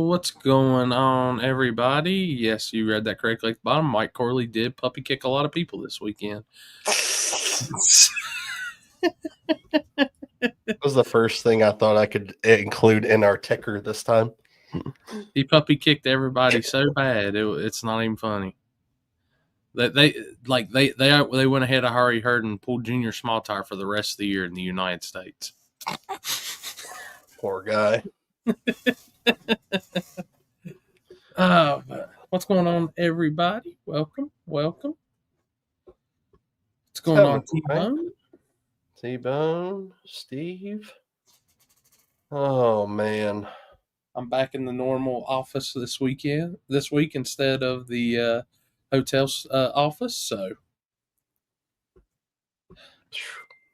What's going on, everybody? Yes, you read that correctly at the bottom. Mike Corley did puppy kick a lot of people this weekend. That was the first thing I thought I could include in our ticker this time. He puppy kicked everybody so bad it's not even funny. They went ahead of Harry Hurd and pulled Junior Small Tire for the rest of the year in the United States. Poor guy. What's going on, everybody? Welcome. What's going on, T-Bone? T-Bone, Steve. Oh man, I'm back in the normal office this week instead of the hotel office. So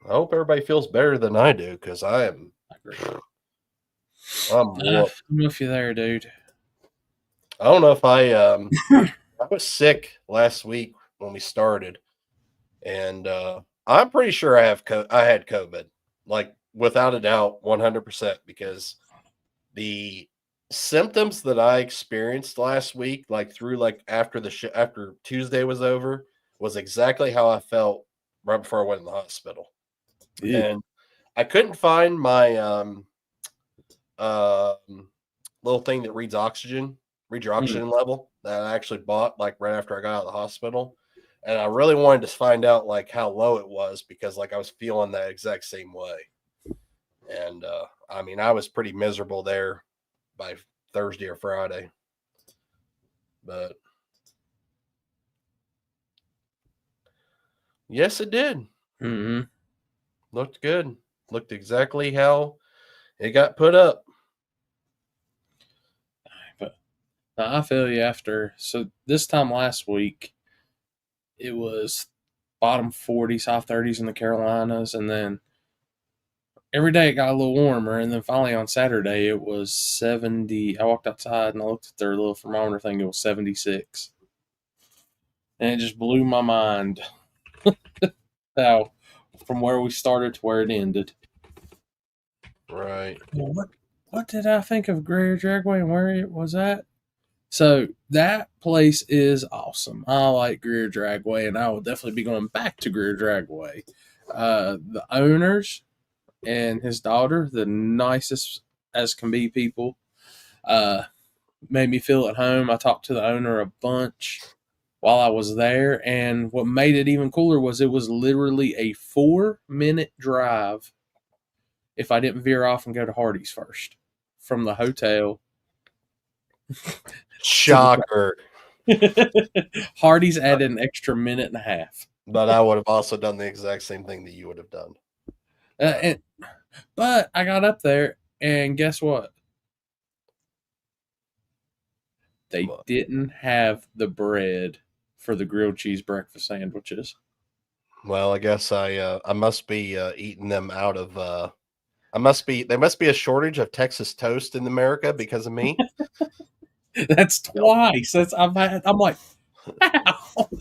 I hope everybody feels better than I do because I am. I'm with you there, dude. I don't know if I was sick last week when we started, and I'm pretty sure I had COVID, like without a doubt, 100%, because the symptoms that I experienced last week, like through after after Tuesday was over, was exactly how I felt right before I went in the hospital. Yeah. And I couldn't find my little thing that reads your oxygen level that I actually bought like right after I got out of the hospital. And I really wanted to find out like how low it was because like I was feeling that exact same way. And I mean, I was pretty miserable there by Thursday or Friday. But yes, it did. Mm-hmm. Looked good. Looked exactly how it got put up. But I feel you after. So this time last week, it was bottom 40s, high 30s in the Carolinas. And then every day it got a little warmer. And then finally on Saturday, it was 70. I walked outside and I looked at their little thermometer thing. It was 76. And it just blew my mind how from where we started to where it ended. Right. What did I think of Greer Dragway and where it was at? So that place is awesome. I like Greer Dragway, and I will definitely be going back to Greer Dragway. The owners and his daughter, the nicest as can be people, made me feel at home. I talked to the owner a bunch while I was there, and what made it even cooler was it was literally a 4-minute drive if I didn't veer off and go to Hardee's first from the hotel. Shocker. Hardee's added an extra minute and a half. But I would have also done the exact same thing that you would have done. But I got up there, and guess what? They didn't have the bread for the grilled cheese breakfast sandwiches. Well, I guess I must be eating them out of. There must be a shortage of Texas toast in America because of me. That's twice. I'm like,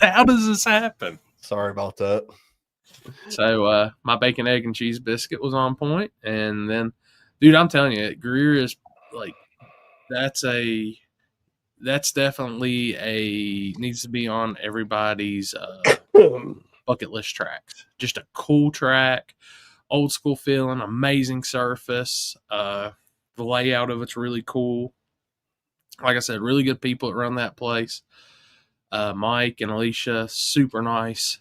how does this happen? Sorry about that. So my bacon, egg, and cheese biscuit was on point, and then, dude, I'm telling you, Greer is like that's definitely needs to be on everybody's bucket list tracks. Just a cool track, old school feeling, amazing surface. The layout of it's really cool. Like I said, really good people that run that place. Mike and Alicia, super nice.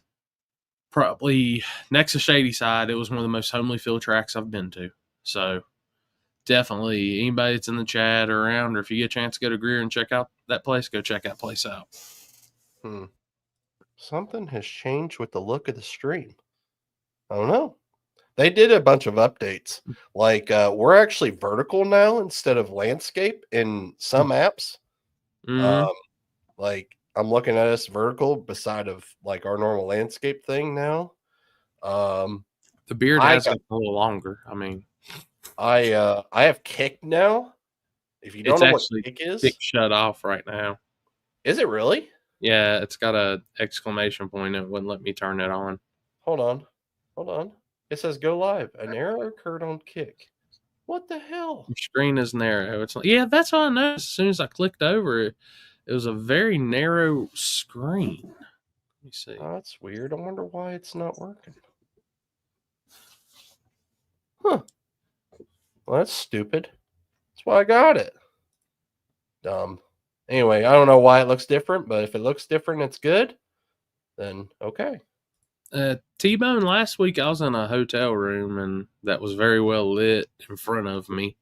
Probably next to Shady Side, it was one of the most homely feel tracks I've been to. So definitely anybody that's in the chat or around, or if you get a chance to go to Greer and check out that place, go check that place out. Something has changed with the look of the stream. I don't know. They did a bunch of updates. Like we're actually vertical now instead of landscape in some apps. Like I'm looking at us vertical beside of like our normal landscape thing now. The beard has gotten a little longer. I mean, I have kick now. If you don't know what kick is, kick shut off right now. Is it really? Yeah, it's got a exclamation point. It wouldn't let me turn it on. Hold on. It says go live. An error occurred on kick. What the hell? Your screen is narrow. It's like, yeah, that's what I noticed. As soon as I clicked over it, it was a very narrow screen. Let me see. Oh, that's weird. I wonder why it's not working. Huh. Well, that's stupid. That's why I got it. Dumb. Anyway, I don't know why it looks different, but if it looks different, it's good. Then okay. T-Bone, last week I was in a hotel room and that was very well lit in front of me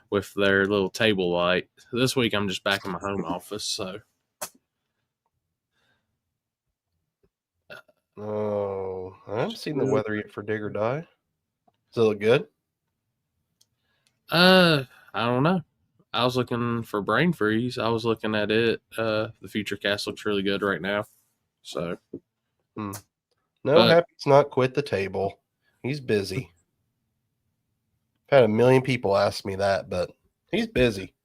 with their little table light. This week I'm just back in my home office, so. Oh, I haven't seen the weather yet for Dig or Die. Does it look good? I don't know. I was looking for Brain Freeze. I was looking at it. The Future Cast looks really good right now. So. No, But, Happy's not quit the table. He's busy. I've had a million people ask me that, but he's busy.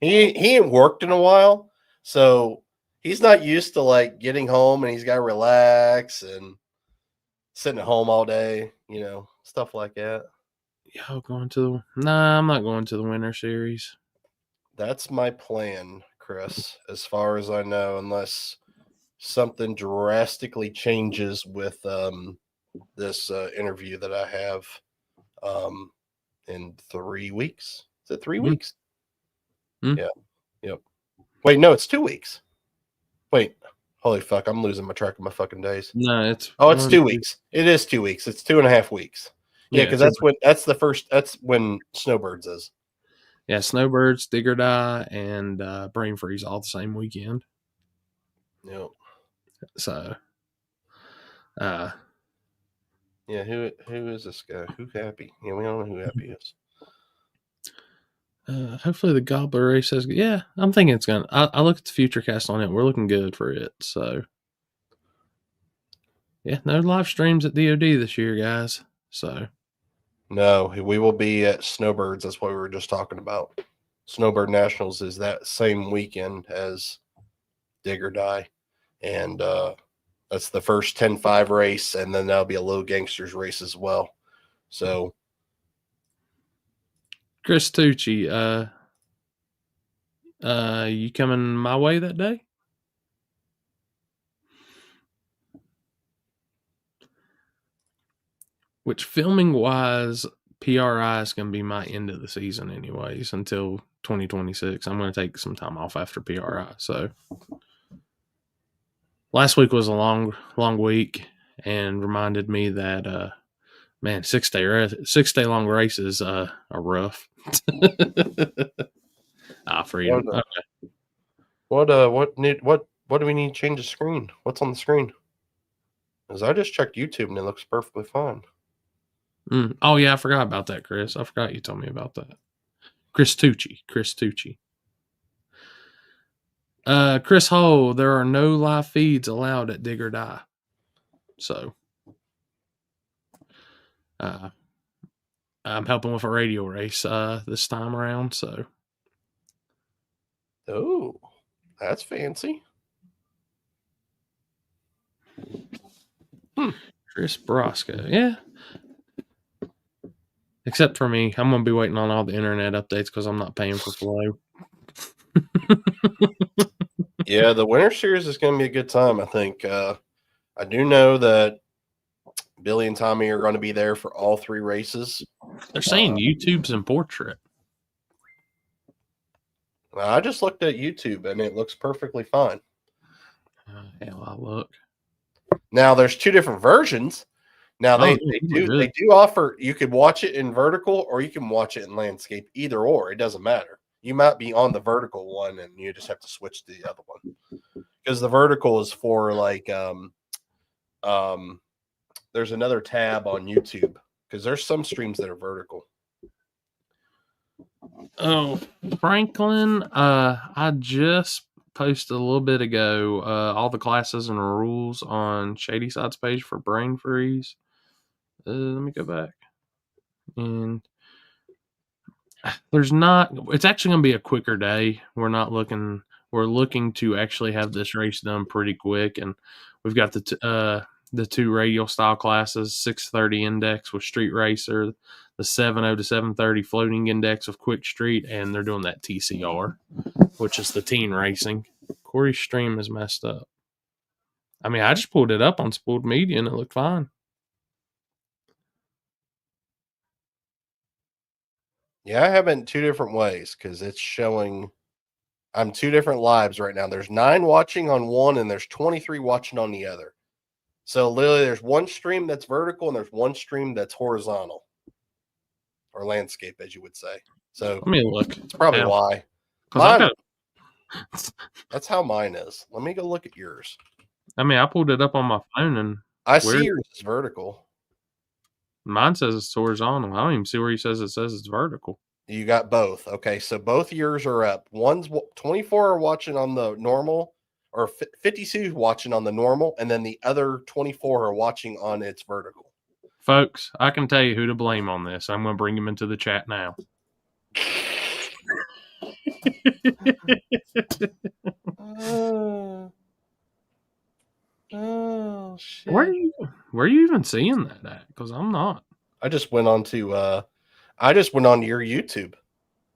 He ain't worked in a while, so he's not used to like getting home and he's got to relax and sitting at home all day, stuff like that. Nah, I'm not going to the Winter Series. That's my plan, Chris, as far as I know, unless something drastically changes with this interview that I have in 3 weeks. Is it 3 weeks? Yeah. Yep. Wait, no, it's 2 weeks. Wait, holy fuck, I'm losing my track of my fucking days. No, it's 2 weeks. It is 2 weeks. It's 2.5 weeks. Yeah, because that's when Snowbirds is. Yeah, Snowbirds, Dig or Die, and Brain Freeze all the same weekend. Yep. So, yeah, who is this guy? Who Happy? Yeah, we don't know who Happy is. Hopefully the Gobbler race says, yeah, I'm thinking it's gonna. I look at the future cast on it. We're looking good for it. So, yeah, no live streams at DoD this year, guys. So, no, we will be at Snowbirds. That's what we were just talking about. Snowbird Nationals is that same weekend as Dig or Die, and that's the first 10-5 race, and then that'll be a Low Gangsters race as well. So, Chris Tucci, you coming my way that day? Which filming wise, PRI is going to be my end of the season, anyways, until 2026. I'm going to take some time off after PRI. So, last week was a long week and reminded me that, man, 6 day long races are rough. Freedom. Okay. What do we need to change the screen? What's on the screen? Because I just checked YouTube and it looks perfectly fine. Oh yeah, I forgot about that, Chris. I forgot you told me about that. Chris Tucci. Chris Ho, there are no live feeds allowed at Dig or Die. So, I'm helping with a radio race this time around. So, oh, that's fancy. Chris Brosco, yeah. Except for me, I'm gonna be waiting on all the internet updates because I'm not paying for Flow. Yeah, the Winter Series is going to be a good time. I think. I do know that Billy and Tommy are going to be there for all 3 races. They're saying YouTube's in portrait. I just looked at YouTube and it looks perfectly fine. Hell, I look. Now there's 2 different versions. Now they do offer, you could watch it in vertical or you can watch it in landscape. Either or, it doesn't matter. You might be on the vertical one and you just have to switch to the other one because the vertical is for like there's another tab on YouTube because there's some streams that are vertical. Oh, Franklin, I just posted a little bit ago all the classes and rules on Shady Side's page for Brain Freeze. Let me go back. And it's actually going to be a quicker day. We're looking to actually have this race done pretty quick. And we've got the 2 radial style classes, 630 index with Street Racer, the 7:0 to 7:30 floating index of Quick Street, and they're doing that TCR, which is the teen racing. Corey's stream is messed up. I mean, I just pulled it up on Spooled Media and it looked fine. Yeah, I have it in 2 different ways because it's showing I'm 2 different lives right now. There's 9 watching on one and there's 23 watching on the other. So literally there's one stream that's vertical and there's one stream that's horizontal or landscape, as you would say. So Let me look. That's probably why. That's how mine is. Let me go look at yours. I mean, I pulled it up on my phone and I see yours is vertical. Mine says it's horizontal. I don't even see where he says it's vertical. You got both. Okay, so both yours are up. One's 24 are watching on the normal, or 52 watching on the normal, and then the other 24 are watching on its vertical. Folks, I can tell you who to blame on this. I'm going to bring him into the chat now. Oh shit! Where are you even seeing that at? Because I'm not. I just went on to your YouTube,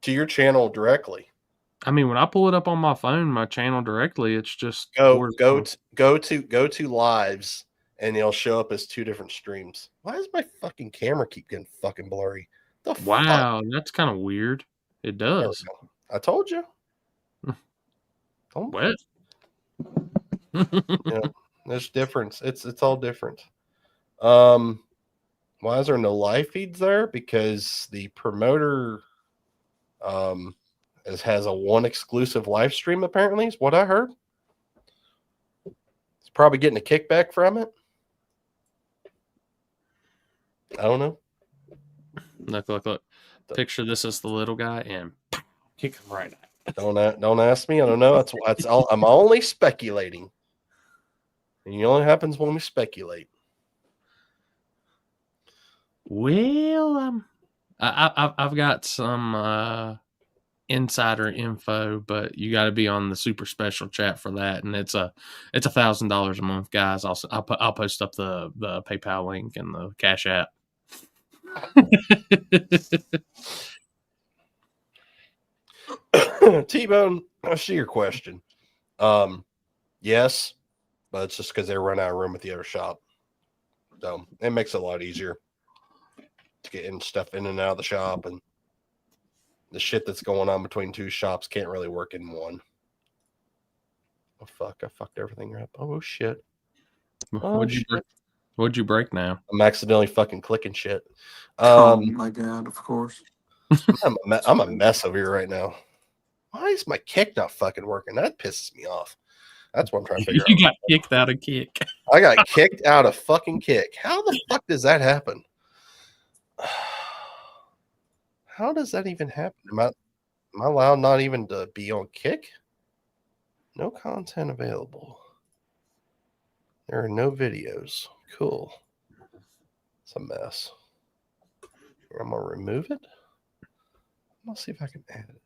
to your channel directly. I mean, when I pull it up on my phone, my channel directly, it's just go to lives, and it'll show up as 2 different streams. Why does my fucking camera keep getting fucking blurry? Wow, that's kind of weird. It does. I told you. What? Yeah, there's difference. It's all different. Why is there no live feeds there? Because the promoter has a one exclusive live stream, apparently, is what I heard. He's probably getting a kickback from it. I don't know. Look. Picture this as the little guy and kick him right out. Don't ask me. I don't know. That's all. I'm only speculating. And it only happens when we speculate. Well, I've got some insider info, but you got to be on the super special chat for that, and it's $1,000 a month, guys. I'll post up the PayPal link and the Cash App. T-Bone, I see your question. Yes, but it's just because they run out of room at the other shop. So it makes it a lot easier to get stuff in and out of the shop, and the shit that's going on between 2 shops can't really work in one. Oh fuck, I fucked everything up. Oh shit. What'd you break now? I'm accidentally fucking clicking shit. Oh my god, of course. I'm a mess over here right now. Why is my kick not fucking working? That pisses me off. That's what I'm trying to figure out. You got kicked out of kick. I got kicked out of fucking kick. How the fuck does that happen? How does that even happen? Am I allowed not even to be on kick? No content available. There are no videos. Cool. It's a mess. I'm going to remove it. Let's see if I can add it.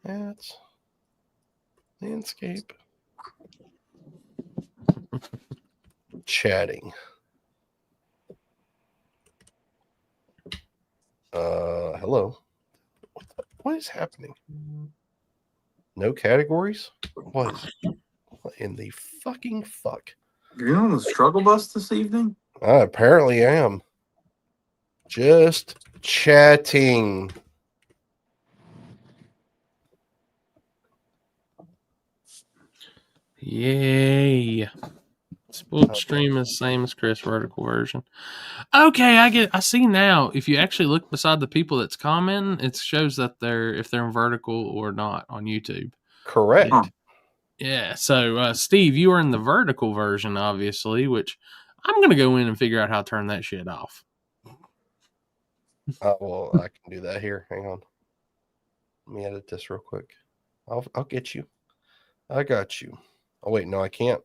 That's landscape. Chatting. Hello. What is happening? No categories? What in the fucking fuck? You're on the struggle bus this evening? I apparently am. Just chatting. Yay. Spooled stream is the same as Chris vertical version. Okay, I see now. If you actually look beside the people that's commenting, it shows that if they're in vertical or not on YouTube. Correct. Yeah. So Steve, you are in the vertical version, obviously, which I'm gonna go in and figure out how to turn that shit off. Well, I can do that here. Hang on. Let me edit this real quick. I'll get you. I got you. Oh wait, no, I can't.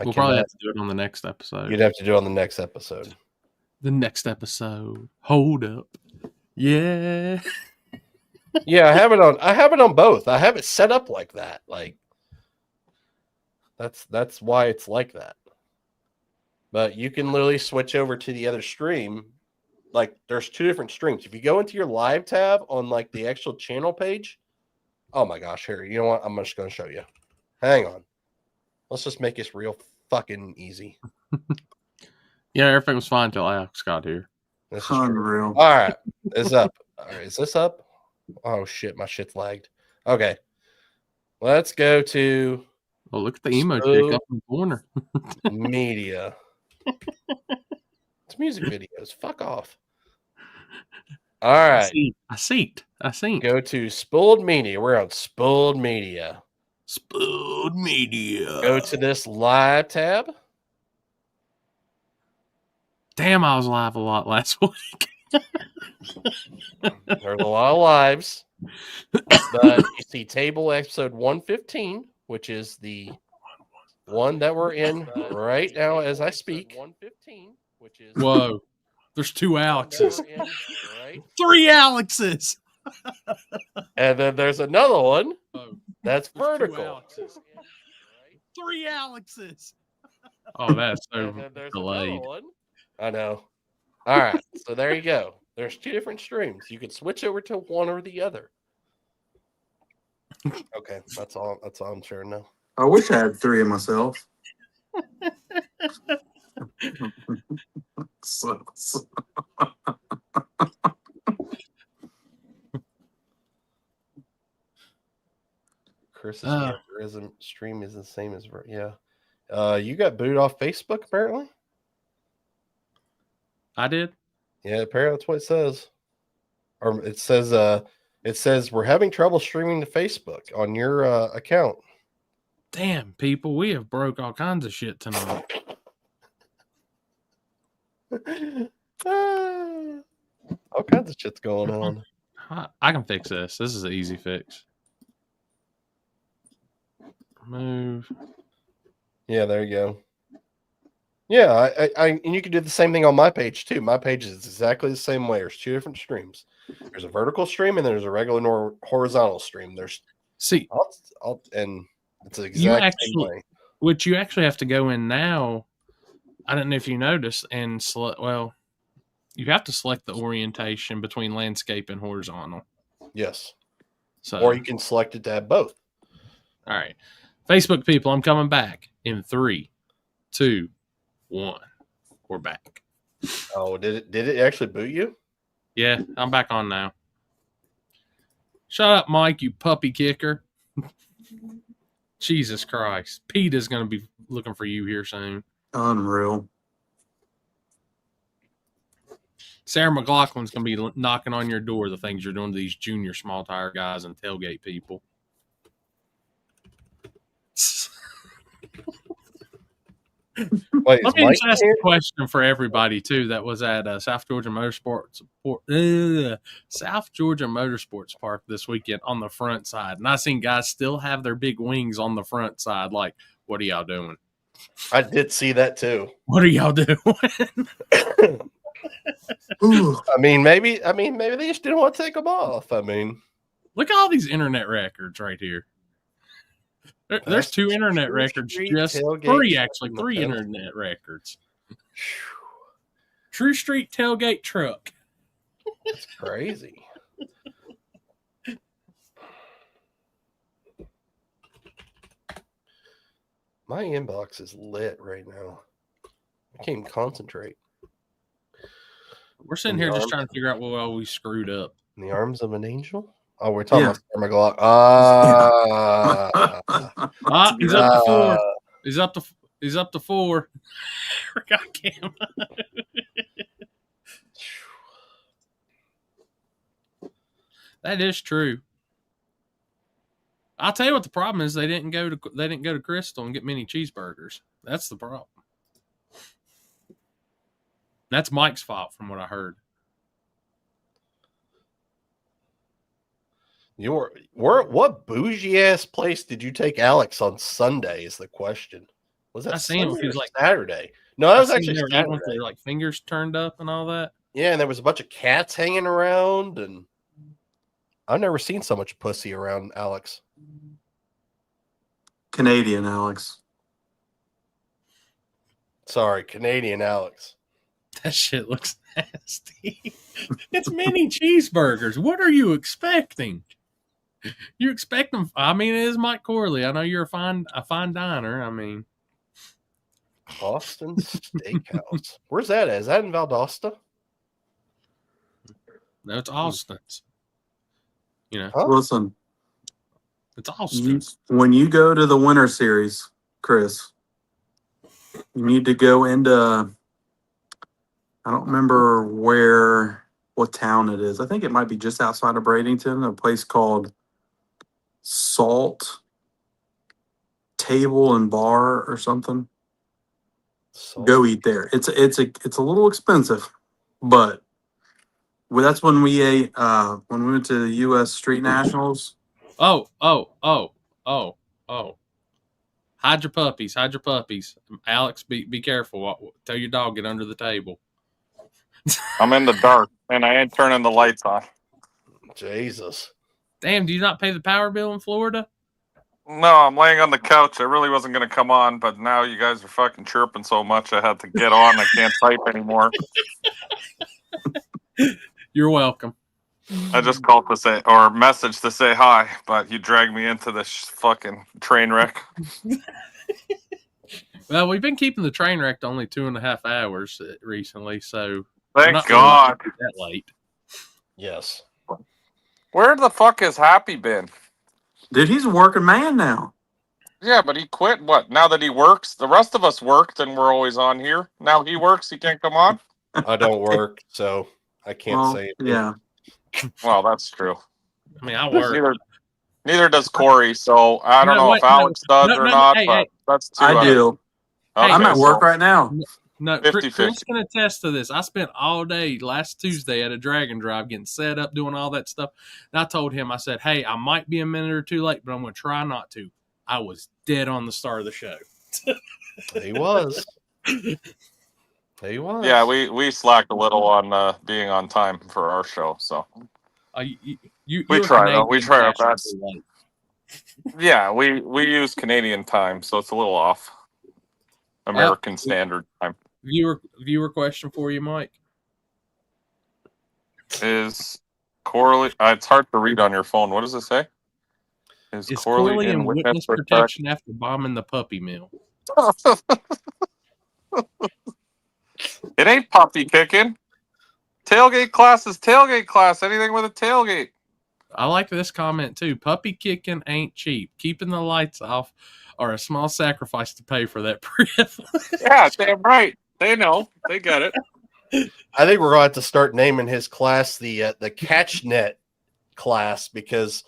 We'll probably have to do it on the next episode. You'd have to do it on the next episode. The next episode. Hold up. Yeah. Yeah, I have it on both. I have it set up like that. Like that's why it's like that. But you can literally switch over to the other stream. Like there's two different streams. If you go into your live tab on like the actual channel page, oh my gosh, here, you know what? I'm just going to show you. Hang on. Let's just make this real fucking easy. Yeah, everything was fine until Alex got here. This is Unreal. true. All right. It's up. All right. Is this up? Oh shit, my shit's lagged. Okay. Let's go to Oh, look at the emo chick up in the corner. media. It's music videos. Fuck off. All right. I see. Go to Spooled Media. We're on Spooled Media. Spooled Media. Go to this live tab. Damn, I was live a lot last week. There's a lot of lives. But you see Table episode 115, which is the one that we're in right now as I speak. 115, which is whoa. There's 2 Alexes. 3 Alexes. And then there's another one that's vertical. 3 Alexes. Oh, that's so delayed. I know. All right. So there you go. There's 2 different streams. You could switch over to one or the other. Okay. That's all I'm sharing now. I wish I had 3 of myself. Chris's algorithm stream is the same as you got booted off Facebook apparently. I did. Yeah, apparently that's what it says. Or it says we're having trouble streaming to Facebook on your account. Damn, people, we have broke all kinds of shit tonight. All kinds of shit's going on. I can fix this. This is an easy fix. Move. Yeah, there you go. Yeah, I and you can do the same thing on my page too. My page is exactly the same way. There's 2 different streams. There's a vertical stream and there's a regular horizontal stream. There's and it's the exact same way. Which you actually have to go in now. I don't know if you noticed and select. Well, you have to select the orientation between landscape and horizontal. Yes. So, or you can select it to have both. All right, Facebook people, I'm coming back in 3, 2, 1. We're back. Oh, did it actually boot you? Yeah, I'm back on now. Shut up, Mike, you puppy kicker. Jesus Christ. Pete is going to be looking for you here soon. Unreal. Sarah McLaughlin's going to be knocking on your door the things you're doing to these junior small tire guys and tailgate people. Wait, let me just ask a question for everybody too that was at South Georgia Motorsports Park this weekend on the front side, and I seen guys still have their big wings on the front side. Like, what are y'all doing? I did see that too. What are y'all doing? I mean, maybe they just didn't want to take them off. I mean, look at all these internet records right here. There's 2 internet records, just 3 actually, 3 internet records. True Street tailgate truck. That's crazy. My inbox is lit right now. I can't even concentrate. We're sitting here just trying to figure out what all we screwed up. In the arms of an angel? Oh, we're talking about Sarah McLaughlin. He's up to 4. He's up to 4. Forgot Cam. That is true. I'll tell you what the problem is. They didn't go to Crystal and get many cheeseburgers. That's the problem. That's Mike's fault, from what I heard. What bougie ass place did you take Alex on Sunday? Is the question. Was that Sunday or Saturday? No, that was actually Saturday. With their, like, fingers turned up and all that. Yeah, and there was a bunch of cats hanging around, and I've never seen so much pussy around Alex. Canadian Alex. Sorry, Canadian Alex. That shit looks nasty. It's mini cheeseburgers. What are you expecting? You expect them? I mean, it is Mike Corley. I know you're a fine diner. I mean, Austin Steakhouse. Where's that at? Is that in Valdosta? no, it's Austin's. You know, Huh? Listen, it's Austin's. when you go to the Winter Series, Chris, you need to go into, I don't remember what town it is. I think it might be just outside of Bradenton, a place called Salt Table and Bar or something. Go eat there. It's a little expensive, but that's when we ate when we went to the U.S. Street Nationals. Oh. Hide your puppies. Hide your puppies. Alex, be careful. Tell your dog get under the table. I'm in the dark, and I ain't turning the lights on. Jesus. Damn, do you not pay the power bill in Florida? No, I'm laying on the couch. I really wasn't going to come on, but now you guys are fucking chirping so much I had to get on. I can't type anymore. You're welcome. I just called to say, or message to say hi, but you dragged me into this fucking train wreck. Well, we've been keeping the train wreck to only 2.5 hours recently, so Thank God. That late. Yes. Where the fuck has Happy been? Dude, he's a working man now. Yeah, but he quit. What? Now that he works, the rest of us worked and we're always on here. Now he works, he can't come on? I don't work, so I can't say it. Yeah. Well, that's true. I mean, I work. Neither does Corey, so I don't know if Alex does or not, but that's too. I do. Okay, I'm at work right now. No, 50-50. Chris can attest to this. I spent all day last Tuesday at a Dragon Drive getting set up, doing all that stuff. And I told him, I said, hey, I might be a minute or two late, but I'm going to try not to. I was dead on the start of the show. He was. He was. Yeah, we slacked a little on being on time for our show, so. We try, though. We try our best. Yeah, we use Canadian time, so it's a little off. American Standard Time. Viewer question for you, Mike. Is Corley... it's hard to read on your phone. What does it say? Is Corley in witness protection after bombing the puppy mill? It ain't puppy kicking. Tailgate class is tailgate class. Anything with a tailgate. I like this comment, too. Puppy kicking ain't cheap. Keeping the lights off are a small sacrifice to pay for that privilege. Yeah, damn right. They know. They get it. I think we're going to have to start naming his class the catch net class, because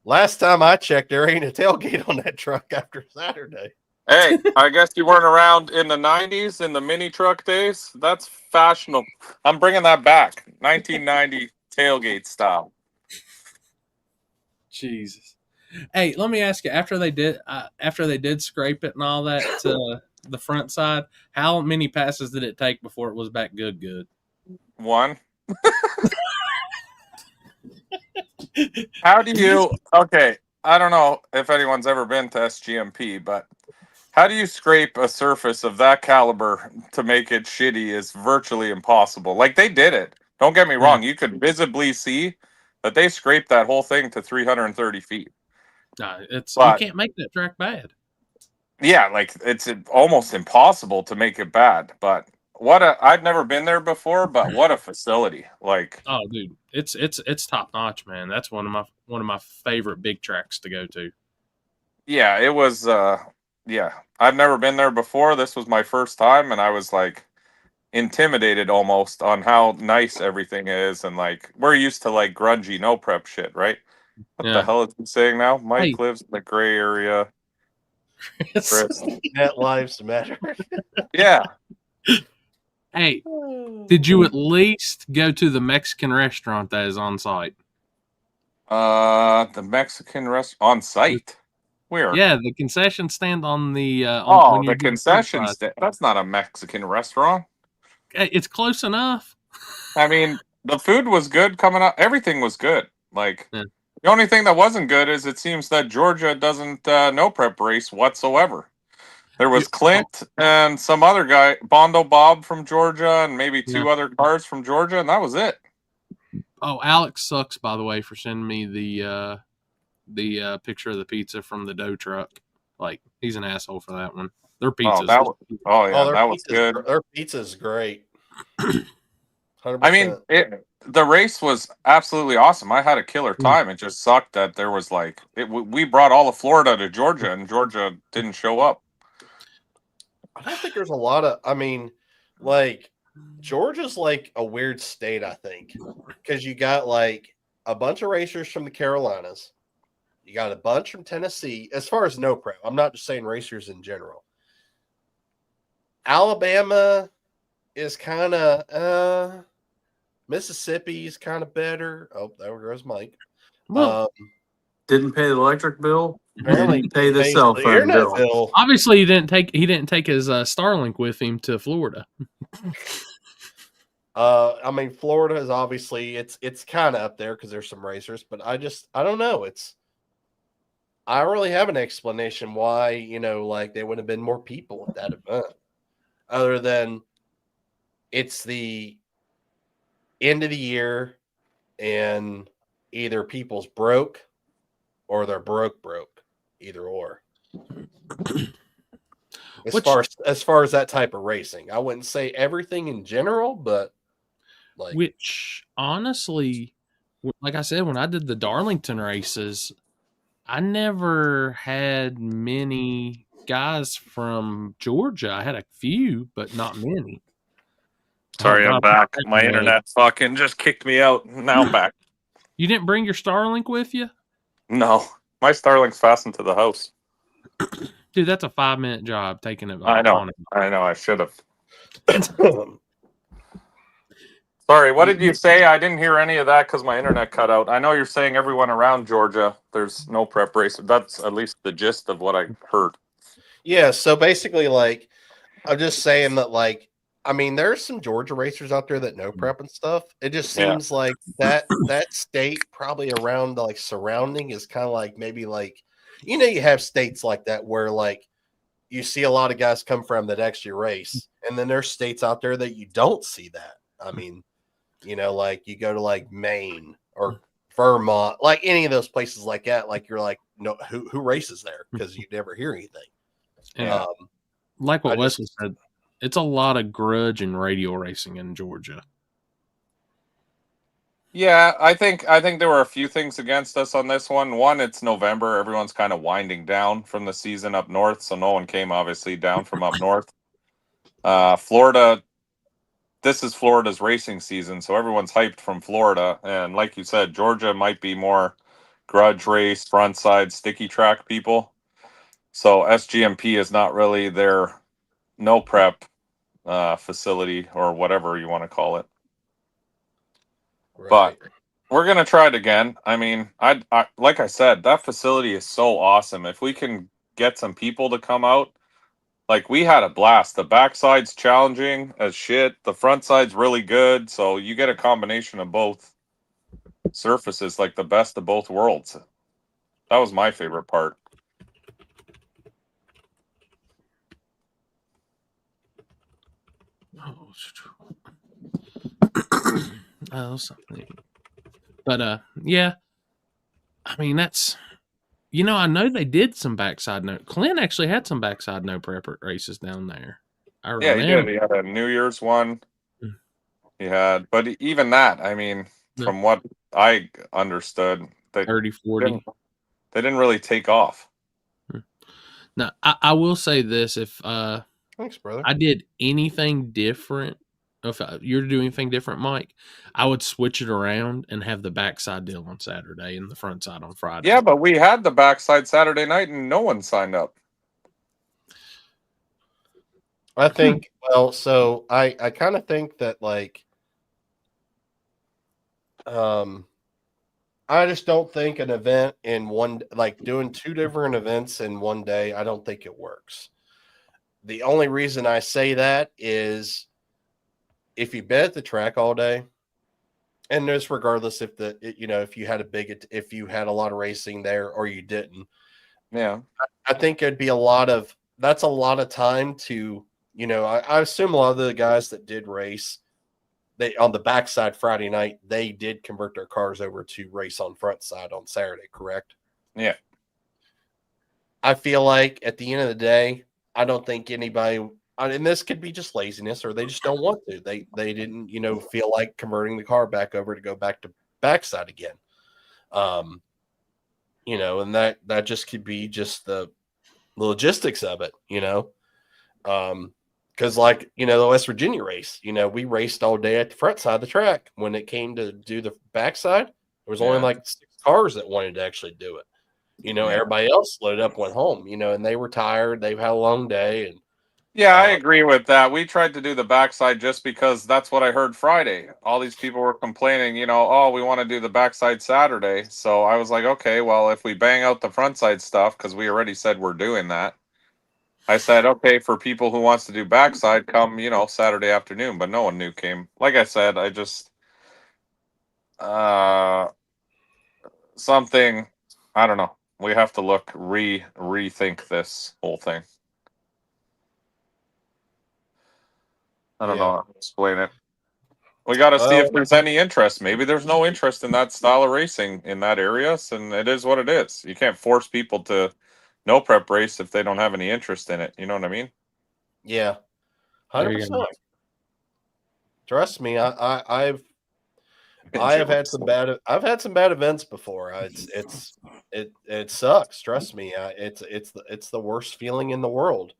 last time I checked, there ain't a tailgate on that truck after Saturday. Hey, I guess you weren't around in the 90s, in the mini truck days. That's fashionable. I'm bringing that back. 1990 tailgate style. Jesus. Hey, let me ask you, after they did scrape it and all that, the front side, how many passes did it take before it was back good? One. How do you... Okay, I don't know if anyone's ever been to SGMP, but how do you scrape a surface of that caliber to make it shitty is virtually impossible. Like, they did it. Don't get me wrong. You could visibly see that they scraped that whole thing to 330 feet. You can't make that track bad. Yeah, like, it's almost impossible to make it bad. But I've never been there before, but what a facility! Like, oh, dude, it's top notch, man. That's one of my favorite big tracks to go to. Yeah, it was. Yeah, I've never been there before. This was my first time, and I was like intimidated almost on how nice everything is, and like we're used to like grungy no prep shit, right? What the hell is he saying now? Mike lives in the gray area. Chris. That lives matter. Yeah. Hey, did you at least go to the Mexican restaurant that is on site? The Mexican restaurant on site. Where? Yeah, the concession stand on the. The concession stand. That's not a Mexican restaurant. It's close enough. I mean, the food was good coming up. Everything was good. Like, the only thing that wasn't good is it seems that Georgia doesn't no prep race whatsoever. There was Clint and some other guy, Bondo Bob from Georgia, and maybe two other cars from Georgia, and that was it. Oh, Alex sucks, by the way, for sending me the picture of the pizza from the dough truck. Like, he's an asshole for that one. Their pizza. That was good. Their pizza's great. 100%. I mean, the race was absolutely awesome. I had a killer time. It just sucked that there was we brought all of Florida to Georgia, and Georgia didn't show up. I don't think there's a lot of. I mean, like Georgia's like a weird state. I think because you got like a bunch of racers from the Carolinas. You got a bunch from Tennessee. As far as no prep, I'm not just saying racers in general. Alabama is kind of Mississippi's kind of better. Oh, there goes Mike. Didn't pay the electric bill. Apparently Didn't pay the cell phone internet bill. Obviously, he didn't take his Starlink with him to Florida. I mean, Florida is obviously it's kind of up there because there's some racers, but I don't know. I don't really have an explanation why like there would have been more people at that event, other than it's the end of the year and either people's broke or they're broke, either or. As far as that type of racing, I wouldn't say everything in general, but which honestly, like I said, when I did the Darlington races, I never had many guys from Georgia. I had a few, but not many. Sorry, I'm back. My internet fucking just kicked me out. Now I'm back. You didn't bring your Starlink with you? No. My Starlink's fastened to the house. Dude, that's a 5-minute job taking it. I know. I should have. Sorry, what did you say? I didn't hear any of that because my internet cut out. I know you're saying everyone around Georgia, there's no prep race. That's at least the gist of what I heard. Yeah, so basically, like, I'm just saying that, I mean, there's some Georgia racers out there that know prep and stuff. It just seems like that state probably around the surrounding is kind of like maybe you have states like that where you see a lot of guys come from that actually race, and then there's states out there that you don't see that. I mean, you go to Maine or Vermont, any of those places like that, you're no, who races there, because you never hear anything. Yeah. Like what Wesley said, it's a lot of grudge and radial racing in Georgia. Yeah, I think there were a few things against us on this one. One, it's November. Everyone's kind of winding down from the season up north, so no one came obviously down from up north. Florida, this is Florida's racing season, so everyone's hyped from Florida. And like you said, Georgia might be more grudge race, front side, sticky track people. So SGMP is not really their no prep facility or whatever you want to call it. Right. But we're going to try it again. I mean, I like I said, that facility is so awesome. If we can get some people to come out, we had a blast. The backside's challenging as shit. The front side's really good. So you get a combination of both surfaces, the best of both worlds. That was my favorite part. Oh, something. But yeah, I mean that's, I know they did some backside no. Clint actually had some backside no prep races down there. I remember. Yeah, he did. He had a New Year's one. He had, but even that, I mean, from what I understood, 30, 40. They didn't really take off. Now, I will say this: if thanks, brother, I did anything different, if you're doing anything different, Mike, I would switch it around and have the backside deal on Saturday and the front side on Friday. Yeah, but we had the backside Saturday night and no one signed up. I think, so I kind of think that I just don't think an event in one, doing two different events in one day, I don't think it works. The only reason I say that is if you've been at the track all day, and this regardless if if you had a lot of racing there or you didn't. Yeah. I think it'd be a lot of that's a lot of time to, I assume a lot of the guys that did race, they on the backside Friday night, they did convert their cars over to race on front side on Saturday, correct? Yeah. I feel like at the end of the day, I don't think anybody, and this could be just laziness or they just don't want to. They didn't, feel like converting the car back over to go back to backside again. And that just could be just the logistics of it, because the West Virginia race, we raced all day at the front side of the track. When it came to do the backside, there was only like 6 cars that wanted to actually do it. Everybody else loaded up, went home, and they were tired. They've had a long day. And yeah, I agree with that. We tried to do the backside just because that's what I heard Friday. All these people were complaining, oh, we want to do the backside Saturday. So I was like, okay, well, if we bang out the front side stuff, because we already said we're doing that. I said, okay, for people who wants to do backside, come, Saturday afternoon. But no one new came. Like I said, I just something, I don't know. We have to rethink this whole thing. I don't know how to explain it. We got to see if there's any interest. Maybe there's no interest in that style of racing in that area, and it is what it is. You can't force people to no prep race if they don't have any interest in it. You know what I mean? Yeah, 100%. Trust me, I've had some bad events before. It sucks. Trust me, it's the worst feeling in the world.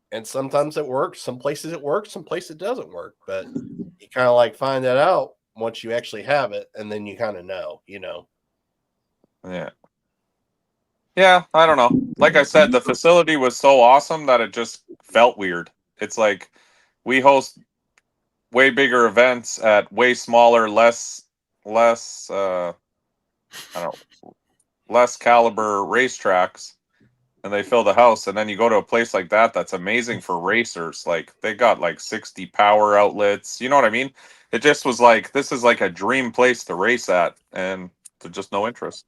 And sometimes it works. Some places it works. Some places it doesn't work. But you kind of like find that out once you actually have it, and then you kind of know. Yeah. Yeah, I don't know. Like I said, the facility was so awesome that it just felt weird. It's like we host way bigger events at way smaller, less I don't know, less caliber racetracks, and they fill the house. And then you go to a place like that that's amazing for racers. Like they got like 60 power outlets. You know what I mean? It just was like this is like a dream place to race at, and to just no interest.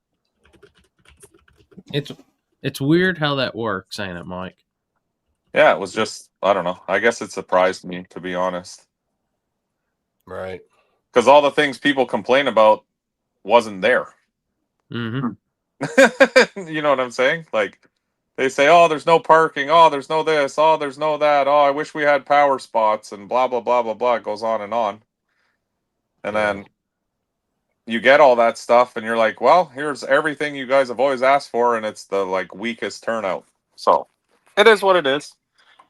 It's weird how that works, ain't it, Mike? Yeah, it was just, I don't know. I guess it surprised me, to be honest. Right. Because all the things people complain about wasn't there. Mm-hmm. You know what I'm saying? Like, they say, oh, there's no parking. Oh, there's no this. Oh, there's no that. Oh, I wish we had power spots and blah, blah, blah, blah, blah. It goes on and on. And then you get all that stuff and you're like, well, here's everything you guys have always asked for. And it's the like weakest turnout. So it is what it is.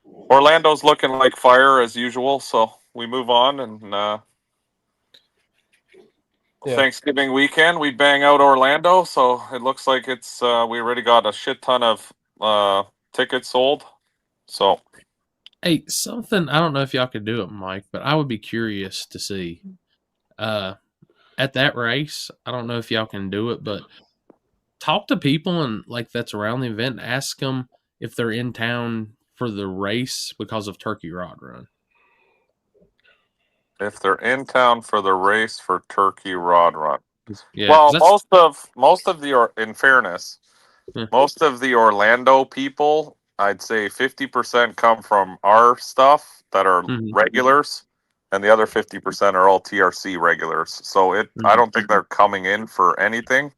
Orlando's looking like fire as usual. So we move on and, Thanksgiving weekend, we bang out Orlando, so it looks like it's we already got a shit ton of tickets sold. So, hey, something I don't know if y'all could do it, Mike, but I would be curious to see at that race. I don't know if y'all can do it, but talk to people and like that's around the event. Ask them if they're in town for the race because of Turkey Rod Run. if they're in town for the race for Turkey Rod Run, Yeah, well, most of the in fairness, Yeah. most of the Orlando people, I'd say 50% come from our stuff that are regulars, and the other 50% are all TRC regulars. So I don't think they're coming in for anything.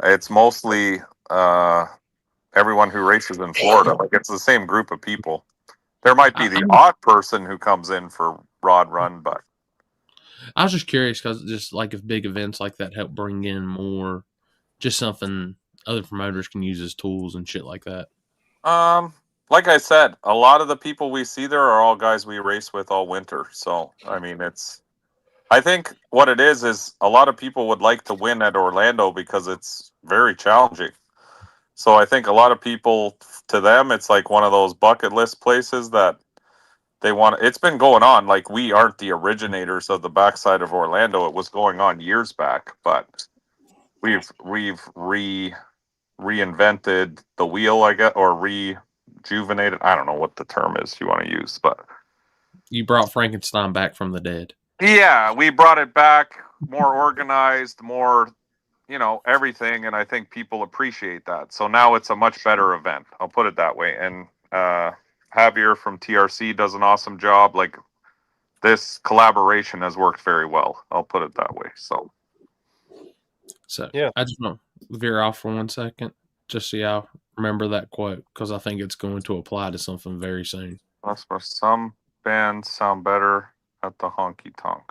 It's mostly everyone who races in Florida. Like it's the same group of people. There might be the odd person who comes in for Rod Run, but I was just curious because just like if big events like that help bring in more, just something other promoters can use as tools and shit like that. like I said, a lot of the people we see there are all guys we race with all winter. So I mean, I think what it is a lot of people would like to win at Orlando because it's very challenging. So I think a lot of people, to them, it's like one of those bucket list places that they want. It's been going on. Like we aren't the originators of the backside of Orlando. It was going on years back, but we've reinvented the wheel, I guess, or rejuvenated. I don't know what the term is you want to use, but You brought Frankenstein back from the dead. yeah, we brought it back more organized, more, everything, and I think people appreciate that. So now it's a much better event. I'll put it that way. And Javier from TRC does an awesome job. Like, this collaboration has worked very well. I'll put it that way. So Yeah, I just want to veer off for 1 second, just so y'all remember that quote, because I think it's going to apply to something very soon. that's where some bands sound better at the honky tonk.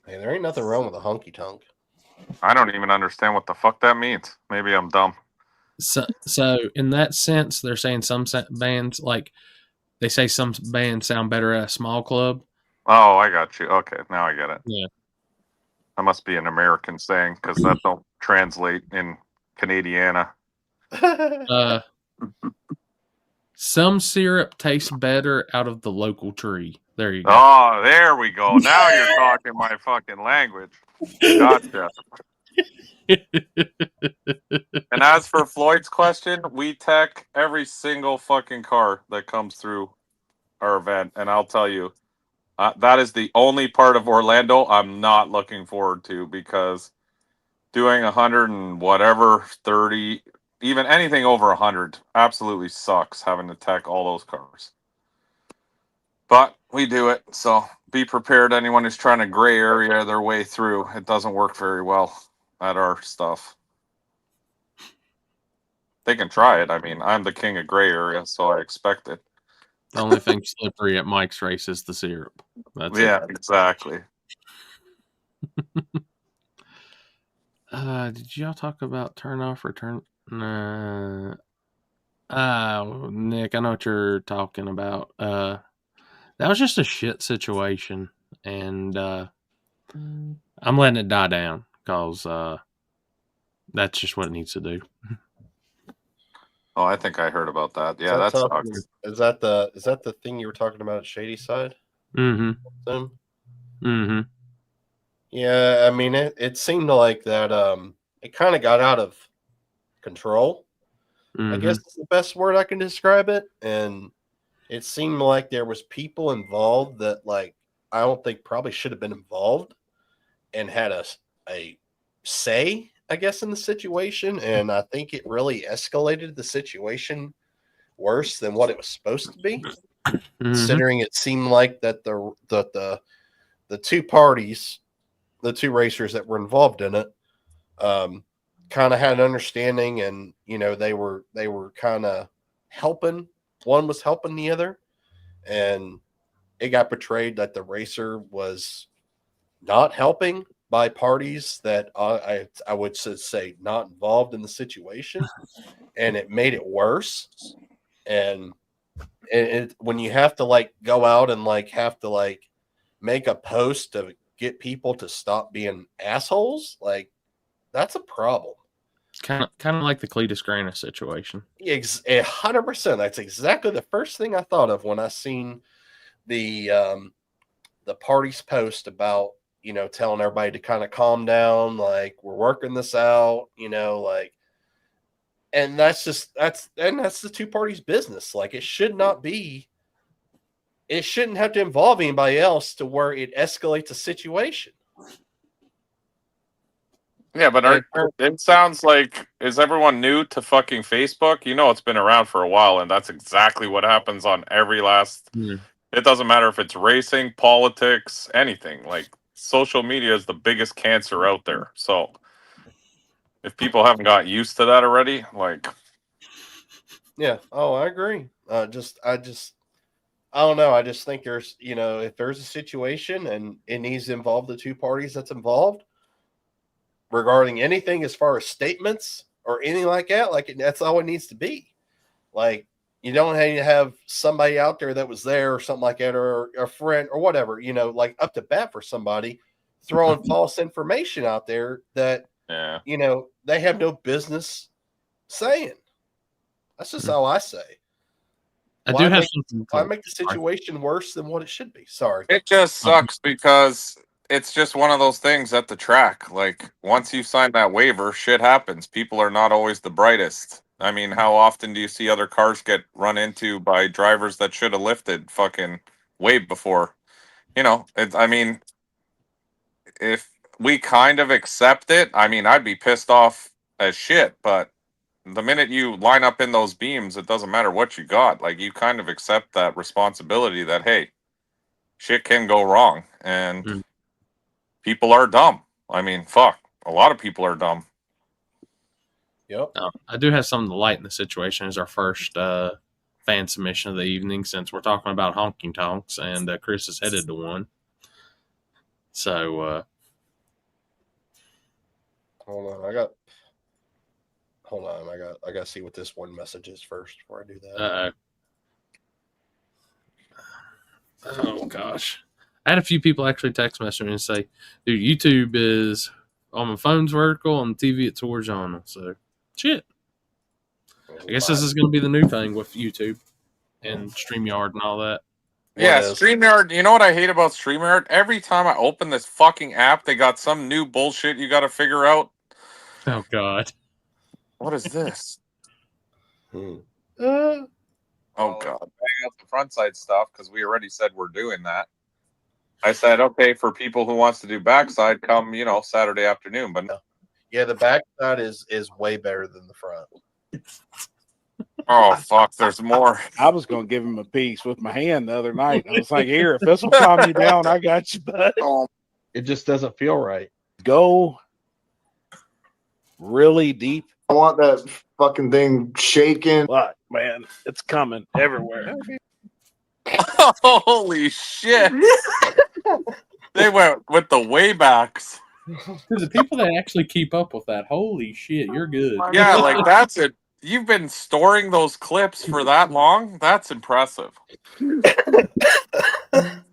Hey, there ain't nothing wrong with a honky tonk. I don't even understand what the fuck that means. Maybe I'm dumb. So in that sense, they're saying some bands, like they say some bands sound better at a small club. Oh, I got you. Okay, now I get it. Yeah. That must be an American saying, because that don't translate in Canadiana. Some syrup tastes better out of the local tree. There you go. Oh, there we go. Now you're talking my fucking language. Gotcha. And as for Floyd's question, we tech every single fucking car that comes through our event. And I'll tell you, that is the only part of Orlando I'm not looking forward to, because doing 100 and whatever, 30, even anything over 100 absolutely sucks, having to tech all those cars. But we do it, so be prepared. Anyone who's trying to gray area their way through, it doesn't work very well at our stuff. They can try it. I mean, I'm the king of gray area, so I expect it. The only thing slippery at Mike's race is the syrup. That's it. Exactly. Did y'all talk about turn off or turn? Nick, I know what you're talking about. That was just a shit situation, and I'm letting it die down, because that's just what it needs to do. Oh, I think I heard about that. Yeah, that sucks. Is that the thing you were talking about at Shady Side? Mm-hmm. Mm-hmm. Yeah, I mean, it seemed like that it kind of got out of control. I guess is the best word I can describe it. And it seemed like there was people involved that, like, I don't think probably should have been involved and had a say, I guess, in the situation. And I think it really escalated the situation worse than what it was supposed to be. Considering it seemed like that the two parties, the two racers that were involved in it, kind of had an understanding, and they were kind of helping. One was helping the other, and it got portrayed that the racer was not helping by parties that I would say not involved in the situation, and it made it worse. And when you have to, like, go out and, like, have to, like, make a post to get people to stop being assholes, like, that's a problem. Kind of like the Cletus Grana situation. 100%. That's exactly the first thing I thought of when I seen the party's post about, telling everybody to kind of calm down, like, we're working this out, like, and that's the two parties' business. Like, it shouldn't have to involve anybody else to where it escalates a situation. Yeah, but it sounds like, is everyone new to fucking Facebook? It's been around for a while, and that's exactly what happens on every last... It doesn't matter if it's racing, politics, anything. Like, social media is the biggest cancer out there. So if people haven't got used to that already, like... Yeah. Oh, I agree. I don't know. I just think there's, if there's a situation and it needs to involve the two parties that's involved regarding anything as far as statements or anything like that, like, that's all it needs to be. Like, you don't have somebody out there that was there or something like that, or a friend or whatever, like, up to bat for somebody, throwing false information out there that, they have no business saying. That's just how I say. I make the situation worse than what it should be. Sorry. It just sucks because it's just one of those things at the track. Like, once you sign that waiver, shit happens. People are not always the brightest. I mean, how often do you see other cars get run into by drivers that should have lifted fucking way before? I mean, if we kind of accept it. I mean, I'd be pissed off as shit, but the minute you line up in those beams, it doesn't matter what you got. Like, you kind of accept that responsibility that, hey, shit can go wrong, and people are dumb. I mean, fuck, a lot of people are dumb. Yep. I do have something to lighten the situation. As our first fan submission of the evening, since we're talking about honking tonks, and Chris is headed to one. So, Hold on, I got to see what this one message is first before I do that. Oh gosh, I had a few people actually text message me and say, "Dude, YouTube is on my phone's vertical, on the TV it's horizontal." So, shit. I guess this is going to be the new thing with YouTube and StreamYard and all that. Yeah, What is? StreamYard. You know what I hate about StreamYard? Every time I open this fucking app, they got some new bullshit you got to figure out. Oh god. What is this? Uh, Oh god. Bang out the front side stuff because we already said we're doing that. I said, okay, for people who wants to do backside, come, Saturday afternoon. But yeah, the backside is way better than the front. oh fuck, there's more. I was gonna give him a piece with my hand the other night. I was like, "Here, if this will calm you down, I got you, bud." It just doesn't feel right. Go really deep. I want that fucking thing shaking. But man, it's coming everywhere. Holy shit! They went with the waybacks. To the people that actually keep up with that, holy shit, you're good. Yeah, like that's it. You've been storing those clips for that long? That's impressive.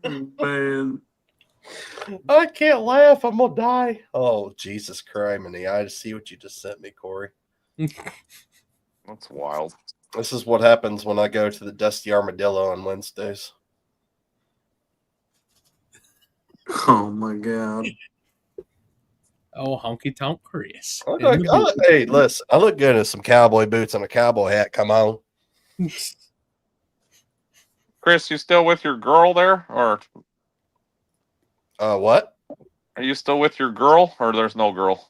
Man. I can't laugh. I'm gonna die. Oh, Jesus Christ, man. I see what you just sent me, Corey. That's wild. This is what happens when I go to the Dusty Armadillo on Wednesdays. Oh my god. Oh, honky tonk Chris. Hey, listen, I look good in some cowboy boots and a cowboy hat. Come on. Chris, you still with your girl there? Or What? are you still with your girl? Or there's no girl?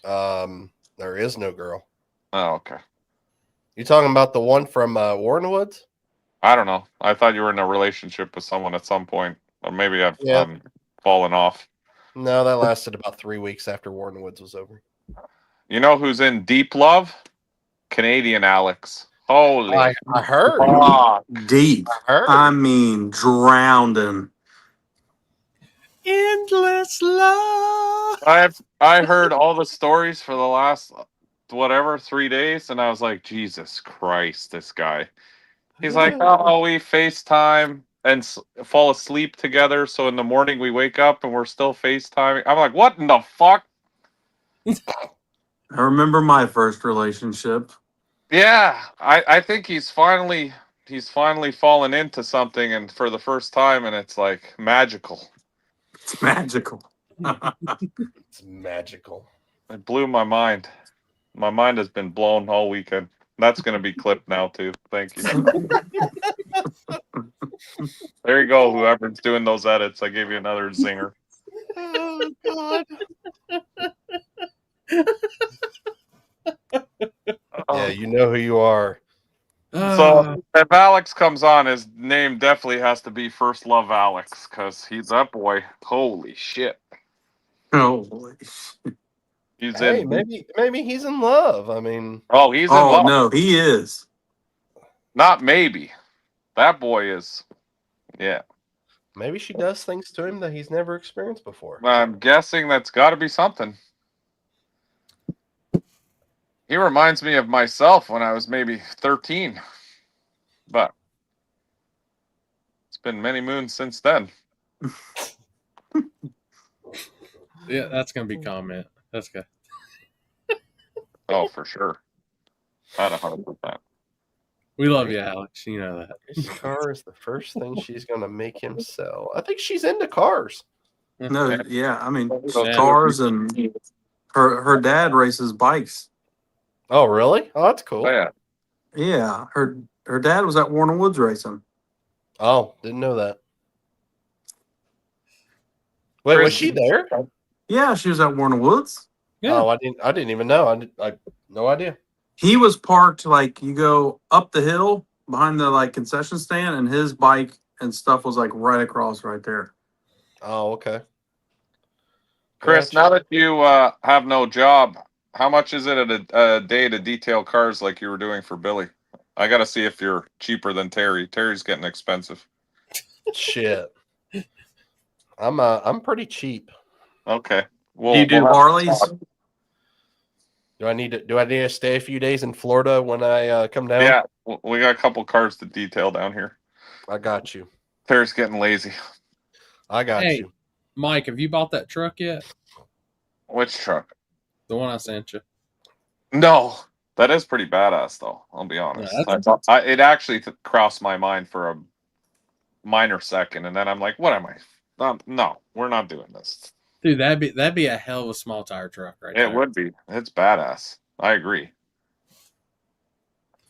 There is no girl. Oh, okay. You talking about the one from Warren Woods? I don't know. I thought you were in a relationship with someone at some point. Or maybe I'm fallen off. No, that lasted about 3 weeks after Warren Woods was over. You know who's in deep love? Canadian Alex. Holy. I heard. fuck. Deep. I heard. I mean, drowning. Endless love. I heard all the stories for the last 3 days, and I was like, Jesus Christ, this guy. He's like, oh, we FaceTime and fall asleep together, so in the morning we wake up and we're still FaceTiming. I'm like, what in the fuck? I remember my first relationship. Yeah, I think he's finally fallen into something, and for the first time, and it's like magical. It's magical. It's magical. It blew my mind. My mind has been blown all weekend. That's going to be clipped now, too. Thank you. There you go, whoever's doing those edits. I gave you another zinger. Oh, God. Yeah, you know who you are. So if Alex comes on, his name definitely has to be First Love Alex, because he's that boy. Holy shit. Oh, He's Hey, in. maybe he's in love. I mean, He's in love. no, he is. Not maybe. That boy is. Yeah. maybe she does things to him that he's never experienced before. I'm guessing that's got to be something. He reminds me of myself when I was maybe 13. But it's been many moons since then. Yeah, that's gonna be comment. That's good. Oh, for sure. At 100%. We love you, Alex. You know that. His car is the first thing she's going to make him sell. I think she's into cars. No, yeah, I mean, Yeah. cars, and her dad races bikes. Oh, really? Oh, that's cool. Oh, yeah. Yeah, her dad was at Warner Woods racing. Oh, didn't know that. Wait, was she there? Yeah, she was at Warner Woods. Yeah. Oh, I didn't even know. I no idea. He was parked like you go up the hill behind the like concession stand, and his bike and stuff was like right across right there. Oh, okay. Chris, Gotcha. now that you have no job, how much is it a day to detail cars like you were doing for Billy? I got to see if you're cheaper than Terry. Terry's getting expensive. Shit. I'm pretty cheap. Okay. Do you do Harleys? Do I need to stay a few days in Florida when I come down? Yeah, we got a couple cars to detail down here. I got you. Terry's getting lazy. I got Hey, you. Mike, have you bought that truck yet? Which truck? The one I sent you. No, that is pretty badass, though. I'll be honest. It actually crossed my mind for a minor second, and then I'm like, "What am I? No, we're not doing this." Dude, that'd be a hell of a small tire truck right there. It would be. It's badass. I agree.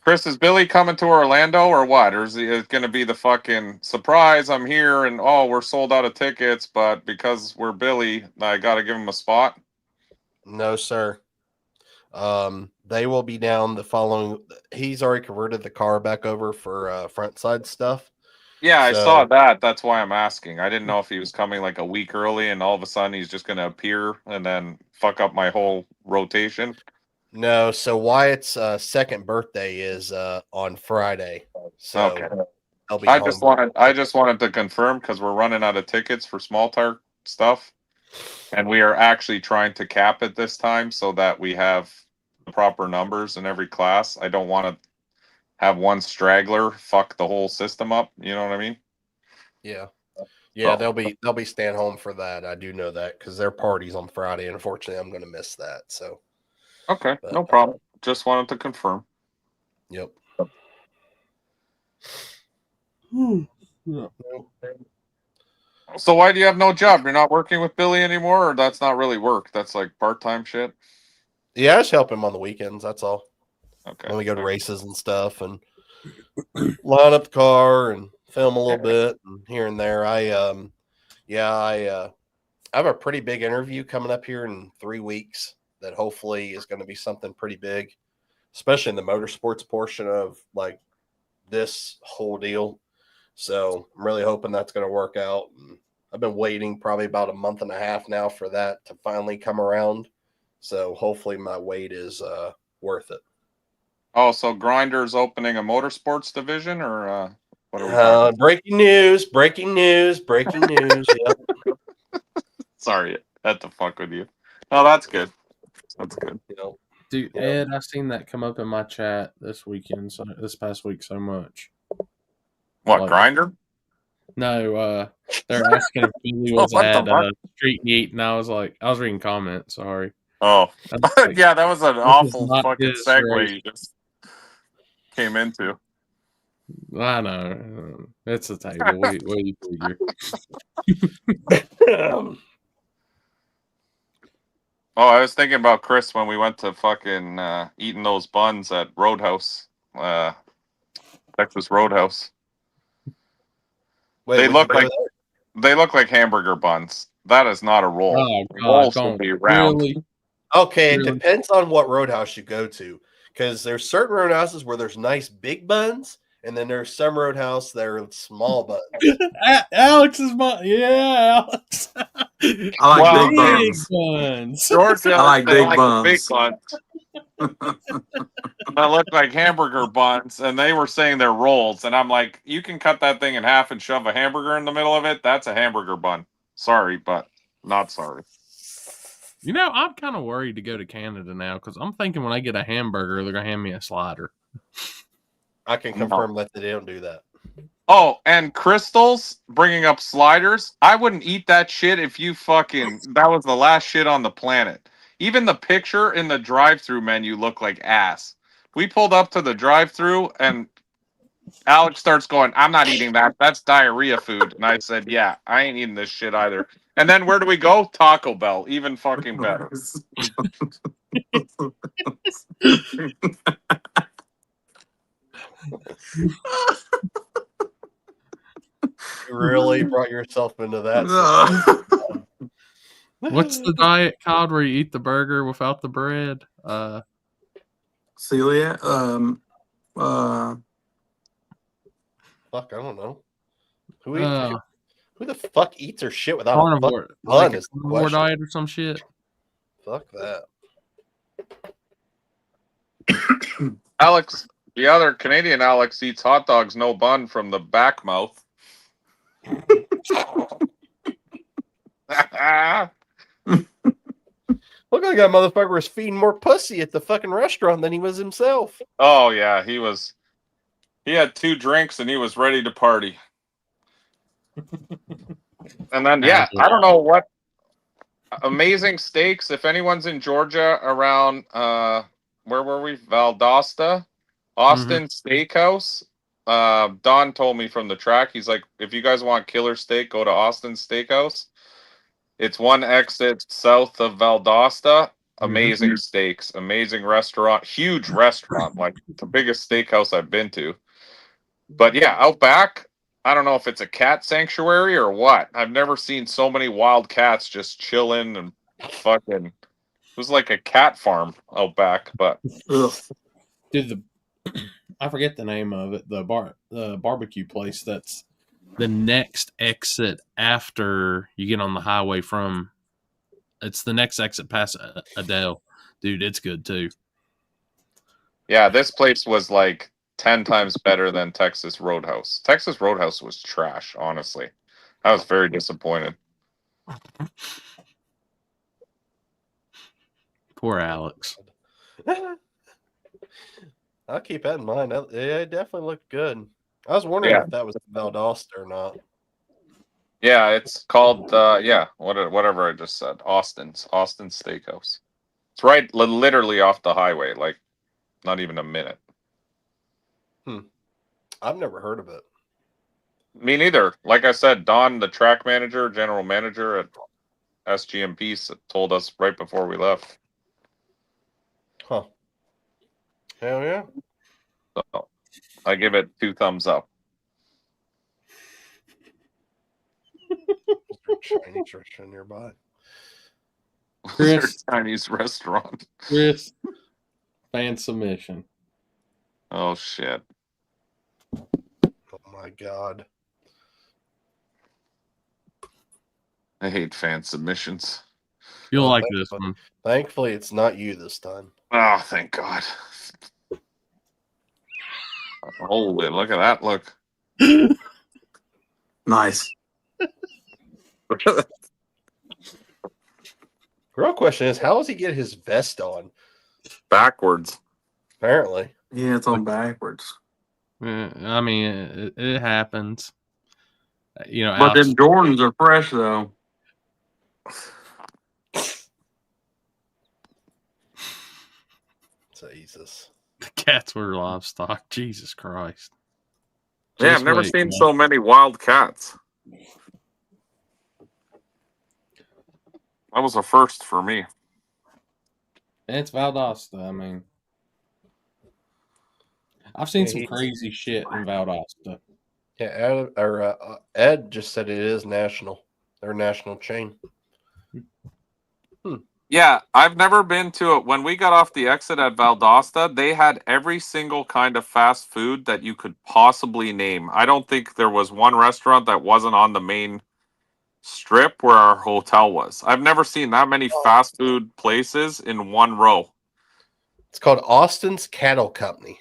Chris, is Billy coming to Orlando or what? Or is it going to be the fucking surprise? I'm here and we're sold out of tickets, but because we're Billy, I got to give him a spot. No, sir. They will be down the following. He's already converted the car back over for front side stuff. Yeah, I saw that. That's why I'm asking. I didn't know if he was coming like a week early and all of a sudden he's just going to appear and then fuck up my whole rotation. No, so Wyatt's second birthday is on Friday. So okay. I'll be I just wanted to confirm because we're running out of tickets for small tire stuff. And we are actually trying to cap it this time so that we have the proper numbers in every class. I don't want to have one straggler fuck the whole system up. You know what I mean? Yeah. Yeah, they'll be staying home for that. I do know that because their party's on Friday, and unfortunately I'm gonna miss that. So okay, no problem. Just wanted to confirm. Yep. Yeah. So why do you have no job? You're not working with Billy anymore, or that's not really work? That's like part-time shit? Yeah, I just help him on the weekends, that's all. Okay. When we go to races and stuff and line up the car and film a little bit and here and there. I have a pretty big interview coming up here in 3 weeks that hopefully is going to be something pretty big, especially in the motorsports portion of like this whole deal. So I'm really hoping that's going to work out. And I've been waiting probably about a month and a half now for that to finally come around. So hopefully my wait is worth it. Oh, so Grinder's opening a motorsports division, or what are we talking? Breaking news! Yep. Sorry, I had to fuck with you. Oh, that's good. That's good. Dude, Ed, I seen that come up in my chat this past week so much. What, Like, Grinder? No, they're asking if Billy was at Street Meet, and I was reading comments. Sorry. Oh, like, yeah, that was an awful not fucking his segue race. you just came into. I know. It's a table. What do you figure? Oh, I was thinking about Chris when we went to fucking eating those buns at Roadhouse, Texas Roadhouse. Wait, They look like hamburger buns. That is not a roll. Oh, Rolls should be round. Really? Okay, Really? it depends on what roadhouse you go to, because there's certain roadhouses where there's nice big buns, and then there's some roadhouse that are small buns. Alex is Alex. I like big buns. Georgia, I like big buns. Big buns. That look like hamburger buns, and they were saying they're rolls, and I'm like, you can cut that thing in half and shove a hamburger in the middle of it. That's a hamburger bun. Sorry, but not sorry. You know, I'm kind of worried to go to Canada now because I'm thinking when I get a hamburger, they're gonna hand me a slider. I can confirm that they don't do that. Oh, and Crystals bringing up sliders. I wouldn't eat that shit if you that was the last shit on the planet. Even the picture in the drive-through menu looked like ass. We pulled up to the drive-through and Alex starts going, I'm not eating that. That's diarrhea food. And I said, yeah, I ain't eating this shit either. And then where do we go? Taco Bell. Even fucking better. You really brought yourself into that. What's the diet called where you eat the burger without the bread? Celia, Fuck, I don't know. Who the fuck eats their shit without a fucking carnivore, bun? like a Is the carnivore question. diet or some shit. Fuck that. Alex, the other Canadian Alex eats hot dogs no bun from the back mouth. Look like that motherfucker was feeding more pussy at the fucking restaurant than he was himself. Oh yeah, he had 2 drinks and he was ready to party. And then yeah, I don't know what amazing steaks. If anyone's in Georgia around where were we? Valdosta, Austin Steakhouse. Don told me from the track, he's like, if you guys want killer steak, go to Austin Steakhouse. It's 1 exit south of Valdosta. Amazing steaks, amazing restaurant, huge restaurant, like the biggest steakhouse I've been to. But yeah, out back, I don't know if it's a cat sanctuary or what. I've never seen so many wild cats just chilling and fucking. It was like a cat farm out back, but Dude, I forget the name of it. The barbecue place that's the next exit after you get on the highway from. It's the next exit past Adele. Dude, it's good too. yeah, this place was like 10 times better than Texas Roadhouse. Texas Roadhouse was trash, honestly. I was very disappointed. Poor Alex. I'll keep that in mind. It definitely looked good. I was wondering if that was Valdosta or not. Yeah, it's called whatever I just said. Austin Steakhouse. It's right literally off the highway, like not even a minute. I've never heard of it. Me neither. Like I said, Don, the track manager, general manager at SGMP, told us right before we left. Huh. Hell yeah. So I give it 2 thumbs up. Chinese restaurant nearby. Chris, Chinese restaurant. Chris, fan submission. Oh shit. Oh my god. I hate fan submissions. You'll like this one. Thankfully, it's not you this time. Oh, thank God. Holy, look at that. Look. nice. Real question is, how does he get his vest on? Backwards. Apparently. Yeah, it's on backwards. I mean, it happens. You know, But them Jordans are fresh, though. Jesus. The cats were livestock. Jesus Christ. Yeah, I've never seen so many wild cats. That was a first for me. It's Valdosta. I mean, I've seen some crazy shit in Valdosta. Yeah, Ed just said it is national. They're a national chain. Yeah, I've never been to it. When we got off the exit at Valdosta, they had every single kind of fast food that you could possibly name. I don't think there was one restaurant that wasn't on the main strip where our hotel was. I've never seen that many fast food places in one row. It's called Austin's Cattle Company.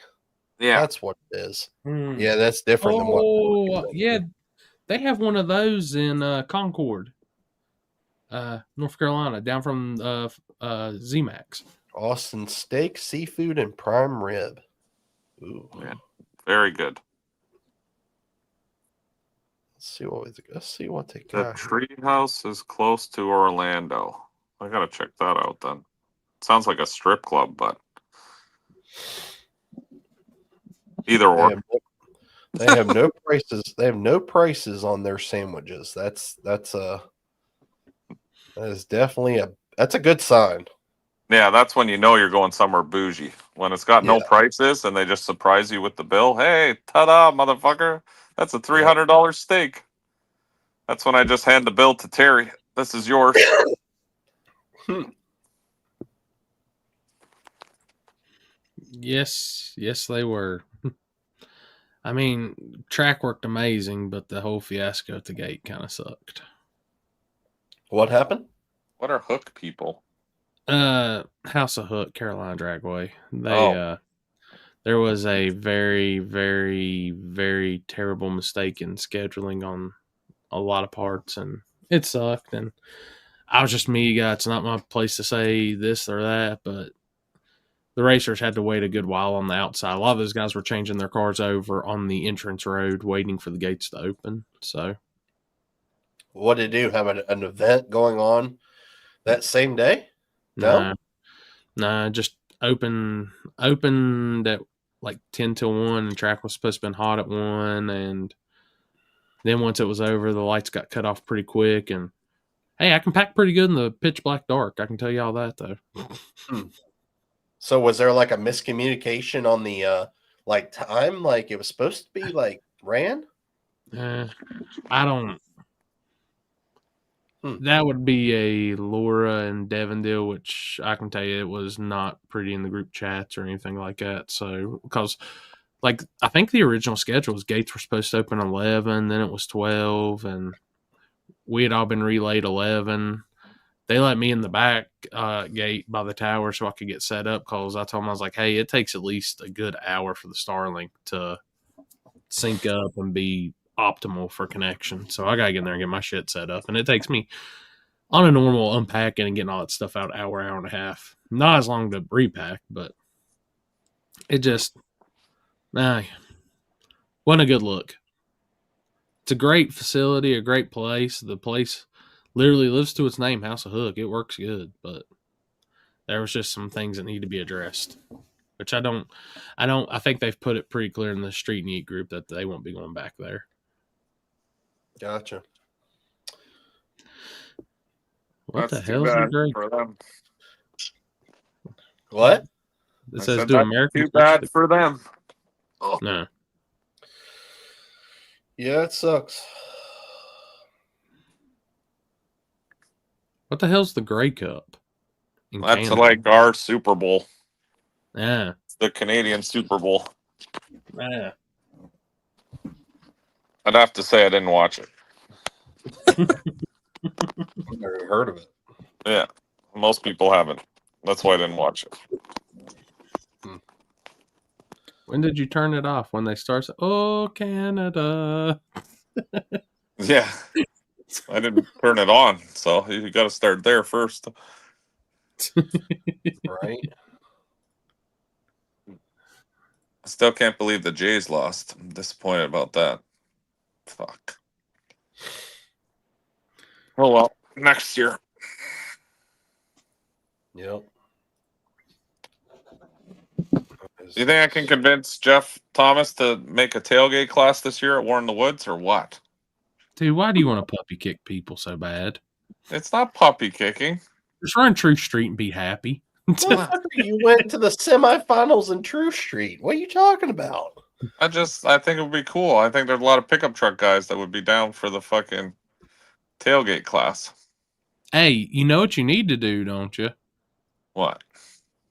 Yeah. That's what it is. Yeah, that's different than what. Oh, yeah. They have one of those in Concord, North Carolina, down from ZMAX. Austin steak, seafood, and prime rib. Ooh. Yeah, very good. Let's see what they The got. Treehouse is close to Orlando. I gotta check that out then. Sounds like a strip club, but either or. They have no prices. They have no prices on their sandwiches. That is definitely that's a good sign. Yeah, that's when you know you're going somewhere bougie. When it's got no prices and they just surprise you with the bill. Hey, ta-da, motherfucker. That's a $300 steak. That's when I just hand the bill to Terry. This is yours. Yes, they were. I mean, track worked amazing, but the whole fiasco at the gate kind of sucked. What happened? What are hook people? House of Hook, Carolina Dragway. They there was a very, very, very terrible mistake in scheduling on a lot of parts, and it sucked. And I was just me guy. It's not my place to say this or that, but the racers had to wait a good while on the outside. A lot of those guys were changing their cars over on the entrance road, waiting for the gates to open. So, What did it do? Have an event going on that same day? No? nah, just opened at like 10 till 1, and track was supposed to be hot at 1, and then once it was over, the lights got cut off pretty quick, and hey, I can pack pretty good in the pitch black dark. I can tell you all that, though. So was there like a miscommunication on the like time? Like it was supposed to be like ran? I don't. That would be a Laura and Devin deal, which I can tell you it was not pretty in the group chats or anything like that. So, because like I think the original schedule was gates were supposed to open 11, then it was 12, and we had all been relayed 11. They let me in the back gate by the tower so I could get set up, because I told them, I was like, hey, it takes at least a good hour for the Starlink to sync up and be optimal for connection. So I got to get in there and get my shit set up. And it takes me, on a normal unpacking and getting all that stuff out, hour and a half. Not as long to repack, but it just, wasn't a good look. It's a great facility, a great place. The place literally lives to its name, House of Hook. It works good, but there was just some things that need to be addressed, which I think they've put it pretty clear in the Street and Eat group that they won't be going back there. Gotcha. What That's the hell is the great? for them. What? It says do American. Too bad for them. No. Yeah, it sucks. What the hell's the Grey Cup? That's Canada? like our Super Bowl. Yeah. It's the Canadian Super Bowl. Yeah. I'd have to say I didn't watch it. I've never even heard of it. Yeah, most people haven't. That's why I didn't watch it. When did you turn it off? When they start? Oh, Canada. Yeah, I didn't turn it on, so you got to start there first. Right? I still can't believe the Jays lost. I'm disappointed about that. Fuck. Oh well, next year. Yep. Do you think I can convince Jeff Thomas to make a tailgate class this year at War in the Woods, or what? Dude, why do you want to puppy kick people so bad? It's not puppy kicking. Just run True Street and be happy. You went to the semifinals in True Street. What are you talking about? I think it would be cool. I think there's a lot of pickup truck guys that would be down for the fucking tailgate class. Hey, you know what you need to do, don't you? What?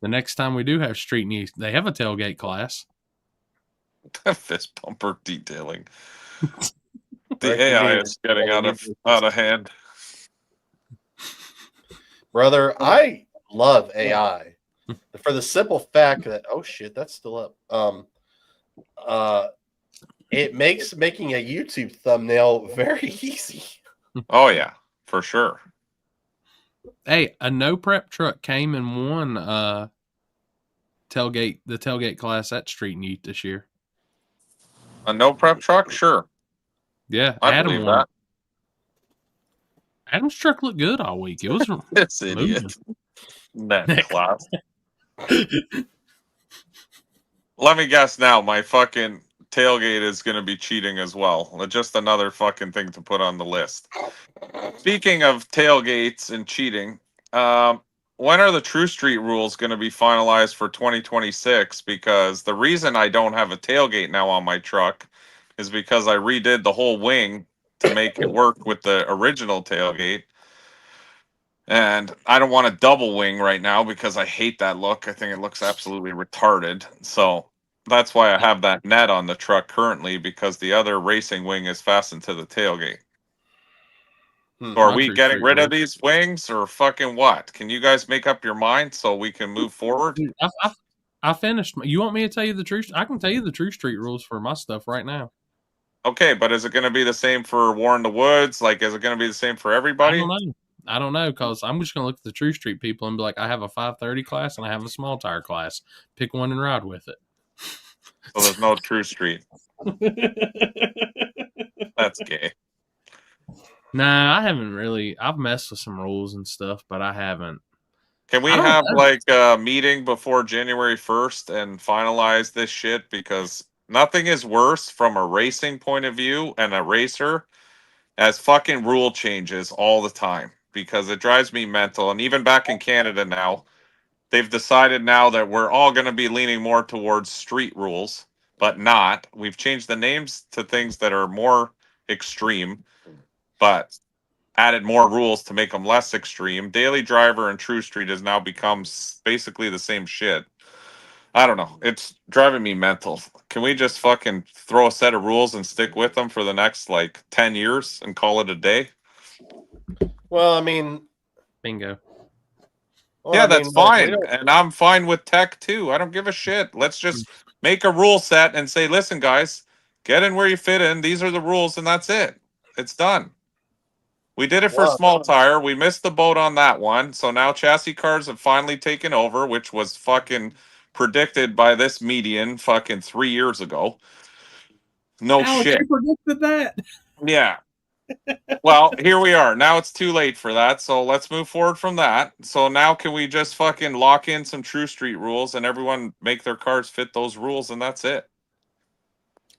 The next time we do have Street News, they have a tailgate class. Fist bumper detailing. The AI is getting out of hand. Brother, I love AI for the simple fact that that's still up. It makes making a YouTube thumbnail very easy. Oh yeah, for sure. Hey, a no prep truck came and won the tailgate class at Street Neat this year. A no prep truck, sure. Yeah, I Adam believe won. that. Adam's truck looked good all week. It was This idiot. That class. Let me guess now. My fucking tailgate is going to be cheating as well. Just another fucking thing to put on the list. Speaking of tailgates and cheating, when are the True Street rules going to be finalized for 2026? Because the reason I don't have a tailgate now on my truck is because I redid the whole wing to make it work with the original tailgate. And I don't want a double wing right now because I hate that look. I think it looks absolutely retarded. So that's why I have that net on the truck currently, because the other racing wing is fastened to the tailgate. So are My we True getting Street rid of rules. these wings or fucking what? Can you guys make up your mind so we can move forward? Dude, I finished. You want me to tell you the truth? I can tell you the True Street rules for my stuff right now. Okay, but is it going to be the same for War in the Woods? Like, is it going to be the same for I everybody? don't know. I don't know, because I'm just going to look at the True Street people and be like, I have a 530 class and I have a small tire class. Pick one and ride with it. So there's no True Street. That's gay. Nah, I haven't really. I've messed with some rules and stuff, but I haven't. Can we I don't have know. like a meeting before January 1st and finalize this shit? Because nothing is worse from a racing point of view and a racer as fucking rule changes all the time, because it drives me mental. And even back in Canada now, they've decided now that we're all going to be leaning more towards street rules, but not. We've changed the names to things that are more extreme, but added more rules to make them less extreme. Daily Driver and True Street has now become basically the same shit. I don't know. It's driving me mental. Can we just fucking throw a set of rules and stick with them for the next like 10 years and call it a day? Well, I mean, Bingo. well, Yeah, I that's mean, like, we fine. don't. And I'm fine with tech too. I don't give a shit. Let's just make a rule set and say, listen, guys, get in where you fit in. These are the rules, and that's it. It's done. We did it for Well, small tire. We missed the boat on that one. So now chassis cars have finally taken over, which was fucking predicted by this median fucking 3 years ago. No Alex, shit. you predicted that. Yeah. Well, here we are. Now it's too late for that. So let's move forward from that. So now can we just fucking lock in some True Street rules and everyone make their cars fit those rules, and that's it?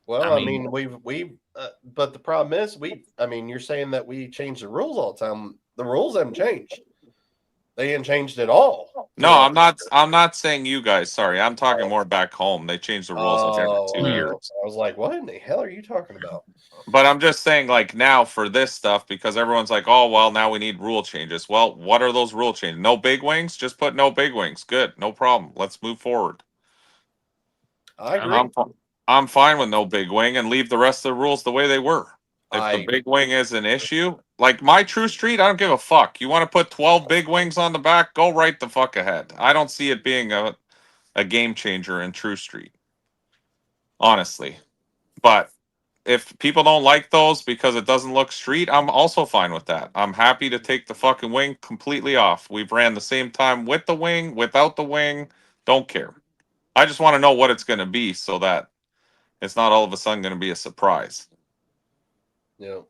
well, I I mean- mean, but the problem is, I mean, you're saying that we change the rules all the time. The rules haven't changed. They ain't changed at all. No, I'm not saying you guys. Sorry, I'm talking more back home. They changed the rules like every 2 years. I was like, what in the hell are you talking about? But I'm just saying, like, now for this stuff, because everyone's like, oh, well, now we need rule changes. Well, what are those rule changes? No big wings? Just put no big wings. Good. No problem. Let's move forward. I agree. I'm fine with no big wing and leave the rest of the rules the way they were. If the I big wing is an issue, like my True Street, I don't give a fuck. You want to put 12 big wings on the back? Go right the fuck ahead. I don't see it being a game changer in True Street, honestly. But if people don't like those because it doesn't look street, I'm also fine with that. I'm happy to take the fucking wing completely off. We've ran the same time with the wing, without the wing. Don't care. I just want to know what it's going to be so that it's not all of a sudden going to be a surprise. yeah.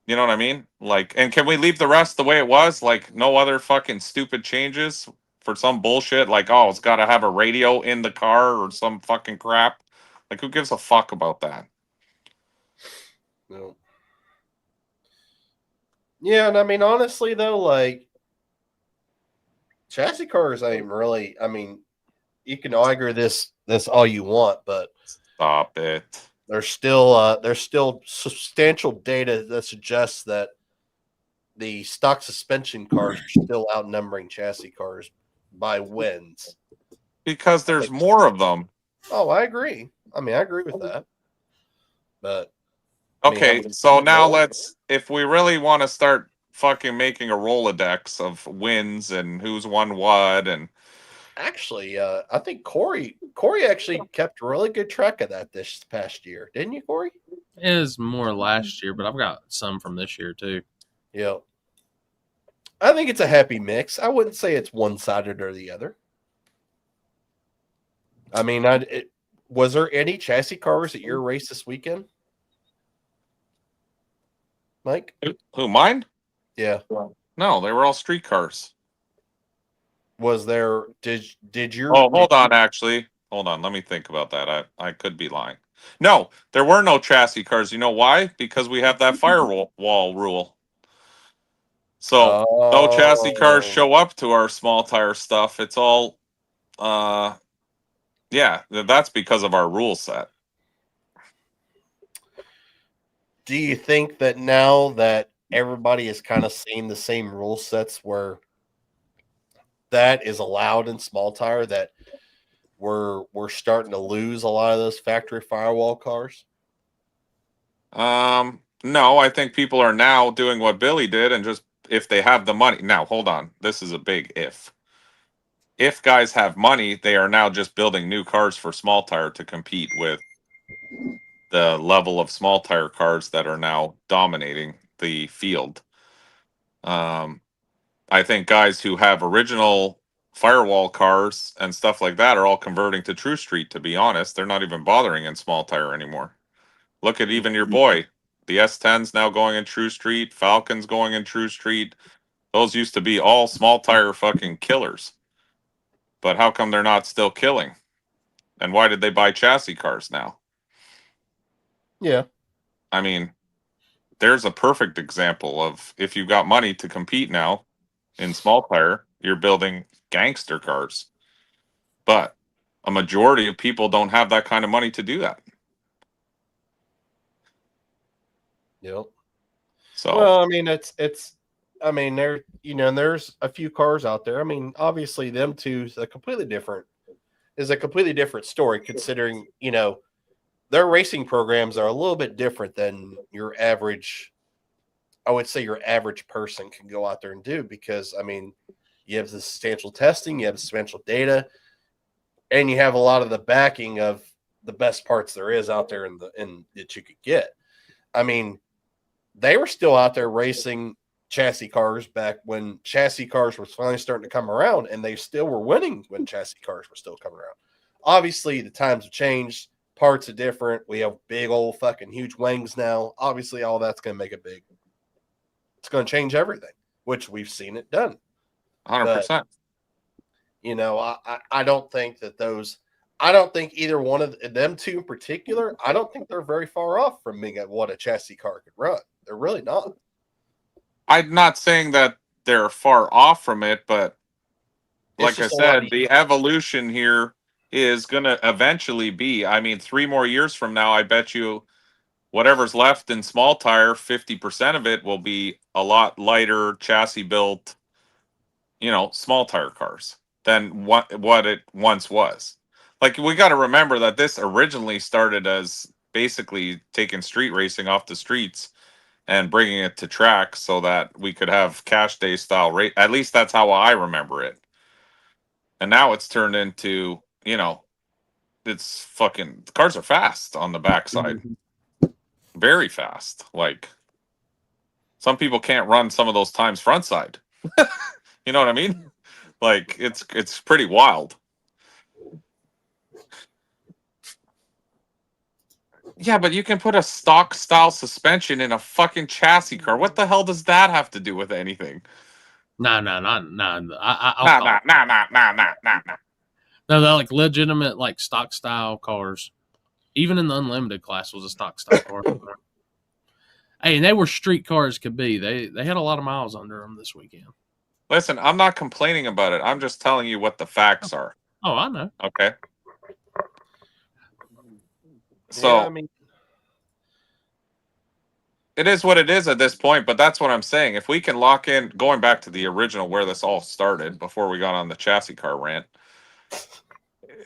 You know what I mean? Like, and can we leave the rest the way it was? Like, no other fucking stupid changes for some bullshit? Like, oh, it's got to have a radio in the car or some fucking crap. Like, who gives a fuck about that? No. Yeah, and I mean, honestly, though, like, chassis cars ain't really. I mean, you can argue this all you want, but Stop it. there's still substantial data that suggests that the stock suspension cars are still outnumbering chassis cars by wins. Because there's more of them. Oh, I agree. I mean, I agree with that. But I mean, Okay, so now let's, if we really want to start fucking making a Rolodex of wins and who's won what, and actually, I think Corey actually kept really good track of that this past year, didn't you, Corey? It is more last year, but I've got some from this year too. Yeah. I think it's a happy mix. I wouldn't say it's one-sided or the other. I mean, was there any chassis cars at your race this weekend, Mike? who, mine? Yeah. No, they were all street cars. Was there? Did your? Oh, hold on. Actually, hold on. Let me think about that. I could be lying. No, there were no chassis cars. You know why? Because we have that firewall rule. So no chassis cars show up to our small tire stuff. It's all, yeah, that's because of our rule set. Do you think that now that everybody is kind of seeing the same rule sets where that is allowed in small tire, that we're starting to lose a lot of those factory firewall cars? No, I think people are now doing what Billy did, and just if they have the money. Now, hold on. This is a big if. If guys have money, they are now just building new cars for small tire to compete with the level of small tire cars that are now dominating the field. I think guys who have original firewall cars and stuff like that are all converting to True Street, to be honest. They're not even bothering in small tire anymore. Look at even your boy. The S10's now going in True Street. Falcon's going in True Street. Those used to be all small tire fucking killers. But how come they're not still killing? And why did they buy chassis cars now? Yeah. I mean, there's a perfect example of if you've got money to compete now in small tire, you're building gangster cars. But a majority of people don't have that kind of money to do that. Yep. So, well, I mean, I mean, there's a few cars out there. I mean, obviously, them two is a completely different story, considering, their racing programs are a little bit different than your average. I would say your average person can go out there and do, because, I mean, you have the substantial testing, you have substantial data, and you have a lot of the backing of the best parts there is out there in that you could get. I mean, they were still out there racing chassis cars back when chassis cars were finally starting to come around, and they still were winning when chassis cars were still coming around. Obviously, the times have changed. Parts are different. We have big old fucking huge wings now. Obviously, all that's going to make it's going to change everything, which we've seen it done. 100%. I don't think I don't think either one of them two in particular, I don't think they're very far off from being at what a chassis car could run. They're really not. I'm not saying that they're far off from it, but like I said, the evolution here is going to eventually be, I mean, 3 more years from now, I bet you whatever's left in small tire, 50% of it will be a lot lighter chassis built, small tire cars than what it once was. Like, we got to remember that this originally started as basically taking street racing off the streets and bringing it to track so that we could have cash day style race. At least that's how I remember it. And now it's turned into, it's fucking, the cars are fast on the backside. Very fast. Like, some people can't run some of those times front side. You know what I mean? Like, it's pretty wild. Yeah, but you can put a stock style suspension in a fucking chassis car. What the hell does that have to do with anything? No. Nah. No, they're like legitimate, like stock style cars. Even in the unlimited class was a stock style car. Hey, and they were street cars could be. They had a lot of miles under them this weekend. Listen, I'm not complaining about it. I'm just telling you what the facts are. Oh, I know. Okay. So, yeah, I mean, it is what it is at this point, but that's what I'm saying. If we can lock in, going back to the original where this all started before we got on the chassis car rant,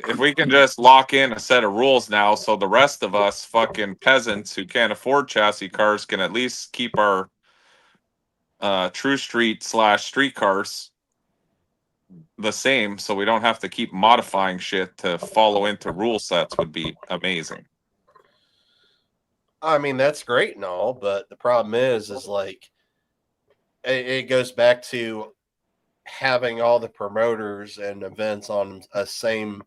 if we can just lock in a set of rules now so the rest of us fucking peasants who can't afford chassis cars can at least keep our True Street / street cars the same, so we don't have to keep modifying shit to follow into rule sets, would be amazing. I mean, that's great and all, but the problem is like, it goes back to having all the promoters and events on a same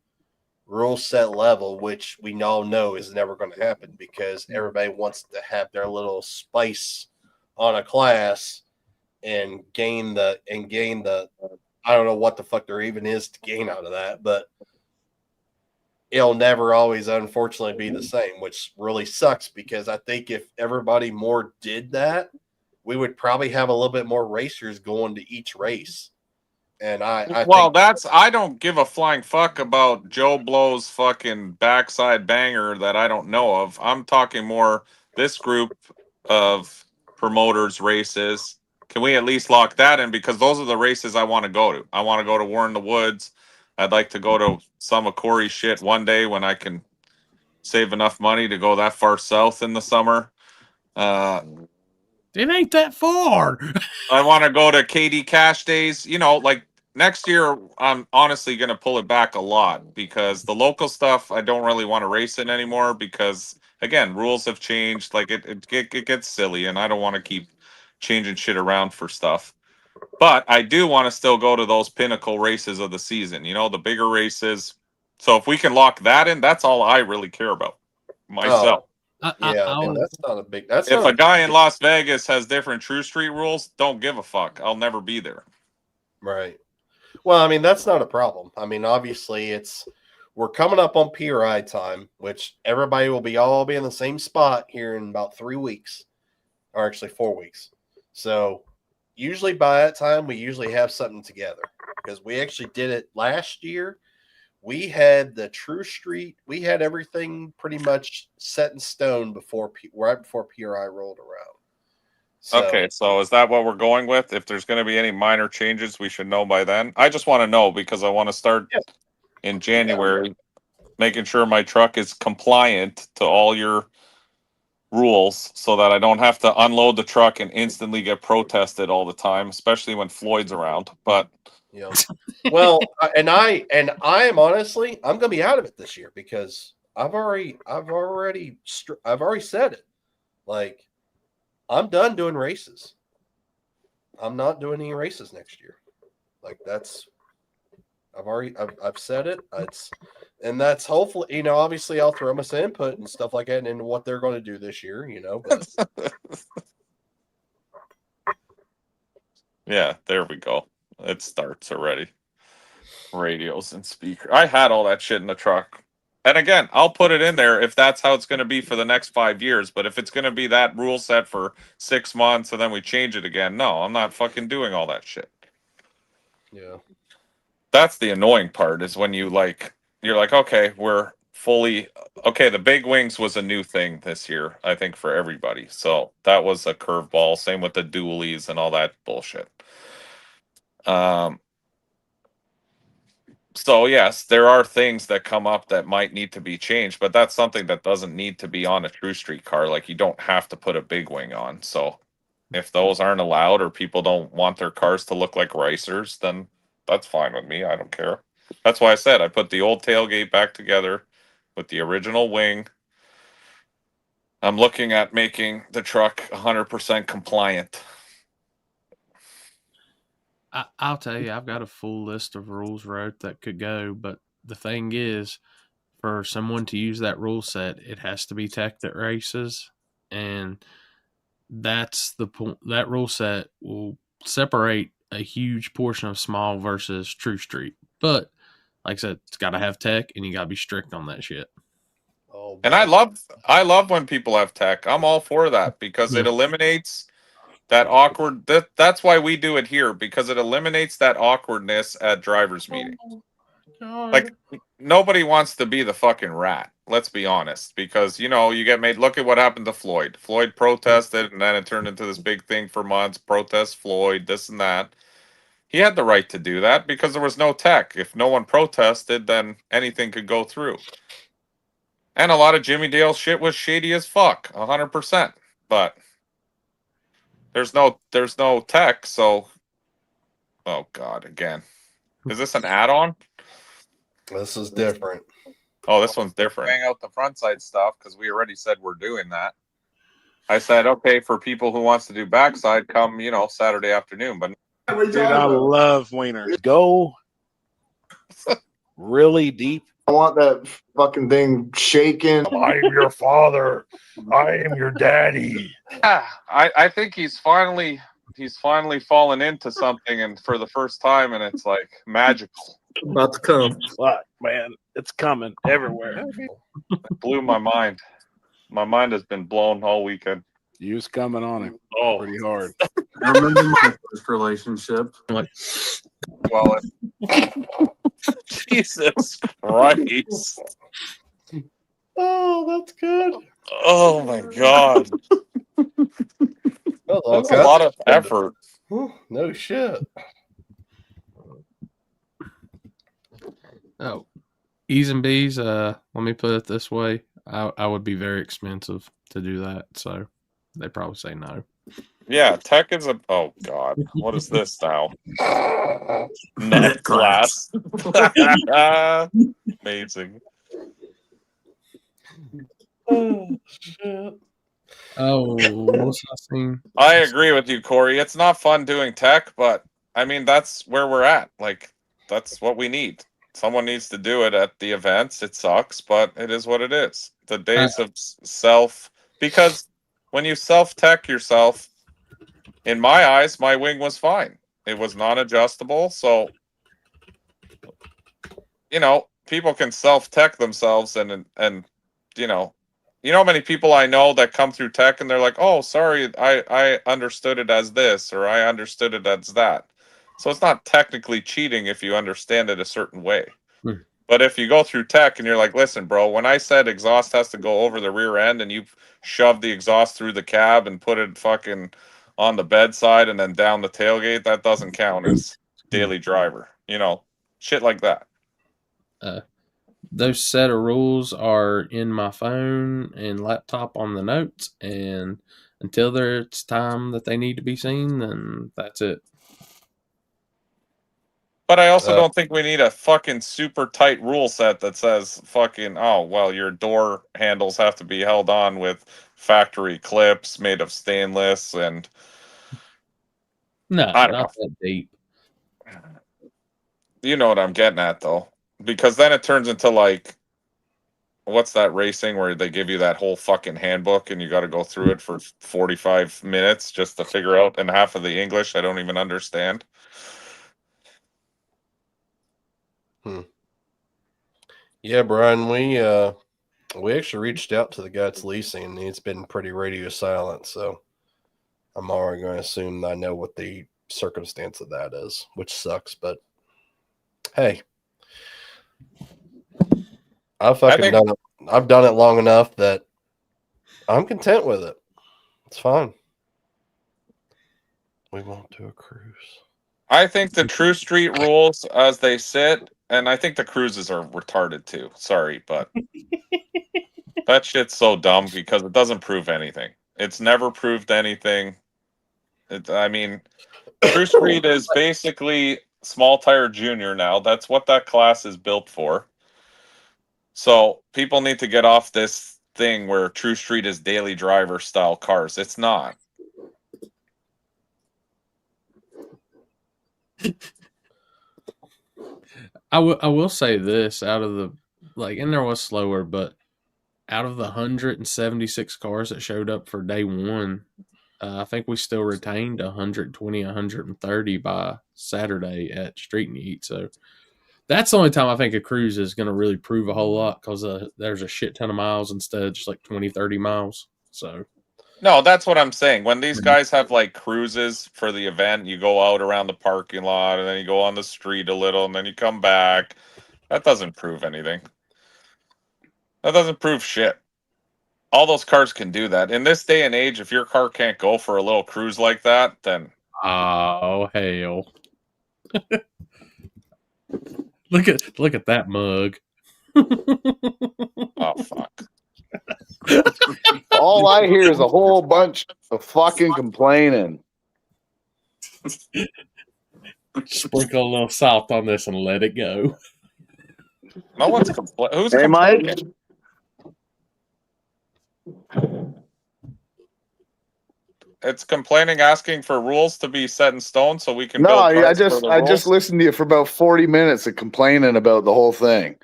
rule set level, which we all know is never going to happen, because everybody wants to have their little spice on a class and gain the I don't know what the fuck there even is to gain out of that, but it'll never always, unfortunately, be the same, which really sucks, because I think if everybody more did that, we would probably have a little bit more racers going to each race. And I don't give a flying fuck about Joe Blow's fucking backside banger that I don't know of. I'm talking more this group of promoters races. Can we at least lock that in? Because those are the races I want to go to. I want to go to War in the Woods. I'd like to go to some of Corey's shit one day when I can save enough money to go that far south in the summer. It ain't that far. I want to go to KD Cash Days. You know, like next year, I'm honestly going to pull it back a lot because the local stuff I don't really want to race in anymore because, again, rules have changed. Like it gets silly, and I don't want to keep changing shit around for stuff. But I do want to still go to those pinnacle races of the season, you know, the bigger races. So if we can lock that in, that's all I really care about myself. Yeah, I mean, that's not a big. That's If not a guy in Las Vegas has different True Street rules, don't give a fuck. I'll never be there. right. Well, I mean, that's not a problem. I mean, obviously, we're coming up on PRI time, which everybody will all be in the same spot here in about 3 weeks, or actually 4 weeks. So usually by that time, we usually have something together because we actually did it last year. We had the True Street. We had everything pretty much set in stone right before PRI rolled around. So, Okay, so is that what we're going with? If there's going to be any minor changes, we should know by then. I just want to know because I want to start in January, making sure my truck is compliant to all your rules so that I don't have to unload the truck and instantly get protested all the time, especially when Floyd's around. But yeah. Well, I am honestly, I'm going to be out of it this year because I've already said it. Like, I'm done doing races. I'm not doing any races next year. Like I've said it. And that's hopefully, you know, obviously I'll throw my input and stuff like that into what they're going to do this year, you know, but yeah, there we go. It starts already. Radios and speaker. I had all that shit in the truck. And again, I'll put it in there if that's how it's going to be for the next 5 years. But if it's going to be that rule set for 6 months and then we change it again, no, I'm not fucking doing all that shit. yeah. That's the annoying part is when you're like, okay, we're fully okay. The big wings was a new thing this year, I think, for everybody. So that was a curveball. Same with the dualies and all that bullshit. So yes, there are things that come up that might need to be changed, but that's something that doesn't need to be on a True Street car. Like you don't have to put a big wing on. So if those aren't allowed or people don't want their cars to look like racers, then that's fine with me. I don't care. That's why I said I put the old tailgate back together with the original wing. I'm looking at making the truck 100% compliant. I'll tell you, I've got a full list of rules wrote that could go, but the thing is, for someone to use that rule set, it has to be teched at races, and that's the point. That rule set will separate a huge portion of small versus True Street. But like I said, it's got to have tech, and you got to be strict on that shit. Oh, And I love when people have tech. I'm all for that because it Yeah. eliminates that awkward. That's why we do it here because it eliminates that awkwardness at drivers' meeting. Like nobody wants to be the fucking rat. Let's be honest, because you know you get made. Look at what happened to Floyd. Floyd protested, and then it turned into this big thing for months. Protest Floyd, this and that. He had the right to do that because there was no tech. If no one protested, then anything could go through. And a lot of Jimmy Dale shit was shady as fuck, 100%. But there's no tech, so oh god, again. Is this an add-on? this is different. Oh, this one's different. Bang out the front side stuff because we already said we're doing that. I said, okay, for people who wants to do backside, come, you know, Saturday afternoon. But Dude, I love wieners. Go really deep. I want that fucking thing shaking. I am your father. I am your daddy. yeah, I think he's finally fallen into something, and for the first time, and it's like magical. About to come. Fuck, man, it's coming everywhere. It blew my mind. My mind has been blown all weekend. You was coming on him Oh, pretty hard. I remember my first relationship. well, Jesus Christ. Oh, that's good. Oh my God. That's a lot of effort. No shit. Oh, E's and B's. Let me put it this way: I would be very expensive to do that, so they probably say no. Yeah, tech is a. Oh God, what is this now? Nut class. Amazing. Oh shit. Oh, what's I seen? I agree with you, Corey. It's not fun doing tech, but I mean that's where we're at. Like that's what we need. Someone needs to do it at the events. It sucks, but it is what it is. The days of self, because when you self tech yourself, in my eyes, my wing was fine. It was non-adjustable, so people can self tech themselves, and how many people I know that come through tech and they're like, oh, sorry, I understood it as this, or I understood it as that. So it's not technically cheating if you understand it a certain way. But if you go through tech and you're like, listen, bro, when I said exhaust has to go over the rear end and you shoved the exhaust through the cab and put it fucking on the bedside and then down the tailgate, that doesn't count as daily driver. Shit like that. Those set of rules are in my phone and laptop on the notes, and until it's time that they need to be seen, then that's it. But I also don't think we need a fucking super tight rule set that says fucking, oh, well, your door handles have to be held on with factory clips made of stainless and No, I don't not know. that deep. You know what I'm getting at, though. Because then it turns into like, what's that racing where they give you that whole fucking handbook and you got to go through it for 45 minutes just to figure out, and half of the English I don't even understand. Yeah, Brian, we actually reached out to the guy that's leasing, and he's been pretty radio silent, so I'm already going to assume I know what the circumstance of that is, which sucks, but hey, I've done it. I've done it long enough that I'm content with it. It's fine. We won't do a cruise. I think the True Street rules as they sit, and I think the cruises are retarded too. Sorry, but that shit's so dumb because it doesn't prove anything. It's never proved anything. True Street is basically small tire junior now. That's what that class is built for. So people need to get off this thing where True Street is daily driver style cars. It's not. I will say this, out of the and there was slower, but out of the 176 cars that showed up for day one, I think we still retained 120, 130 by Saturday at Street Meet. So that's the only time I think a cruise is going to really prove a whole lot, because there's a shit ton of miles instead of just like 20, 30 miles. So no, that's what I'm saying. When these guys have like cruises for the event, you go out around the parking lot and then you go on the street a little and then you come back. That doesn't prove anything. That doesn't prove shit. All those cars can do that. In this day and age, if your car can't go for a little cruise like that, then oh hell. Look at that mug. oh fuck. All I hear is a whole bunch of fucking complaining. Sprinkle a little salt on this and let it go. No one's complaining. Who's Hey, complaining? Mike. It's complaining, asking for rules to be set in stone so we can No, build I cars for the just rules. listened to you for about 40 minutes of complaining about the whole thing.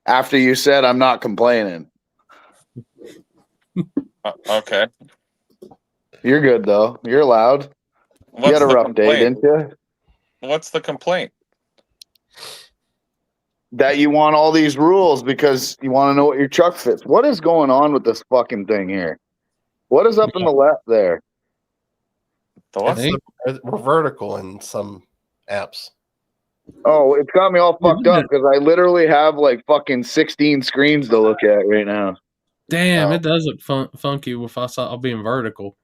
After you said I'm not complaining. Okay. You're good though. You're loud. What's You had a the rough day, complaint? didn't you? What's the complaint? That you want all these rules because you want to know what your truck fits. What is going on with this fucking thing here? What is up in the left there? We're vertical in some apps. Oh, it's got me all fucked up because I literally have like fucking 16 screens to look at right now. Damn, it does look funky with us all being vertical.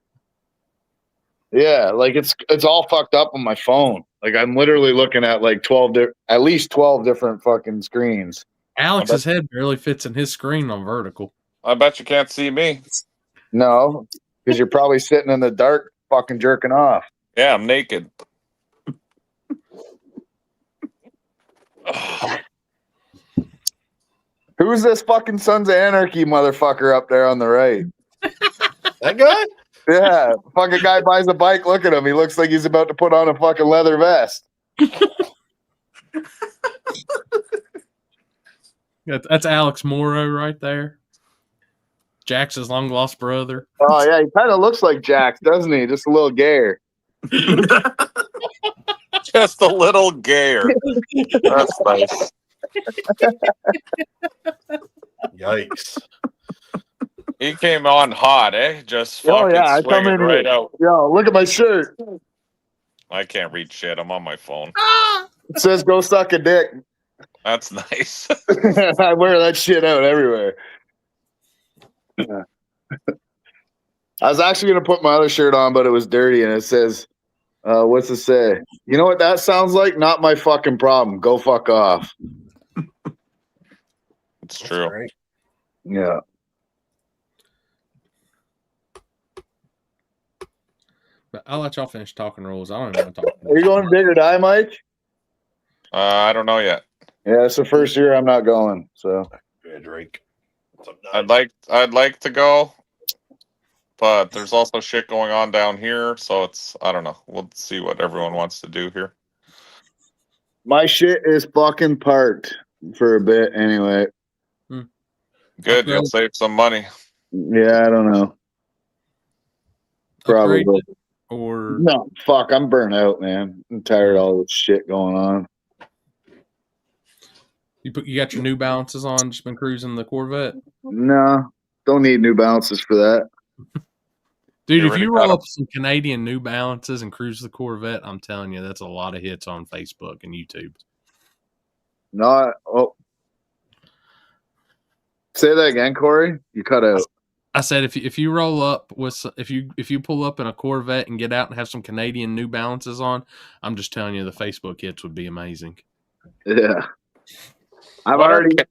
Yeah, like it's all fucked up on my phone. Like I'm literally looking at like at least 12 different fucking screens. Alex's head barely fits in his screen on vertical. I bet you can't see me. No, because you're probably sitting in the dark fucking jerking off. Yeah, I'm naked. Who's this fucking Sons of Anarchy motherfucker up there on the right? That guy? Yeah, fucking guy buys a bike. Look at him. He looks like he's about to put on a fucking leather vest. That's Alex Morrow right there. Jax's long lost brother. Oh yeah, he kind of looks like Jax, doesn't he? Just a little gayer. Just a little gayer. That's nice. Yikes. He came on hot, eh? Just Oh fucking yeah, I come swinging in right here. out. Yo, look at my shirt. I can't read shit. I'm on my phone. It says "Go suck a dick." That's nice. I wear that shit out everywhere. I was actually gonna put my other shirt on, but it was dirty, and it says, "What's it say?" You know what that sounds like? Not my fucking problem. Go fuck off. It's true. Right. Yeah. But I'll let y'all finish talking rules. I don't even want to talk. Are you going big or die, Mike? I don't know yet. Yeah, it's the first year I'm not going. So Yeah, Drake. I'd like to go, but there's also shit going on down here, so I don't know. We'll see what everyone wants to do here. my shit is fucking parked for a bit anyway. Good, you'll save some money. Yeah, I don't know. Probably. Upgrade it, or No, fuck, I'm burnt out, man. I'm tired of all this shit going on. you got your New Balances on, just been cruising the Corvette? No, don't need New Balances for that. Dude, You if already you got roll 'em. up some Canadian New Balances and cruise the Corvette, I'm telling you, that's a lot of hits on Facebook and YouTube. No, say that again, Corey. You cut out. I said if you roll up with if you pull up in a Corvette and get out and have some Canadian New Balances on, I'm just telling you the Facebook hits would be amazing. Yeah, I've What already the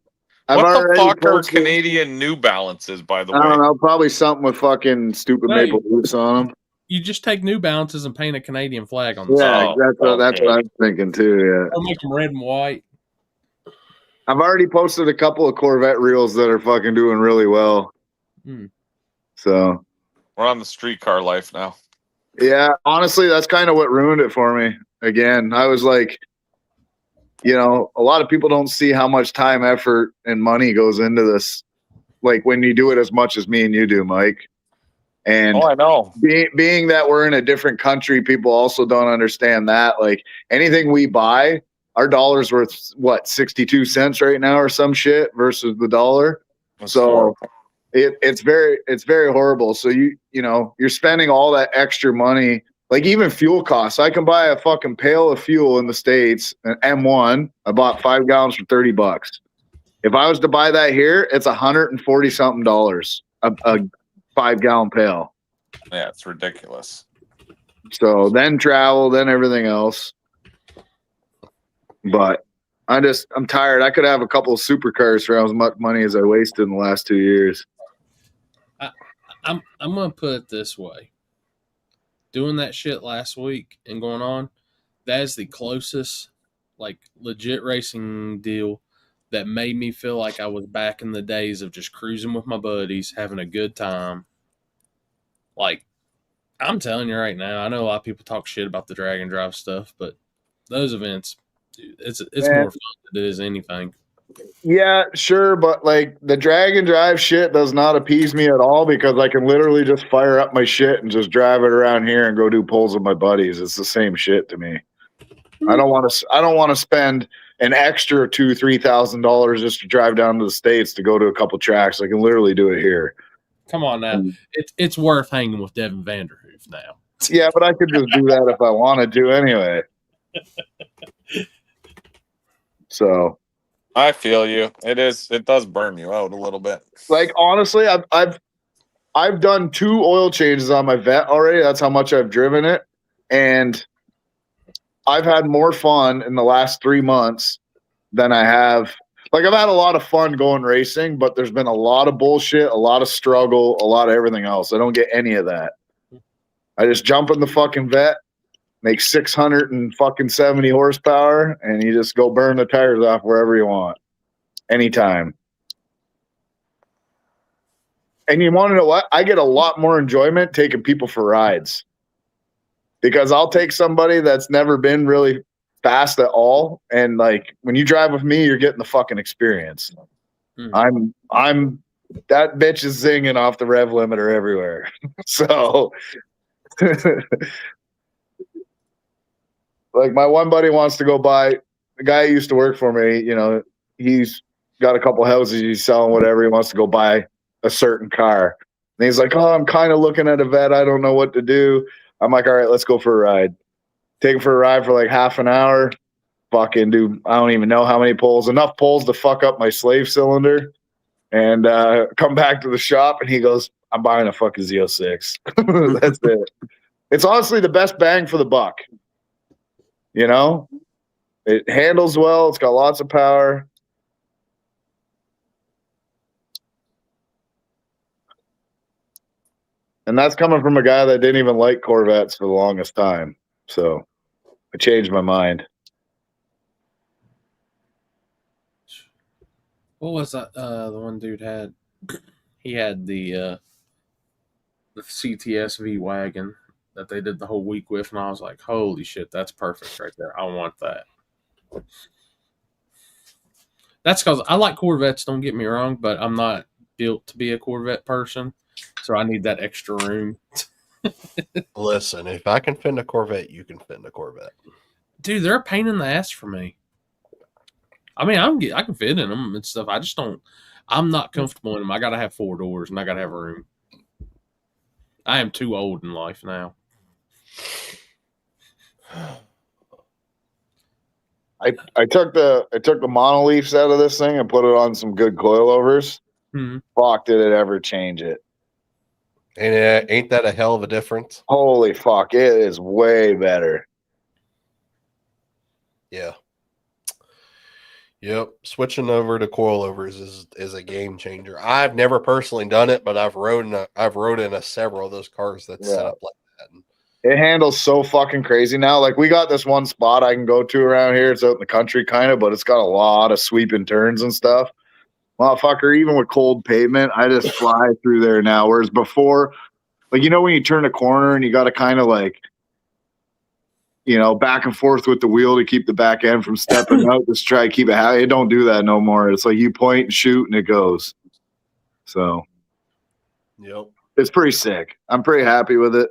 fuck are posted- Canadian New Balances, by the I don't way? know, probably something with fucking stupid Hey. maple leaves on them. You just take New Balances and paint a Canadian flag on the Yeah, side. that's what I'm thinking too. Yeah, I'll make them red and white. I've already posted a couple of Corvette reels that are fucking doing really well. So We're on the streetcar life now. yeah, honestly, that's kind of what ruined it for me. Again, I was like, a lot of people don't see how much time, effort, and money goes into this. Like when you do it as much as me and you do, Mike. And I know. being that we're in a different country, people also don't understand that. Like anything we buy, our dollar's worth what, 62 cents right now or some shit versus the dollar. That's So horrible. it's very horrible. So you're spending all that extra money, like even fuel costs. I can buy a fucking pail of fuel in the States, an M1. I bought 5 gallons for $30. If I was to buy that here, it's $140 something a 5-gallon pail. Yeah, it's ridiculous. So then travel, then everything else. But I'm tired. I could have a couple of supercars for as much money as I wasted in the last 2 years. I'm gonna put it this way. Doing that shit last week and going on, that is the closest, like, legit racing deal that made me feel like I was back in the days of just cruising with my buddies, having a good time. Like, I'm telling you right now, I know a lot of people talk shit about the drag and drive stuff, but those events, dude, it's more fun than it is anything. Yeah, sure, but like the drag and drive shit does not appease me at all because I can literally just fire up my shit and just drive it around here and go do pulls with my buddies. It's the same shit to me. I don't want to spend an extra $2,000-$3,000 just to drive down to the States to go to a couple tracks. I can literally do it here. Come on now, it's worth hanging with Devin Vanderhoof now. Yeah, but I could just do that if I wanted to anyway. So I feel you. It does burn you out a little bit. like honestly, I've done 2 oil changes on my vet already. That's how much I've driven it. And I've had more fun in the last 3 months than I have. Like, I've had a lot of fun going racing, but there's been a lot of bullshit, a lot of struggle, a lot of everything else. I don't get any of that. I just jump in the fucking vet, make 670 horsepower, and you just go burn the tires off wherever you want, anytime. And you want to know what? I get a lot more enjoyment taking people for rides, because I'll take somebody that's never been really fast at all, and like when you drive with me, you're getting the fucking experience. I'm that bitch is zinging off the rev limiter everywhere. So like my one buddy wants to go buy, the guy who used to work for me, you know, he's got a couple houses he's selling, whatever. He wants to go buy a certain car. And he's like, oh, I'm kind of looking at a vet. I don't know what to do. I'm like, all right, let's go for a ride. Take him for a ride for like half an hour. Fucking do, I don't even know how many pulls. Enough pulls to fuck up my slave cylinder. And come back to the shop, and he goes, I'm buying a fucking Z06. That's it. It's honestly the best bang for the buck. You know? It handles well. It's got lots of power. And that's coming from a guy that didn't even like Corvettes for the longest time. So I changed my mind. What was that? The one dude had, he had the CTS V wagon that they did the whole week with, and I was like, holy shit, that's perfect right there. I want that. That's because I like Corvettes, don't get me wrong, but I'm not built to be a Corvette person, so I need that extra room. Listen, if I can fit a Corvette, you can fit a Corvette. Dude, they're a pain in the ass for me. I mean, I can fit in them and stuff. I just don't. I'm not comfortable in them. I got to have 4 doors, and I got to have room. I am too old in life now. I took the monoliths out of this thing and put it on some good coilovers. Fuck, did it ever change it? And ain't that a hell of a difference? Holy fuck, it is way better. Yeah. Yep. Switching over to coilovers is a game changer. I've never personally done it, but I've rode in several of those cars that's set up like that. It handles so fucking crazy now. Like, we got this one spot I can go to around here. It's out in the country kind of, but it's got a lot of sweeping turns and stuff. Motherfucker, even with cold pavement, I just fly through there now. Whereas before, like, you know, when you turn a corner and you got to kind of like, you know, back and forth with the wheel to keep the back end from stepping out, just try to keep it high. It don't do that no more. It's like you point and shoot and it goes. So, yep, it's pretty sick. I'm pretty happy with it.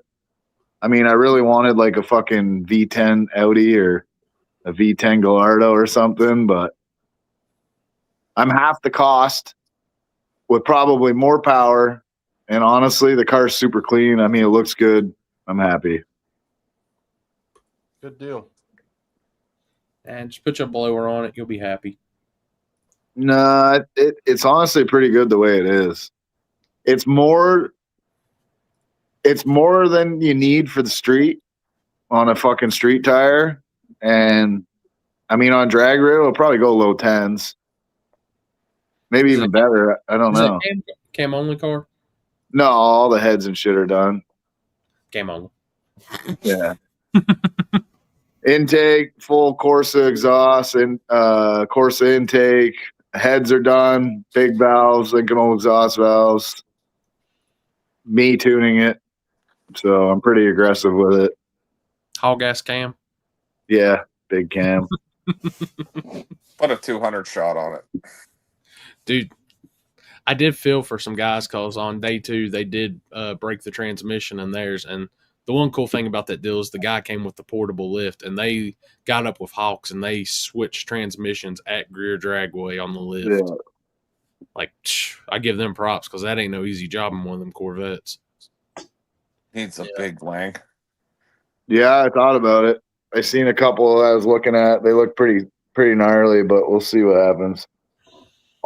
I mean, I really wanted like a fucking V10 Audi or a V10 Gallardo or something, but I'm half the cost with probably more power. And honestly, the car's super clean. I mean, it looks good. I'm happy. Good deal. And just put your blower on it. You'll be happy. Nah, it's honestly pretty good the way it is. It's more than you need for the street on a fucking street tire. And I mean, on drag rail, it'll probably go low 10s. Maybe even better. I don't know. Cam only car? No, all the heads and shit are done. Cam only. Yeah. Intake, full Corsa exhaust, and Corsa intake. Heads are done. Big valves, Lincoln exhaust valves. Me tuning it. So I'm pretty aggressive with it. Hall gas cam? Yeah, big cam. Put a 200 shot on it. Dude, I did feel for some guys because on day 2, they did break the transmission in theirs. And the one cool thing about that deal is the guy came with the portable lift, and they got up with Hawks, and they switched transmissions at Greer Dragway on the lift. Yeah. Like, I give them props because that ain't no easy job in one of them Corvettes. Needs a big lang. Yeah, I thought about it. I seen a couple I was looking at. They look pretty gnarly, but we'll see what happens.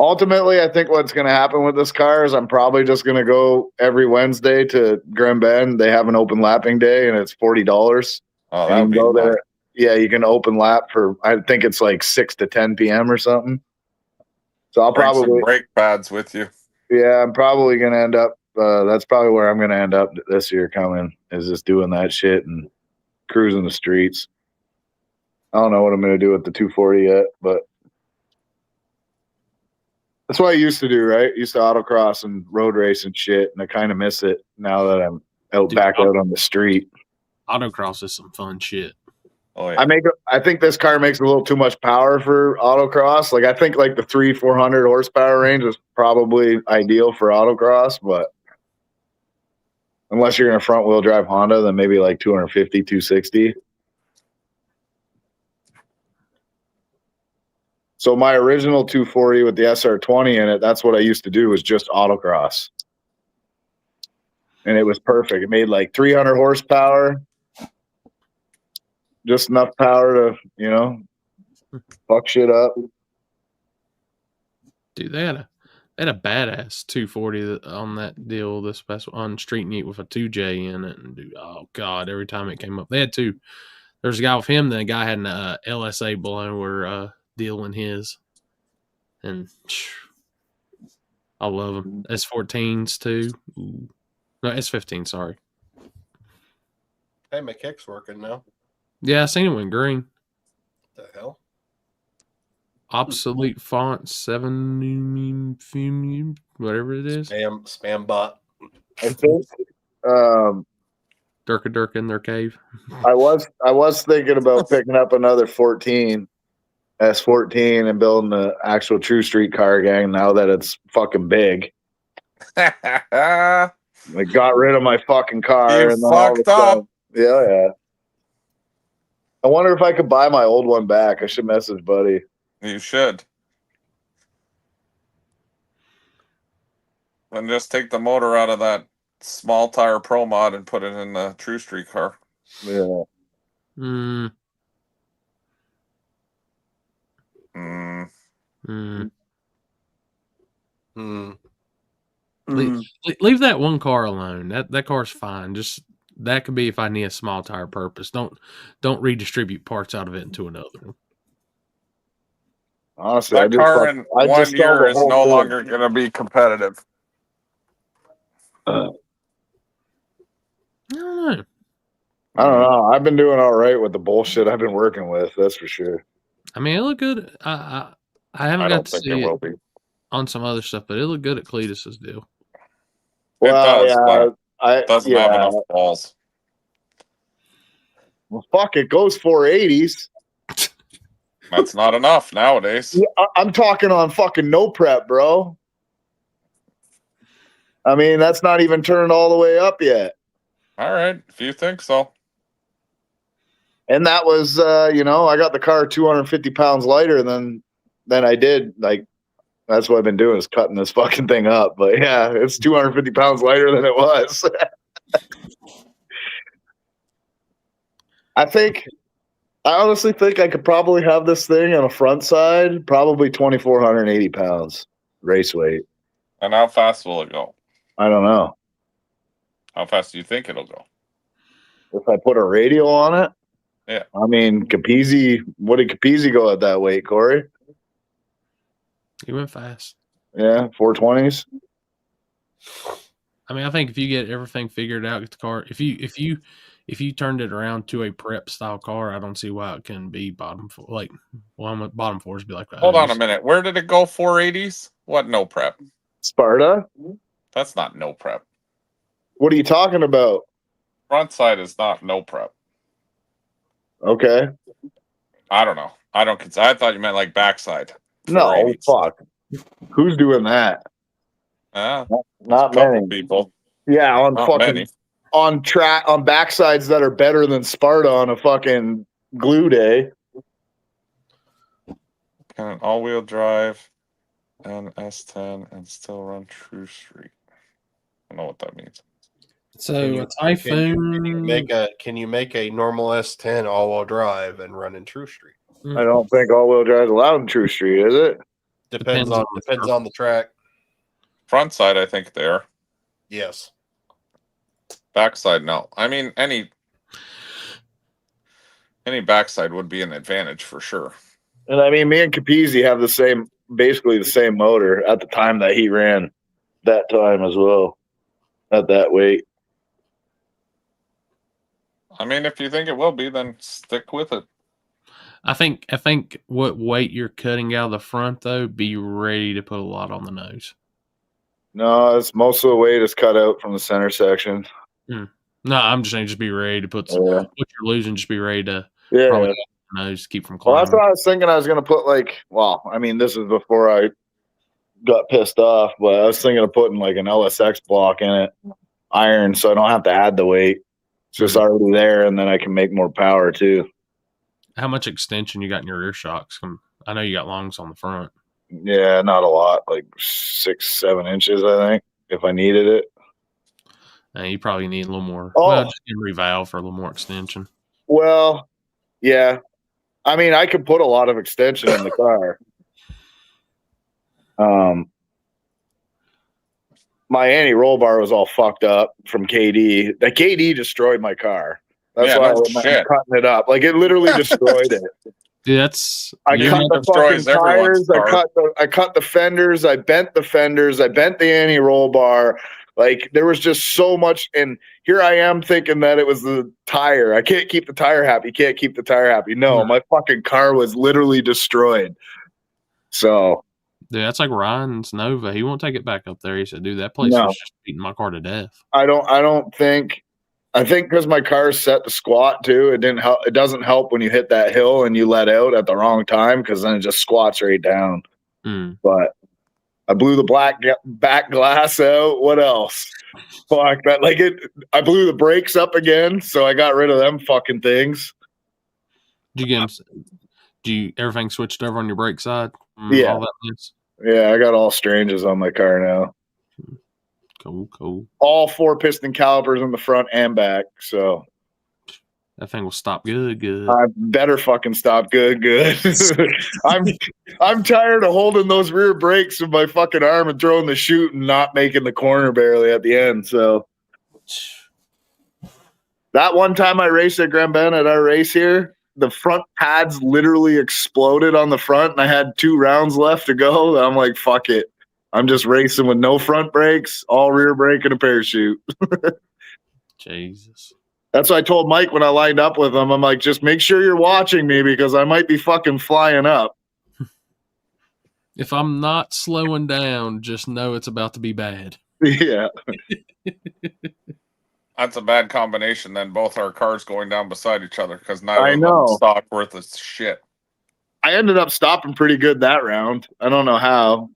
Ultimately, I think what's going to happen with this car is I'm probably just going to go every Wednesday to Grand Bend. They have an open lapping day, and it's $40. Oh, And that you would can be go fun. there. Yeah, you can open lap for, I think it's like 6 to 10 p.m. or something. So I'll Bring some probably, brake pads with you. yeah, I'm probably going to end up, that's probably where I'm going to end up this year coming, is just doing that shit and cruising the streets. I don't know what I'm going to do with the 240 yet, but that's what I used to do, right? Used to autocross and road race and shit, and I kind of miss it now that I'm back out on the street. Autocross is some fun shit. Oh yeah. I think this car makes a little too much power for autocross. Like I think like the 300-400 horsepower range is probably ideal for autocross, but unless you're in a front wheel drive Honda, then maybe like 250, 260. So my original 240 with the SR20 in it, that's what I used to do, was just autocross. And it was perfect. It made like 300 horsepower, just enough power to, fuck shit up. Dude, they had a badass 240 on that deal this past on Street Meet with a 2J in it. And dude, oh god, every time it came up, they had two. There's a guy with him, then a guy had an LSA blower deal in his. And I love them. S14s too. Ooh. No, S15, sorry. Hey, my kick's working now. Yeah, I seen it in green. What the hell? Obsolete font 7 whatever it is. Spam bot. I think Durka in their cave. I was thinking about picking up another 14, S14, and building the actual True Street car gang now that it's fucking big. I got rid of my fucking car. You and then all of a fucked up. sudden- Yeah. I wonder if I could buy my old one back. I should message Buddy. You should. And just take the motor out of that small tire Pro Mod and put it in the True Street car. Yeah. Mm. Mm. Mm. Hmm. Leave that one car alone. That car's fine. Just that could be if I need a small tire purpose. Don't redistribute parts out of it into another one. Honestly, That car in I 1 just sell year the is whole no thing. longer going to be competitive. I don't know. I don't know. I've been doing all right with the bullshit I've been working with. That's for sure. I mean, it looked good. I haven't got to see it be. on some other stuff, but it looked good at Cletus's deal. Well, it does, yeah, but it doesn't have enough balls. Well, fuck, it goes 480s. That's not enough nowadays. Yeah, I'm talking on fucking no prep, bro. I mean, that's not even turned all the way up yet. All right, if you think so. And that was, I got the car 250 pounds lighter than I did. Like, that's what I've been doing, is cutting this fucking thing up. But yeah, it's 250 pounds lighter than it was. I honestly think I could probably have this thing on a front side, probably 2,480 pounds race weight. And how fast will it go? I don't know. How fast do you think it'll go? If I put a radial on it, yeah. I mean, Capizzi, what did Capizzi go at that weight, Corey? He went fast. Yeah, 420s. I mean, I think if you get everything figured out, get the car. If you turned it around to a prep style car, I don't see why it couldn't be bottom four. Like, well, bottom fours be like. Hold on a minute. Where did it go? 480s? What? No prep? Sparta. That's not no prep. What are you talking about? Front side is not no prep. Okay. I don't know. I don't consider. I thought you meant like backside. No, 480s. fuck. Who's doing that? Not many people. Yeah, on Not fucking many. on backsides that are better than Sparta on a fucking glue day. Can an all-wheel drive and S10 and still run True Street? I don't know what that means. So a Typhoon. Can you make a normal S10 all-wheel drive and run in True Street? I don't think all-wheel drive is allowed in True Street, is it? Depends on the track. Front side, I think they are. Yes. Backside, no. I mean, any backside would be an advantage for sure. And I mean, me and Capizzi have basically the same motor at the time that he ran that time as well, at that weight. I mean, if you think it will be, then stick with it. I think what weight you're cutting out of the front, though, be ready to put a lot on the nose. No, it's most of the weight is cut out from the center section. No, I'm just saying, just be ready to put what you're losing. Just be ready to probably the nose to keep from climbing. Well, that's what I was thinking. I was going to put this is before I got pissed off, but I was thinking of putting like an LSX block in it, iron, so I don't have to add the weight. It's just already there, and then I can make more power too. How much extension you got in your rear shocks? I know you got longs on the front. Yeah, not a lot, like 6-7 inches, I think, if I needed it. You probably need a little more. Oh. Well, just revalve for a little more extension. Well, yeah. I mean, I could put a lot of extension in the car. My anti-roll bar was all fucked up from KD. The KD destroyed my car. That's why I'm cutting it up. Like, it literally destroyed it. Dude, I cut the fucking tires. I cut the fenders. I bent the fenders. I bent the anti-roll bar. Like, there was just so much. And here I am thinking that it was the tire. I can't keep the tire happy. Can't keep the tire happy. No, my fucking car was literally destroyed. So. Dude, that's like Ryan's Nova. He won't take it back up there. He said, dude, that place was just beating my car to death. I think because my car is set to squat too, it didn't help. It doesn't help when you hit that hill and you let out at the wrong time, because then it just squats right down. But I blew the back glass out. What else? Fuck that! I blew the brakes up again, so I got rid of them fucking things. Did you get them? Everything switched over on your brake side? Yeah. All that mess? Yeah, I got all stranges on my car now. Cool. All 4 piston calipers in the front and back. So that thing will stop good. I better fucking stop good. I'm tired of holding those rear brakes with my fucking arm and throwing the chute and not making the corner barely at the end. So that one time I raced at Grand Bend at our race here, the front pads literally exploded on the front, and I had 2 rounds left to go. I'm like, fuck it. I'm just racing with no front brakes, all rear brake, and a parachute. Jesus. That's what I told Mike when I lined up with him. I'm like, just make sure you're watching me, because I might be fucking flying up. If I'm not slowing down, just know it's about to be bad. Yeah. That's a bad combination, then, both our cars going down beside each other, because neither I of know. them stopped worth a shit. I ended up stopping pretty good that round. I don't know how.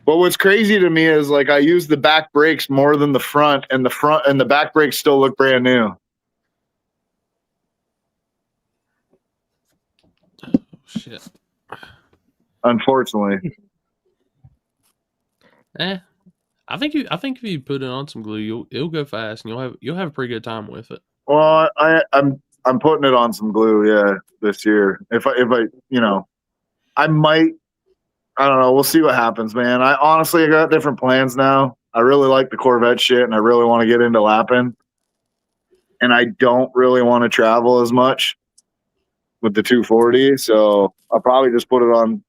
But what's crazy to me is, like, I used the back brakes more than the front, and the back brakes still look brand new. Oh, shit. Unfortunately. I think if you put it on some glue, it'll go fast, and you'll have a pretty good time with it. Well, I'm putting it on some glue, yeah, this year. If I might. I don't know. We'll see what happens, man. I got different plans now. I really like the Corvette shit, and I really want to get into lapping. And I don't really want to travel as much with the 240, so I'll probably just put it on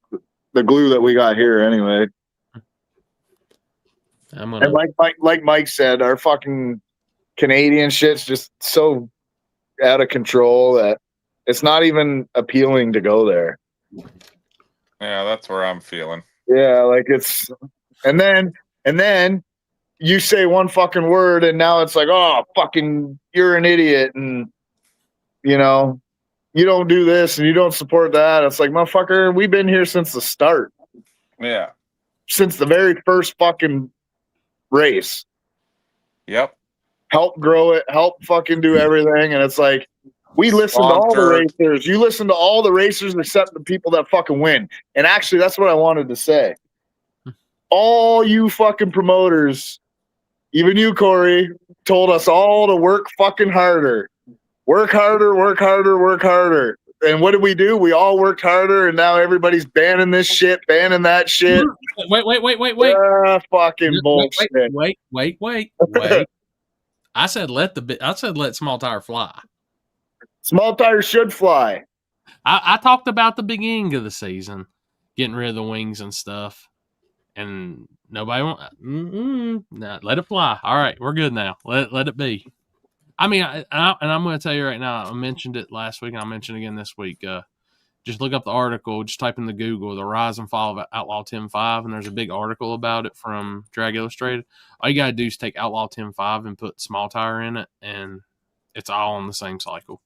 the glue that we got here anyway. And like Mike said, our fucking Canadian shit's just so out of control that it's not even appealing to go there. Yeah, that's where I'm feeling. Yeah, like it's, and then you say one fucking word, and now it's like, oh, fucking, you're an idiot, and you don't do this, and you don't support that. It's like, motherfucker, we've been here since the start. Yeah. Since the very first fucking race. Yep. Help grow it, help fucking do everything, and it's like, we listen to all the racers. You listen to all the racers except the people that fucking win. And actually, that's what I wanted to say. All you fucking promoters, even you, Corey, told us all to work fucking harder. Work harder, work harder, work harder. And what did we do? We all worked harder, and now everybody's banning this shit, banning that shit. Wait. Fucking bullshit. Wait. I said let small tire fly. Small tires should fly. I talked about the beginning of the season, getting rid of the wings and stuff, and nobody want. Nah, let it fly. All right, we're good now. Let it be. I mean, and I'm going to tell you right now. I mentioned it last week, and I'll mention it again this week. Just look up the article. Just type in the Google the rise and fall of Outlaw 10.5, and there's a big article about it from Drag Illustrated. All you got to do is take Outlaw 10.5 and put small tire in it, and it's all on the same cycle.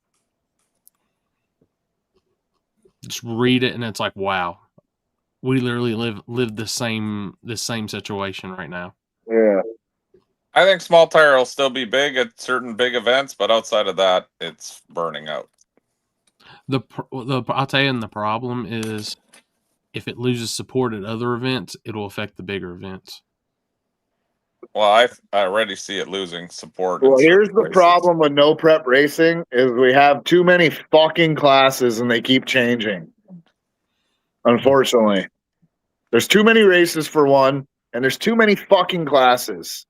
Just read it, and it's like, wow, we literally live the same situation right now. Yeah. I think small tire will still be big at certain big events, but outside of that, it's burning out. I'll tell you, the problem is if it loses support at other events, it'll affect the bigger events. Well, I already see it losing support. Well, here's the problem with no prep racing is we have too many fucking classes and they keep changing. Unfortunately. There's too many races for one, and there's too many fucking classes.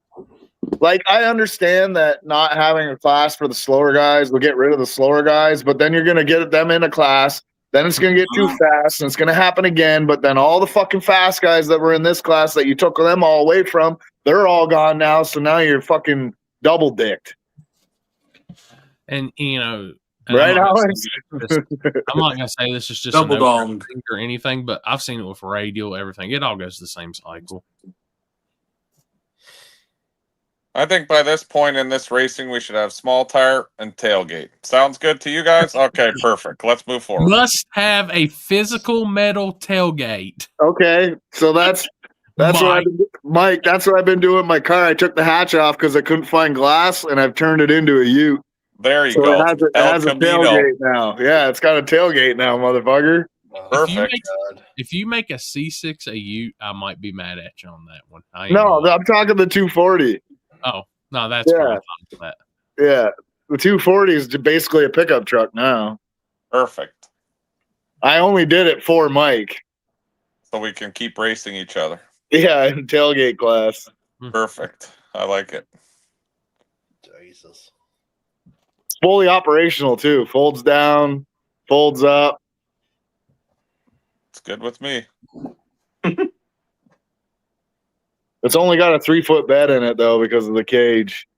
Like, I understand that not having a class for the slower guys will get rid of the slower guys, but then you're going to get them in a class. Then it's going to get too fast, and it's going to happen again. But then all the fucking fast guys that were in this class that you took them all away from, they're all gone now. So now you're fucking double dicked. And, right, Alex? I'm not going to say this is just double dong or anything, but I've seen it with radial, everything. It all goes the same cycle. I think by this point in this racing, we should have small tire and tailgate. Sounds good to you guys? Okay, perfect. Let's move forward. Must have a physical metal tailgate. Okay, so that's Mike. That's what I've been doing in my car. I took the hatch off because I couldn't find glass, and I've turned it into a Ute. There you go. It has a tailgate now. Yeah, it's got a tailgate now, motherfucker. Perfect. If you make a C6 a Ute, I might be mad at you on that one. No, I'm talking the 240. Oh, no, that's cool. Yeah, the 240 is basically a pickup truck now. Perfect. I only did it for Mike. So we can keep racing each other. Yeah, in tailgate class. Perfect. I like it. Jesus. It's fully operational, too. Folds down, folds up. It's good with me. It's only got a 3-foot bed in it, though, because of the cage.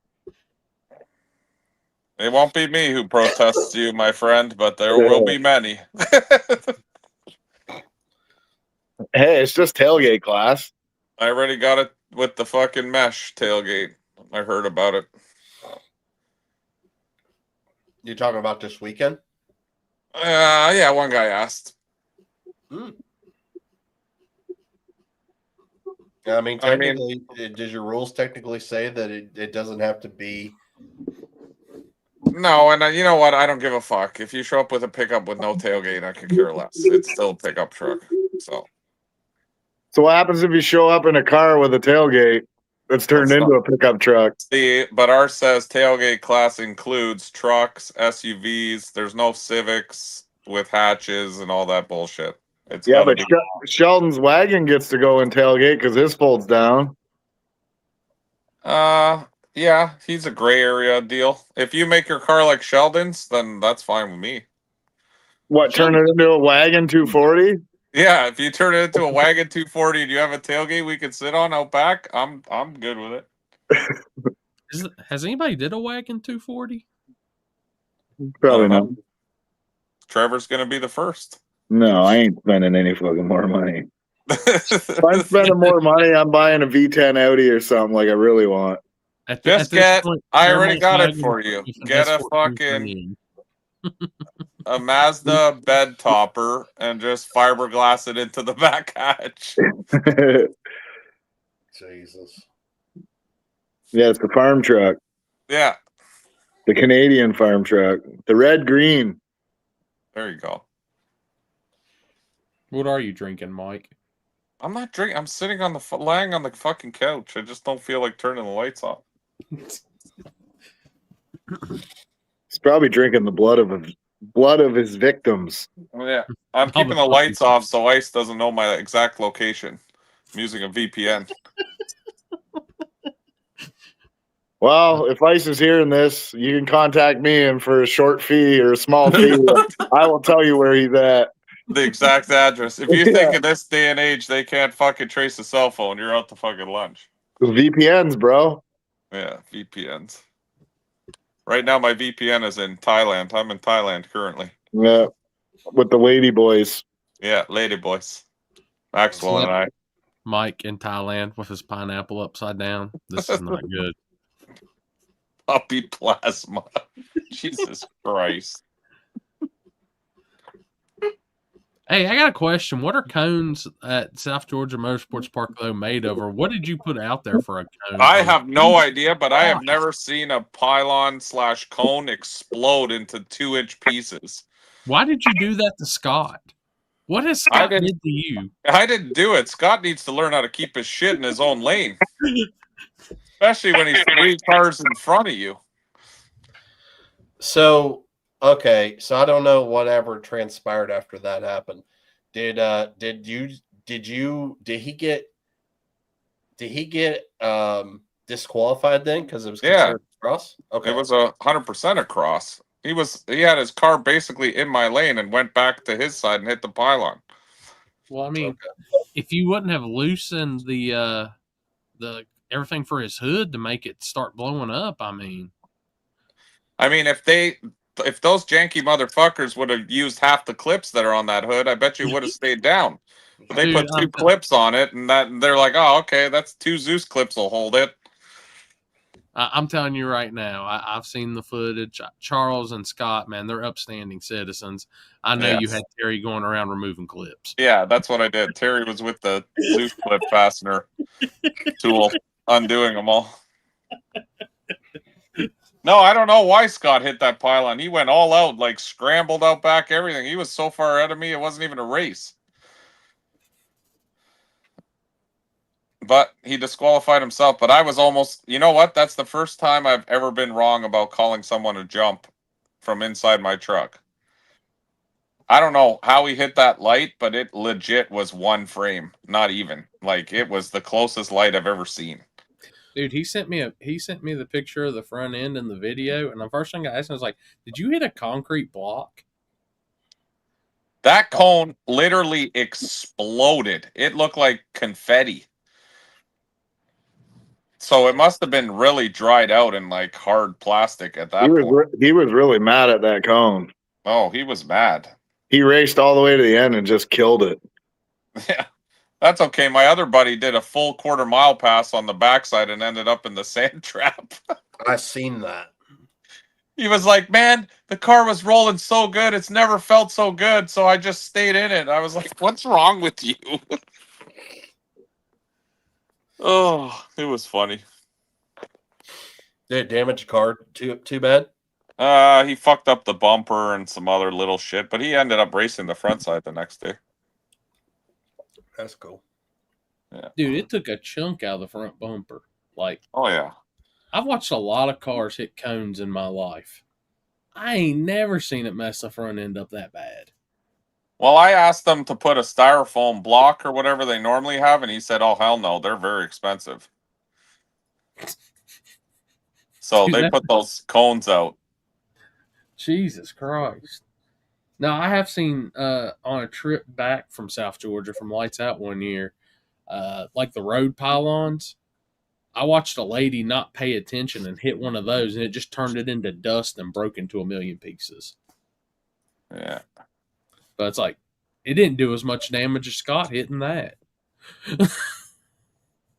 It won't be me who protests you, my friend, but there will be many. Hey, it's just tailgate class. I already got it with the fucking mesh tailgate. I heard about it. You talking about this weekend? Yeah, one guy asked. I mean, technically, does your rules technically say that it doesn't have to be? No, and you know what? I don't give a fuck. If you show up with a pickup with no tailgate, I could care less. It's still a pickup truck. So what happens if you show up in a car with a tailgate that's turned into a pickup truck? See, but ours says tailgate class includes trucks, SUVs. There's no Civics with hatches and all that bullshit. But Sheldon's wagon gets to go in tailgate because his folds down. Yeah, he's a gray area deal. If you make your car like Sheldon's, then that's fine with me. What, turn it into a wagon 240? Yeah, if you turn it into a wagon 240 and you have a tailgate we can sit on out back, I'm good with it. Has anybody did a wagon 240? Probably not. Trevor's gonna be the first. No, I ain't spending any fucking more money. If I'm spending more money, I'm buying a V10 Audi or something like I really want. I already got it for you. Get a fucking a Mazda bed topper and just fiberglass it into the back hatch. Jesus. Yeah, it's the farm truck. Yeah. The Canadian farm truck. The red green. There you go. What are you drinking, Mike? I'm not drinking. I'm sitting on lying on the fucking couch. I just don't feel like turning the lights off. He's probably drinking the blood of a blood of his victims. Yeah, I'm keeping the lights off so Ice doesn't know my exact location. I'm using a VPN. Well, if Ice is hearing this, you can contact me, and for a short fee or a small fee, I will tell you where he's at. The exact address. If you think in this day and age they can't fucking trace a cell phone, you're out to fucking lunch. VPNs, bro. Yeah, VPNs. Right now, my VPN is in Thailand. I'm in Thailand currently. Yeah, with the lady boys. Yeah, lady boys. Maxwell and I. Mike in Thailand with his pineapple upside down. This is not good. Puppy plasma. Jesus Christ. Hey, I got a question. What are cones at South Georgia Motorsports Park though made of, or what did you put out there for a cone? I have no idea, but I have never seen a pylon/cone explode into 2-inch pieces. Why did you do that to Scott? What has Scott did to you? I didn't do it. Scott needs to learn how to keep his shit in his own lane. Especially when he's 3 cars in front of you. So, okay, so I don't know whatever transpired after that happened. Did he get disqualified then because it was considered a cross? Okay. It was 100% a cross. He had his car basically in my lane and went back to his side and hit the pylon. Well, I mean, if you wouldn't have loosened the everything for his hood to make it start blowing up, I mean, if those janky motherfuckers would have used half the clips that are on that hood, I bet you would have stayed down. But they put 2 clips on it, and they're like, oh, okay, that's 2 Zeus clips will hold it. I'm telling you right now, I've seen the footage. Charles and Scott, man, they're upstanding citizens. I know you had Terry going around removing clips. Yeah, that's what I did. Terry was with the Zeus clip fastener tool, undoing them all. No, I don't know why Scott hit that pylon. He went all out, like scrambled out back, everything. He was so far ahead of me, it wasn't even a race. But he disqualified himself. But I was almost, you know what? That's the first time I've ever been wrong about calling someone a jump from inside my truck. I don't know how he hit that light, but it legit was 1 frame, not even. Like, it was the closest light I've ever seen. Dude, he sent me the picture of the front end and the video, and the first thing I asked him was like, "Did you hit a concrete block?" That cone literally exploded. It looked like confetti. So it must have been really dried out in like hard plastic at that point. He was really mad at that cone. Oh, he was mad. He raced all the way to the end and just killed it. Yeah, that's okay. My other buddy did a full 1/4 mile pass on the backside and ended up in the sand trap. I seen that. He was like, man, the car was rolling so good. It's never felt so good. So I just stayed in it. I was like, what's wrong with you? Oh, it was funny. Did it damage the car too bad? He fucked up the bumper and some other little shit, but he ended up racing the front side the next day. That's cool. Yeah. Dude, it took a chunk out of the front bumper. Like, oh yeah. I've watched a lot of cars hit cones in my life. I ain't never seen it mess the front end up that bad. Well, I asked them to put a styrofoam block or whatever they normally have, and he said, oh, hell no, they're very expensive. So Dude, they put those cones out. Jesus Christ. Now, I have seen on a trip back from South Georgia from Lights Out one year, like the road pylons, I watched a lady not pay attention and hit one of those, and it just turned it into dust and broke into a million pieces. Yeah. But it's like, it didn't do as much damage as Scott hitting that.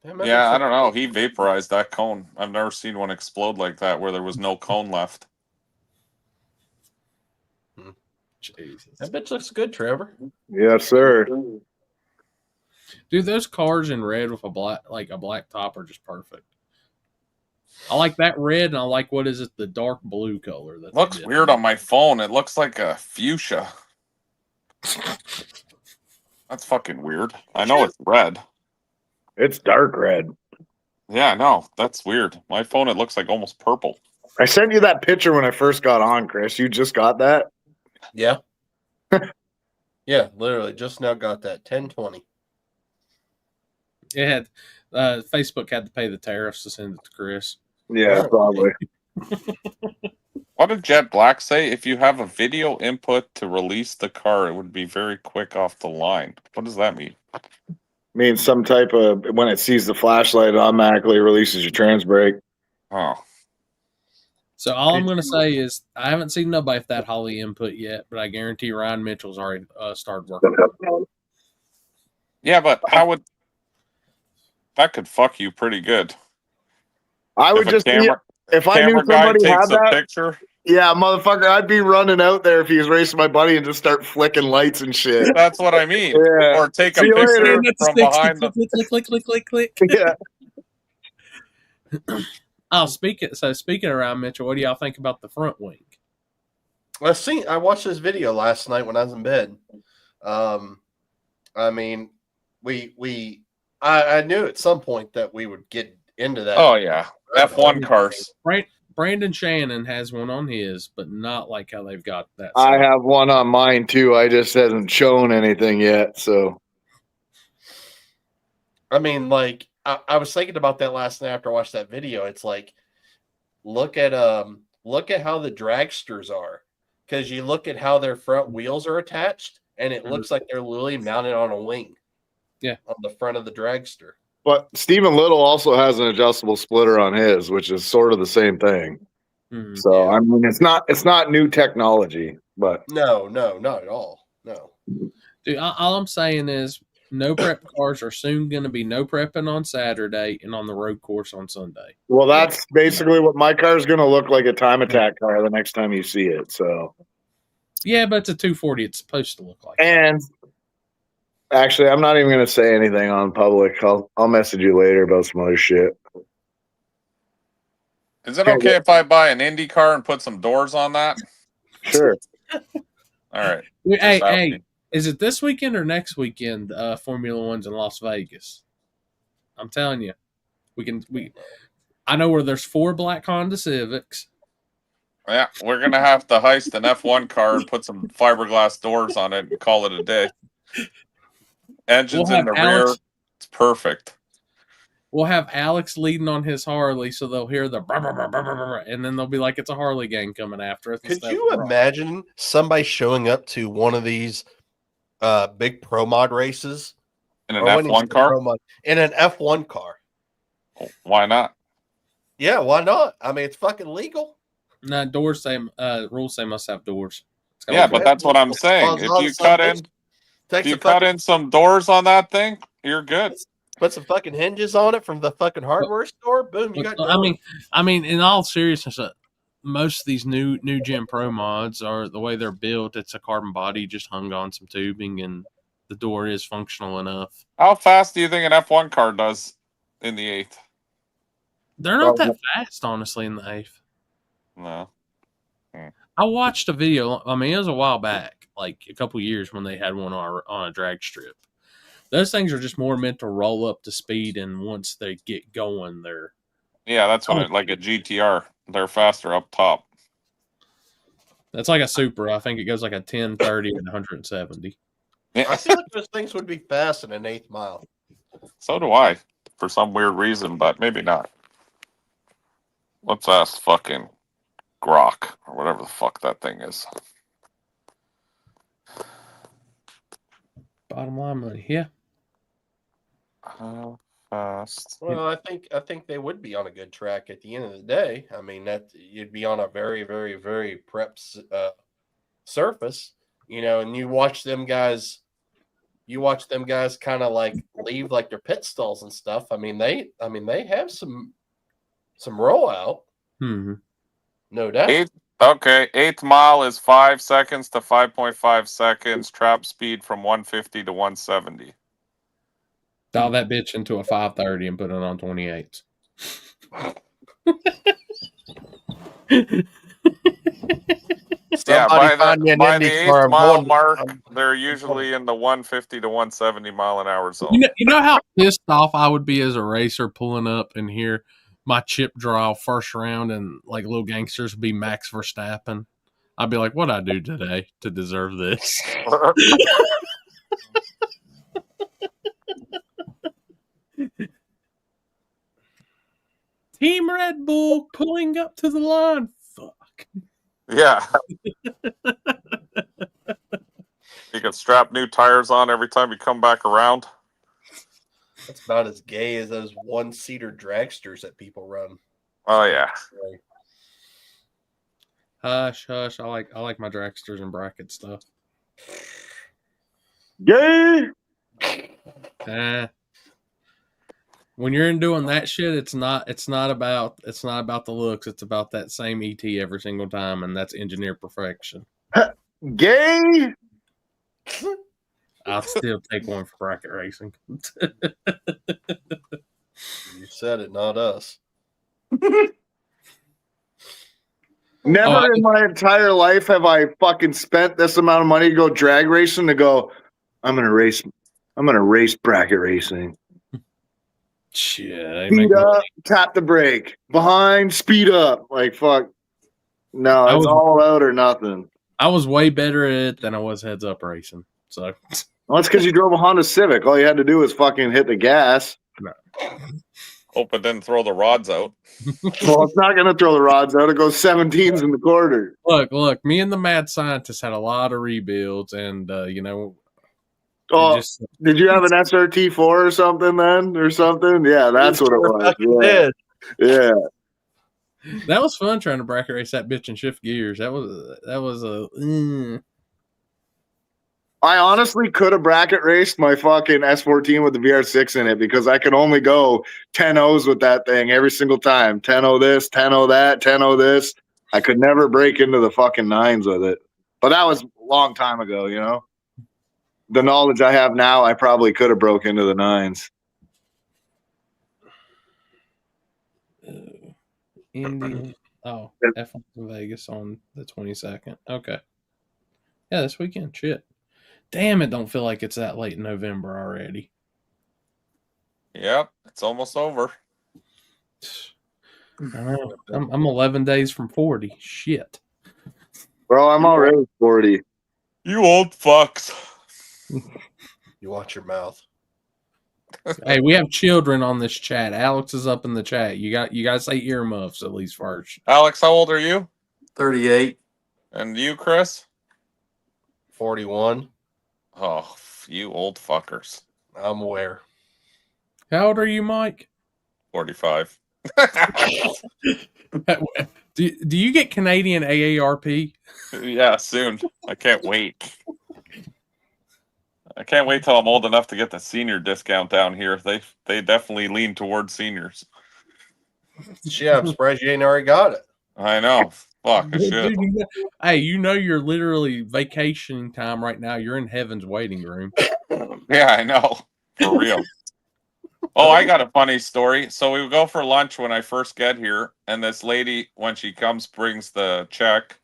Yeah, I don't know. He vaporized that cone. I've never seen one explode like that where there was no cone left. Jesus. That bitch looks good, Trevor. Yes, sir. Dude, those cars in red with a black top are just perfect. I like that red, and I like, what is it, the dark blue color. That looks weird on my phone. It looks like a fuchsia. That's fucking weird. I know it's red. It's dark red. Yeah, I know. That's weird. My phone, it looks like almost purple. I sent you that picture when I first got on, Chris. You just got that? Yeah. Yeah, literally just now got that 1020. It had Facebook had to pay the tariffs to send it to Chris. Yeah, probably. What did Jet Black say? If you have a video input to release the car, it would be very quick off the line. What does that mean? Means some type of when it sees the flashlight, it automatically releases your trans brake. Oh, So all I'm going to say is I haven't seen nobody with that Holly input yet, but I guarantee Ryan Mitchell's already started working. yeah, but how would that could fuck you pretty good? I would If a just camera, if I knew camera guy somebody had takes a that. picture. Yeah, motherfucker, I'd be running out there if he was racing my buddy and just start flicking lights and shit. That's what I mean. Yeah. Or take a See you picture later. from behind the. Click. Yeah. Oh, speaking of Ryan Mitchell, what do y'all think about the front wing? I watched this video last night when I was in bed. I mean, I knew at some point that we would get into that. Oh yeah, F1 cars. Brandon Shannon has one on his, but not like how they've got that. I have one on mine too. I just hasn't shown anything yet. So, I mean, like I was thinking about that last night after I watched that video. It's like, look at how the dragsters are, because you look at how their front wheels are attached, and it looks like they're literally mounted on a wing. Yeah, on the front of the dragster. but Stephen Little also has an adjustable splitter on his, which is sort of the same thing. Mm-hmm. So I mean, it's not new technology, but no, not at all. No, dude. All I'm saying is, no prep cars are soon going to be no prepping on Saturday and on the road course on Sunday. well, that's basically what my car is going to look like, a time attack car the next time you see it. So yeah, but it's a 240. It's supposed to look like. And actually, I'm not even going to say anything on public. I'll message you later about some other shit. Is it okay if I buy an Indy car and put some doors on that? Sure. All right. Hey, is it this weekend or next weekend? Formula One's in Las Vegas. I'm telling you, I know where there's 4 black Honda Civics. Yeah, we're gonna have to heist an F1 car and put some fiberglass doors on it and call it a day. Engines in the rear, it's perfect. We'll have Alex leading on his Harley, so they'll hear the brr, brr, brr, brr, brr, and then they'll be like, it's a Harley gang coming after us. Could you imagine somebody showing up to one of these big pro mod races in an F1 car? In an F1 car. Why not? Yeah, why not? I mean, it's fucking legal. No, rules say must have doors. Yeah, but that's what I'm saying. If you cut in some doors on that thing, you're good. Put some fucking hinges on it from the fucking hardware store. Boom, you got doors. I mean, in all seriousness, most of these new gen pro mods are the way they're built. It's a carbon body just hung on some tubing, and the door is functional enough. How fast do you think an F1 car does in the 8th? They're not that fast, honestly, in the 8th. No. I watched a video. I mean, it was a while back, like a couple years, when they had one on a drag strip. Those things are just more meant to roll up to speed, and once they get going, they're... Yeah, that's what like a GTR. They're faster up top. That's like a Supra. I think it goes like a 10, 30, and 170. Yeah. I feel like those things would be fast in an 8th mile. So do I, for some weird reason, but maybe not. Let's ask fucking Grok, or whatever the fuck that thing is. Bottom line money, yeah. How fast? Well, I think they would be on a good track at the end of the day. I mean, that you'd be on a very, very, very prep surface, and you watch them guys kind of like leave like their pit stalls and stuff. I mean, they have some rollout. Mm-hmm. No doubt. 8th mile is 5 seconds to 5.5 seconds. Trap speed from 150 to 170. Dial that bitch into a 530 and put it on 28s. Yeah, by the 8th mile mark, they're usually in the 150 to 170 mile an hour zone. You know how pissed off I would be as a racer pulling up and hear my chip draw first round and like little gangsters would be Max Verstappen. I'd be like, what I do today to deserve this? Team Red Bull pulling up to the line. Fuck. Yeah. You can strap new tires on every time you come back around. That's about as gay as those one-seater dragsters that people run. Oh yeah. Hush, hush. I like my dragsters and bracket stuff. Gay. When you're in doing that shit, it's not about the looks. It's about that same ET every single time, and that's engineer perfection. Gay. I'll still take one for bracket racing. You said it, not us. Never in my entire life have I fucking spent this amount of money to go drag racing to go, I'm gonna race bracket racing. Shit. Speed up, tap the brake. Behind, speed up. Like fuck. No, it's all out or nothing. I was way better at it than I was heads up racing. So well, that's because you drove a Honda Civic. All you had to do was fucking hit the gas. No. Hope it didn't throw the rods out. Well, it's not going to throw the rods out. It goes 17s in the quarter. Look. Me and the mad scientist had a lot of rebuilds, and Oh, did you have an SRT4 or something then, or something? Yeah, that's what it was. Yeah. That was fun trying to bracket race that bitch and shift gears. That was a. I honestly could have bracket raced my fucking S14 with the VR6 in it because I could only go 10-0s with that thing every single time. 10-0 this, 10-0 that, 10-0 this. I could never break into the fucking 9s with it. But that was a long time ago, you know? The knowledge I have now, I probably could have broke into the 9s. Indy. Oh, F1 in Vegas on the 22nd. Okay. Yeah, this weekend. Shit. Damn, it don't feel like it's that late in November already. Yep, it's almost over. I know. I'm 11 days from 40. Shit. Bro, I'm already 40. You old fucks. You watch your mouth. Hey, we have children on this chat. Alex is up in the chat. You got to say earmuffs at least first. Alex, how old are you? 38. And you, Chris? 41. Oh, you old fuckers. I'm aware. How old are you, Mike? 45. Do you get Canadian AARP? Yeah, soon. I can't wait. I can't wait till I'm old enough to get the senior discount down here. They definitely lean towards seniors. Shit, I'm surprised you ain't already got it. I know. Fuck, I should. Dude, hey, you're literally vacationing time right now. You're in heaven's waiting room. Yeah, I know. For real. Oh, I got a funny story. So we go for lunch when I first get here, and this lady, when she comes, brings the check.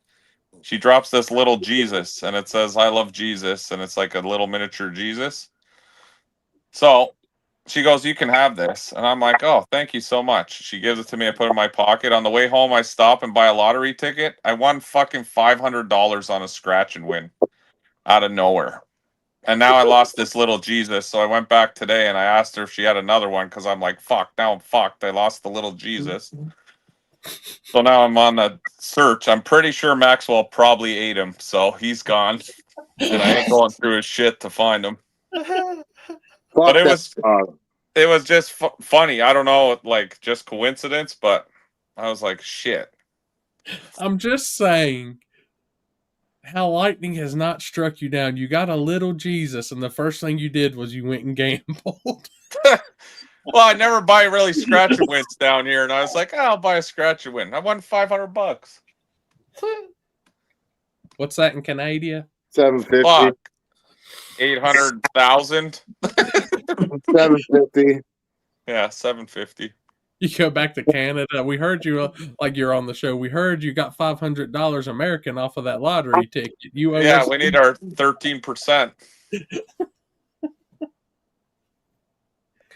She drops this little Jesus, and it says, I love Jesus, and it's like a little miniature Jesus. So she goes, you can have this. And I'm like, oh, thank you so much. She gives it to me. I put it in my pocket. On the way home, I stop and buy a lottery ticket. I won fucking $500 on a scratch and win out of nowhere. And now I lost this little Jesus. So I went back today and I asked her if she had another one because I'm like, fuck, now I'm fucked. I lost the little Jesus. So now I'm on the search. I'm pretty sure Maxwell probably ate him. So he's gone. And I ain't going through his shit to find him. But it was just funny. I don't know, like just coincidence, but I was like, shit. I'm just saying how lightning has not struck you down. You got a little Jesus, and the first thing you did was you went and gambled. Well, I never buy really scratch and wins down here, and I was like, oh, I'll buy a scratch and win. I won $500. What's that in Canada? 750. Fuck. 800,000. 750. Yeah, 750. You go back to Canada. We heard you, like you're on the show. We heard you got $500 American off of that lottery ticket. You owe us. We need our 13%.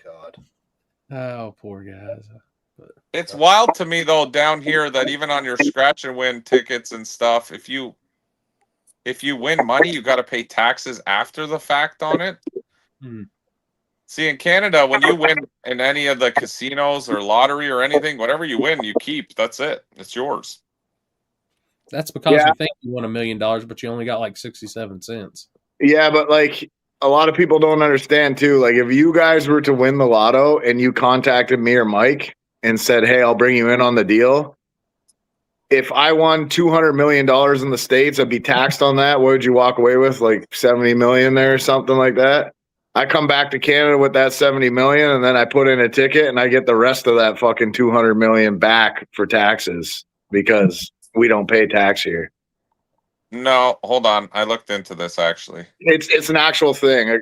God. Oh, poor guys. It's wild to me though down here that even on your scratch and win tickets and stuff, if you if you win money, you got to pay taxes after the fact on it. Hmm. See, in Canada, when you win in any of the casinos or lottery or anything, whatever you win, you keep. That's it. It's yours. That's because Yeah. you think you won $1 million, but you only got like 67 cents. Yeah, but like a lot of people don't understand too. Like if you guys were to win the lotto and you contacted me or Mike and said, "Hey, I'll bring you in on the deal." If I won $200 million in the States, I'd be taxed on that. What would you walk away with? Like 70 million there or something like that. I come back to Canada with that 70 million and then I put in a ticket and I get the rest of that fucking 200 million back for taxes because we don't pay tax here. No, hold on. I looked into this actually. It's an actual thing.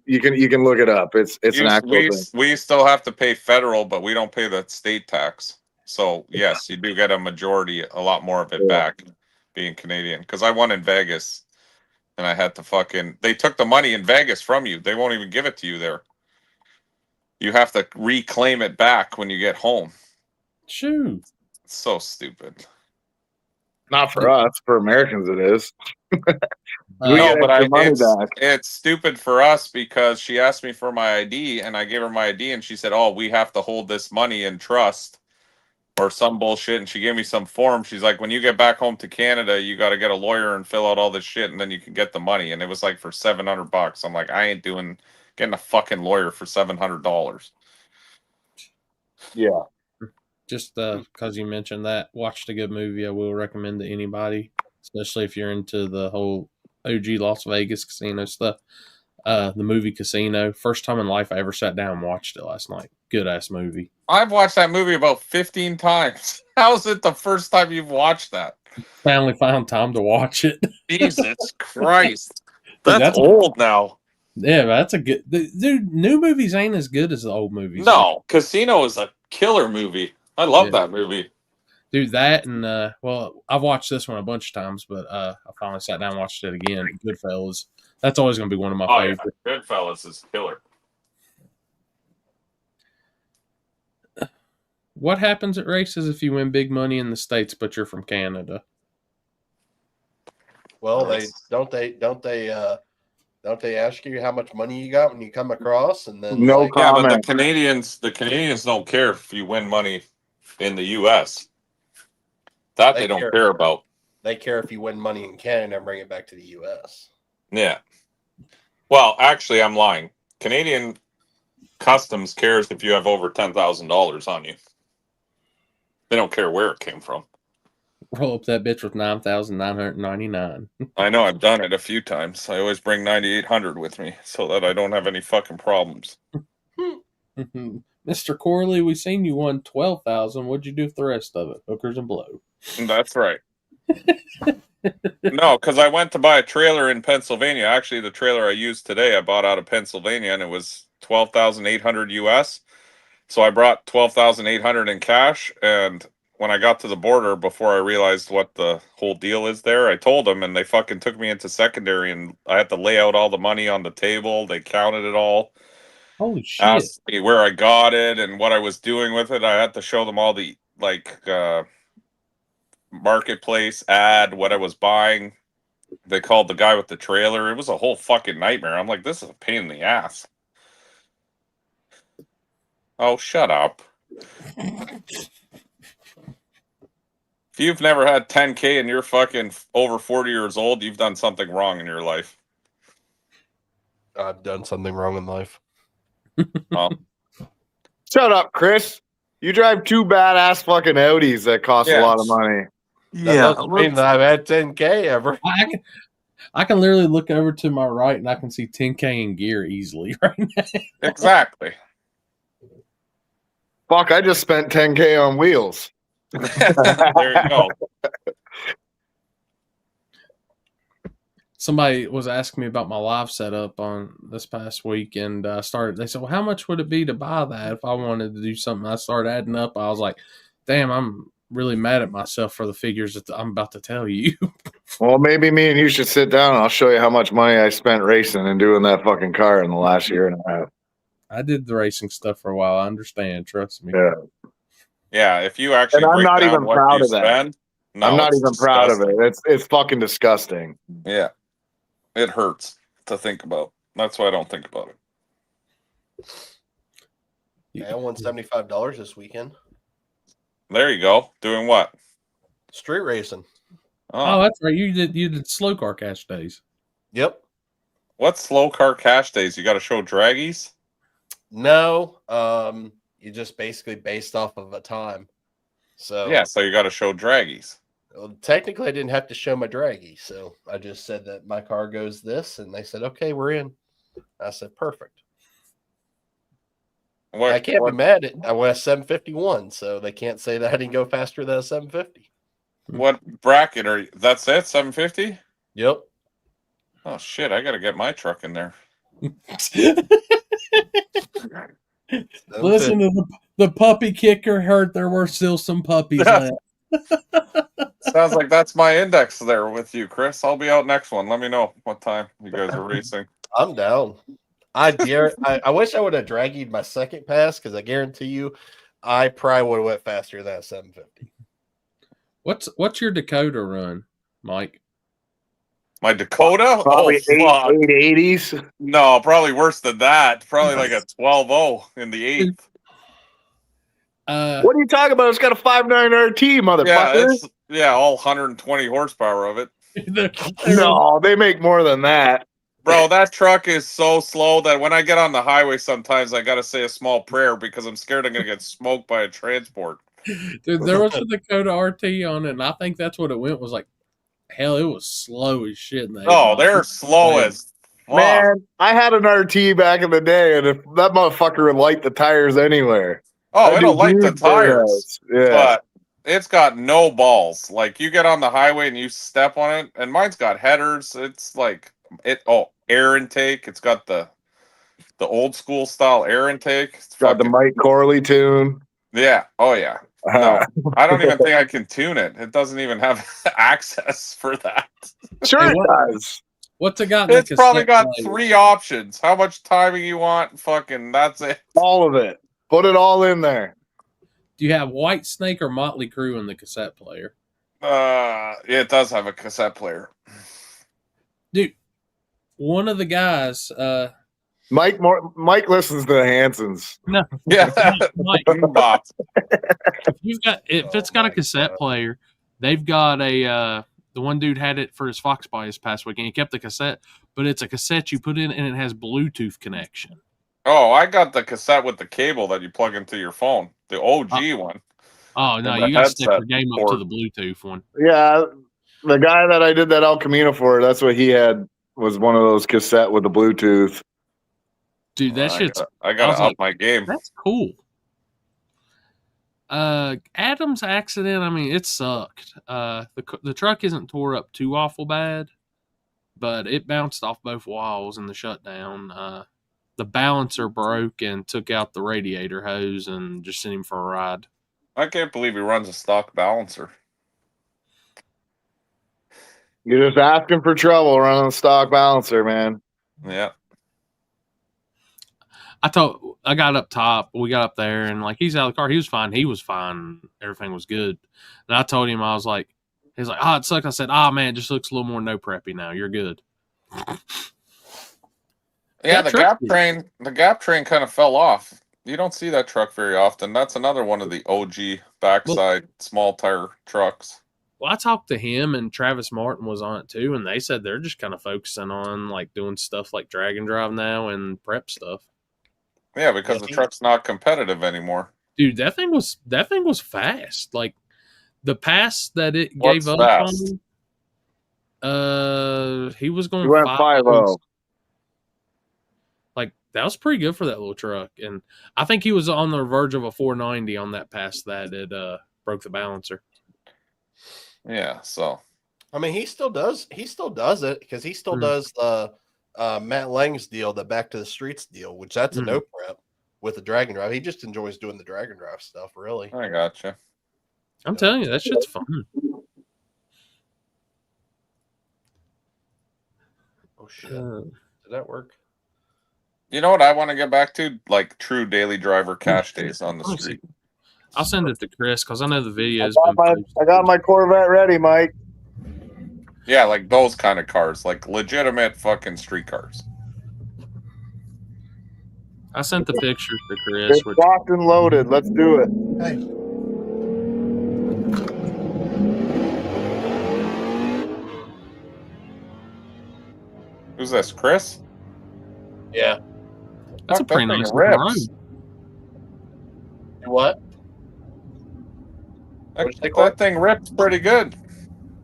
You can look it up. It's an actual thing. We still have to pay federal, but we don't pay the state tax. So yes, you do get a majority, a lot more of it back, being Canadian. Because I won in Vegas, and I had to they took the money in Vegas from you. They won't even give it to you there. You have to reclaim it back when you get home. Shoot. It's so stupid. Not for us. For Americans, it is. No, but it's stupid for us because she asked me for my ID, and I gave her my ID, and she said, "Oh, we have to hold this money in trust." Or some bullshit, and she gave me some form. She's like, when you get back home to Canada, you got to get a lawyer and fill out all this shit, and then you can get the money. And it was like for $700. I'm like, I ain't getting a fucking lawyer for $700. Yeah. Just because you mentioned that, watched a good movie I will recommend to anybody, especially if you're into the whole OG Las Vegas casino stuff. The movie Casino. First time in life I ever sat down and watched it last night. Good ass movie. I've watched that movie about 15 times. How's it the first time you've watched that? Finally found time to watch it. Jesus Christ. That's old now. Yeah, that's a good... Dude, new movies ain't as good as the old movies. No, Casino is a killer movie. I love that movie. Dude, that and, well, I've watched this one a bunch of times, but I finally sat down and watched it again. Goodfellas. That's always going to be one of my favorites. Yeah. Goodfellas is killer. What happens at races if you win big money in the States, but you're from Canada? Well, don't they ask you how much money you got when you come across, and then no comment. Yeah, but the Canadians don't care if you win money in the U.S. That they don't care about. They care if you win money in Canada and bring it back to the U.S. Yeah. Well, actually, I'm lying. Canadian Customs cares if you have over $10,000 on you. They don't care where it came from. Roll up that bitch with 9,999. I know, I've done it a few times. I always bring 9,800 with me so that I don't have any fucking problems. Mr. Corley, we seen you won 12,000. What'd you do with the rest of it? Hookers and blow. That's right. No, because I went to buy a trailer in Pennsylvania. Actually, the trailer I used today, I bought out of Pennsylvania, and it was 12,800 US. So I brought 12,800 in cash, and when I got to the border, before I realized what the whole deal is there, I told them, and they fucking took me into secondary, and I had to lay out all the money on the table. They counted it all. Holy shit. Asked me where I got it and what I was doing with it. I had to show them all the, marketplace ad, what I was buying. They called the guy with the trailer. It was a whole fucking nightmare. I'm like, this is a pain in the ass. Oh, shut up. If you've never had 10K and you're fucking over 40 years old, you've done something wrong in your life. I've done something wrong in life. Well, shut up, Chris. You drive two badass fucking Audis that cost a lot of money. That doesn't mean that I've had 10K ever. I can literally look over to my right and I can see 10K in gear easily right now. Exactly. Fuck, I just spent 10K on wheels. There you go. Somebody was asking me about my live setup on this past week, and they said, well, how much would it be to buy that if I wanted to do something? I started adding up. I was like, damn, I'm really mad at myself for the figures that I'm about to tell you. Well, maybe me and you should sit down and I'll show you how much money I spent racing and doing that fucking car in the last year and a half. I did the racing stuff for a while. I understand. Trust me. Yeah. Yeah, if you actually and I'm break not down even what proud you of that. spend, No, I'm not it's even proud of disgusting. it. It's fucking disgusting. Yeah, it hurts to think about. That's why I don't think about it. Yeah, I won $75 this weekend. There you go. Doing what? Street racing. Oh, that's right. You did slow car cash days. Yep. What's slow car cash days? You got to show draggies? No. You just basically based off of a time. So Yeah, so you got to show draggies. well, technically, I didn't have to show my draggy, so I just said that my car goes this, and they said, "Okay, we're in." I said, "Perfect." I can't be mad at. I went a 751, so they can't say that I didn't go faster than a 750. What bracket are you? That's it? 750? Yep. Oh shit! I got to get my truck in there. Listen to the puppy kicker heard there were still some puppies left. Sounds like that's my index there with you, Chris. I'll be out next one. Let me know what time you guys are racing. I'm down. I wish I would have draggied my second pass because I guarantee you, I probably would have went faster than a 750. What's your Dakota run, Mike? My Dakota? Probably fuck. 880s. No, probably worse than that. Probably like a 12-0 in the 8th. What are you talking about? It's got a 5.9 RT, motherfucker. All 120 horsepower of it. No, they make more than that. Bro, that truck is so slow that when I get on the highway, sometimes I got to say a small prayer because I'm scared I'm going to get smoked by a transport. Dude, there was a Dakota RT on it, and I think that's what it went. Was like, hell, it was slow as shit. They're slow as fuck. Man, I had an RT back in the day, and if that motherfucker would light the tires anywhere. Oh, it'll light the tires. Yeah. But it's got no balls. Like, you get on the highway and you step on it, and mine's got headers. It's like, air intake. It's got the old school style air intake. It's got the Mike Corley tune. Yeah. Oh, yeah. No, I don't even think I can tune it. It doesn't even have access for that. Sure it does. What's it got? It's probably got 3 options. How much timing you want? Fucking, that's it. All of it. Put it all in there. Do you have White Snake or Motley Crue in the cassette player? It does have a cassette player. Dude, one of the guys, Mike listens to the Hansons. No, yeah, Mike, if it's got a cassette player, they've got a the one dude had it for his Fox Buy this past weekend. He kept the cassette, but it's a cassette you put in and it has Bluetooth connection. Oh, I got the cassette with the cable that you plug into your phone, the OG one. Oh no, you got to stick your game up to the Bluetooth one. Yeah, the guy that I did that El Camino for, that's what he had, was one of those cassette with the Bluetooth. Dude, that shit's. I gotta up my game. That's cool. Adam's accident, I mean, it sucked. The truck isn't tore up too awful bad, but it bounced off both walls in the shutdown. The balancer broke and took out the radiator hose and just sent him for a ride. I can't believe he runs a stock balancer. You're just asking for trouble running a stock balancer, man. Yeah. I got up top. We got up there, and like he's out of the car. He was fine. He was fine. Everything was good. And I told him, I was like, he's like, oh, it sucked. I said, man, it just looks a little more no preppy now. You're good. Yeah, the gap train kind of fell off. You don't see that truck very often. That's another one of the OG backside small tire trucks. Well, I talked to him, and Travis Martin was on it too, and they said they're just kind of focusing on like doing stuff like drag and drive now and prep stuff. Yeah, because the truck's not competitive anymore. Dude, that thing was fast. Like the pass that it gave up fast? on, he was going 5.0. Like that was pretty good for that little truck, and I think he was on the verge of a 490 on that pass that it broke the balancer. Yeah, so I mean, he still does it because he still does the Matt Lang's deal, the Back to the Streets deal, which that's a no prep with the drag and drive. He just enjoys doing the drag and drive stuff, really. I gotcha. I'm telling you, that shit's fun. Oh shit! Did that work? You know what I want to get back to? Like true daily driver cash days on the street. I'll send it to Chris because I know the video's I been posted. got my Corvette ready, Mike. Yeah, like those kind of cars, like legitimate fucking street cars. I sent the pictures to Chris. It's locked and loaded. Let's do it. Hey, Who's this, Chris? yeah. That's a Fuck, pretty that thing nice looking road. rips. What? What'd you say, Corey? That thing rips pretty good.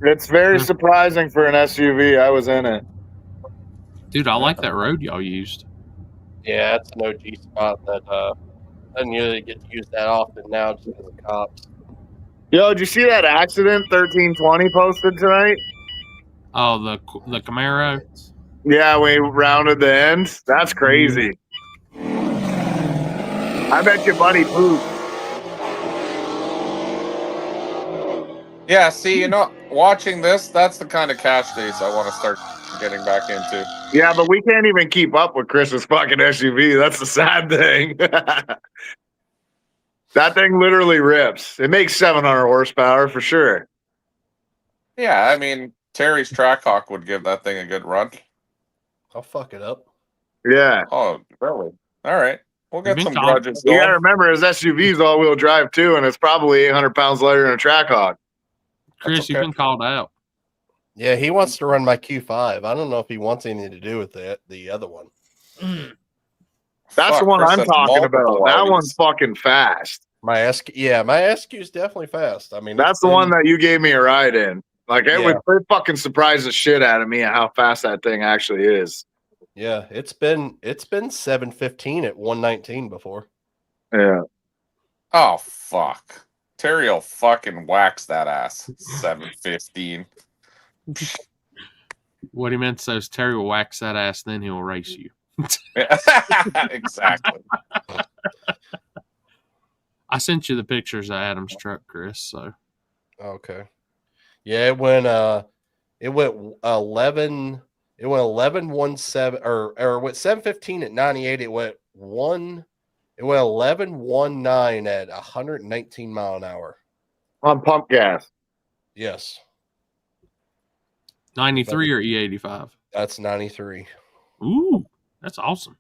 It's very surprising for an SUV. I was in it. Dude, I like that road y'all used. Yeah, it's an OG spot that doesn't usually get used that often now just because of cops. Yo, did you see that accident 1320 posted tonight? Oh, the Camaro. Yeah, we rounded the end. That's crazy. I bet your buddy pooped. Yeah, see, watching this, that's the kind of cash days I want to start getting back into. Yeah, but we can't even keep up with Chris's fucking SUV. That's the sad thing. That thing literally rips. It makes 700 horsepower for sure. Yeah, I mean, Terry's Trackhawk would give that thing a good run. I'll fuck it up. Yeah. Oh, really? All right. We'll get You've some been grudges You going. gotta remember his SUV's all-wheel drive too, and it's probably 800 pounds lighter than a Trackhawk. Chris, okay. you've been called out. Yeah, he wants to run my Q5. I don't know if he wants anything to do with the other one. That's Fuck, the one Chris I'm has talking about. multiple That Audis. one's fucking fast. My SQ is definitely fast. I mean, That's the one that you gave me a ride in. Like it fucking surprised the shit out of me at how fast that thing actually is. Yeah, it's been 715 at 119 before. Yeah. Oh, fuck. Terry will fucking wax that ass. 715. What he meant to say is Terry will wax that ass, then he'll race you. Exactly. I sent you the pictures of Adam's truck, Chris. So Okay. Yeah, it went 11. It went 11.17 or it went 715 at 98. It went 11.19 at 119 mile an hour. On pump gas. Yes, 93 or E85. that's 93. Ooh, that's awesome.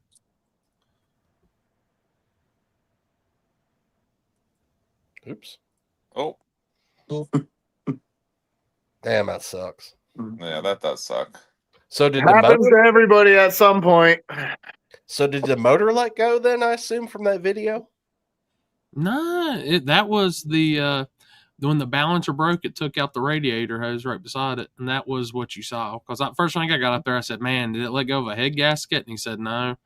Oops. Oh, Damn, that sucks. yeah, that does suck. So did the Happens motor? to everybody at some point. So did the motor let go then? I assume from that video. Nah, that was the when the balancer broke, it took out the radiator hose right beside it, and that was what you saw. Because first thing I got up there, I said, "Man, did it let go of a head gasket?" And he said, "No."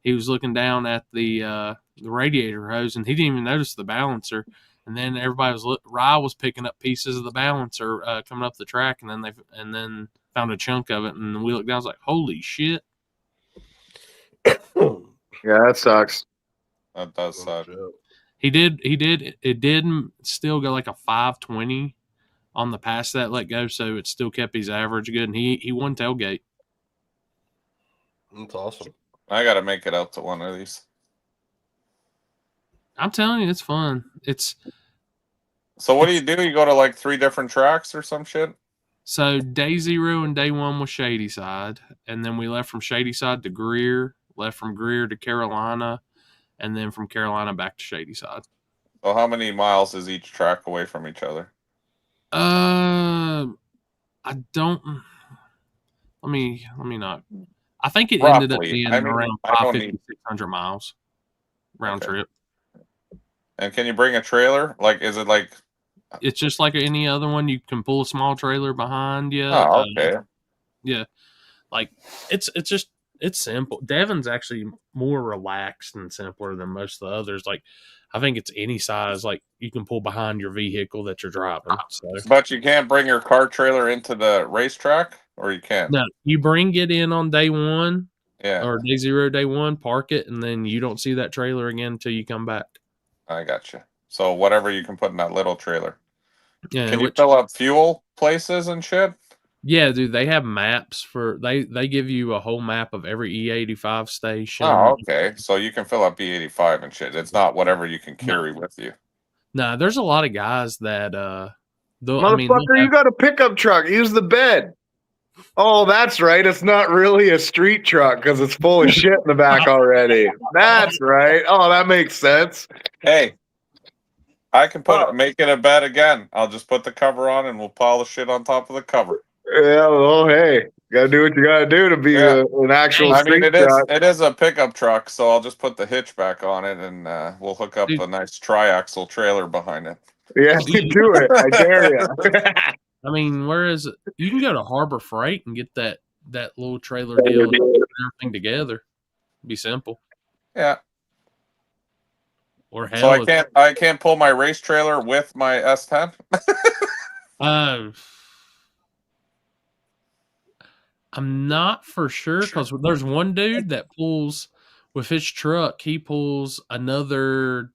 He was looking down at the radiator hose, and he didn't even notice the balancer. And then everybody Rye was picking up pieces of the balancer coming up the track, and then found a chunk of it, and we looked down. I was like, "Holy shit!" Yeah, that sucks. That does suck. He did. It did still go like a 520 on the pass that let go, so it still kept his average good, and he won tailgate. That's awesome. I got to make it out to one of these. I'm telling you, it's fun. So what do? You go to like 3 different tracks or some shit? So day 0 and day 1 was Shady Side, and then we left from Shady Side to Greer, left from Greer to Carolina, and then from Carolina back to Shady Side. So how many miles is each track away from each other? I don't. Let me not. I think it Roughly. ended up being around 550, 600 miles round trip. And can you bring a trailer? Like, is it like? It's just like any other one. You can pull a small trailer behind you. Oh, okay. Yeah, like it's simple. Devon's actually more relaxed and simpler than most of the others. Like, I think it's any size. Like, you can pull behind your vehicle that you're driving. So. But you can't bring your car trailer into the racetrack, or you can. No, you bring it in on day 1, Yeah, or day 0, day 1, park it, and then you don't see that trailer again until you come back. I got you. So whatever you can put in that little trailer. Yeah, Can you fill up fuel places and shit? Yeah, dude, they have maps for they give you a whole map of every E85 station. Oh, okay. So you can fill up E85 and shit. It's not whatever you can carry with you. Nah, there's a lot of guys that Motherfucker, you got a pickup truck. Use the bed. Oh, that's right. It's not really a street truck because it's full of shit in the back already. That's right. Oh, that makes sense. Hey, I can make it a bed again. I'll just put the cover on and we'll polish it on top of the cover. Yeah, well, hey, gotta do what you gotta do to be an actual street truck. It is a pickup truck, so I'll just put the hitch back on it and we'll hook up a nice triaxle trailer behiing it. Yeah, do it. I dare you. I mean, where is it? You can go to Harbor Freight and get that little trailer deal and put everything together. Be simple. Yeah. Or hell, so I can't pull my race trailer with my S10. I'm not for sure because there's one dude that pulls with his truck. He pulls another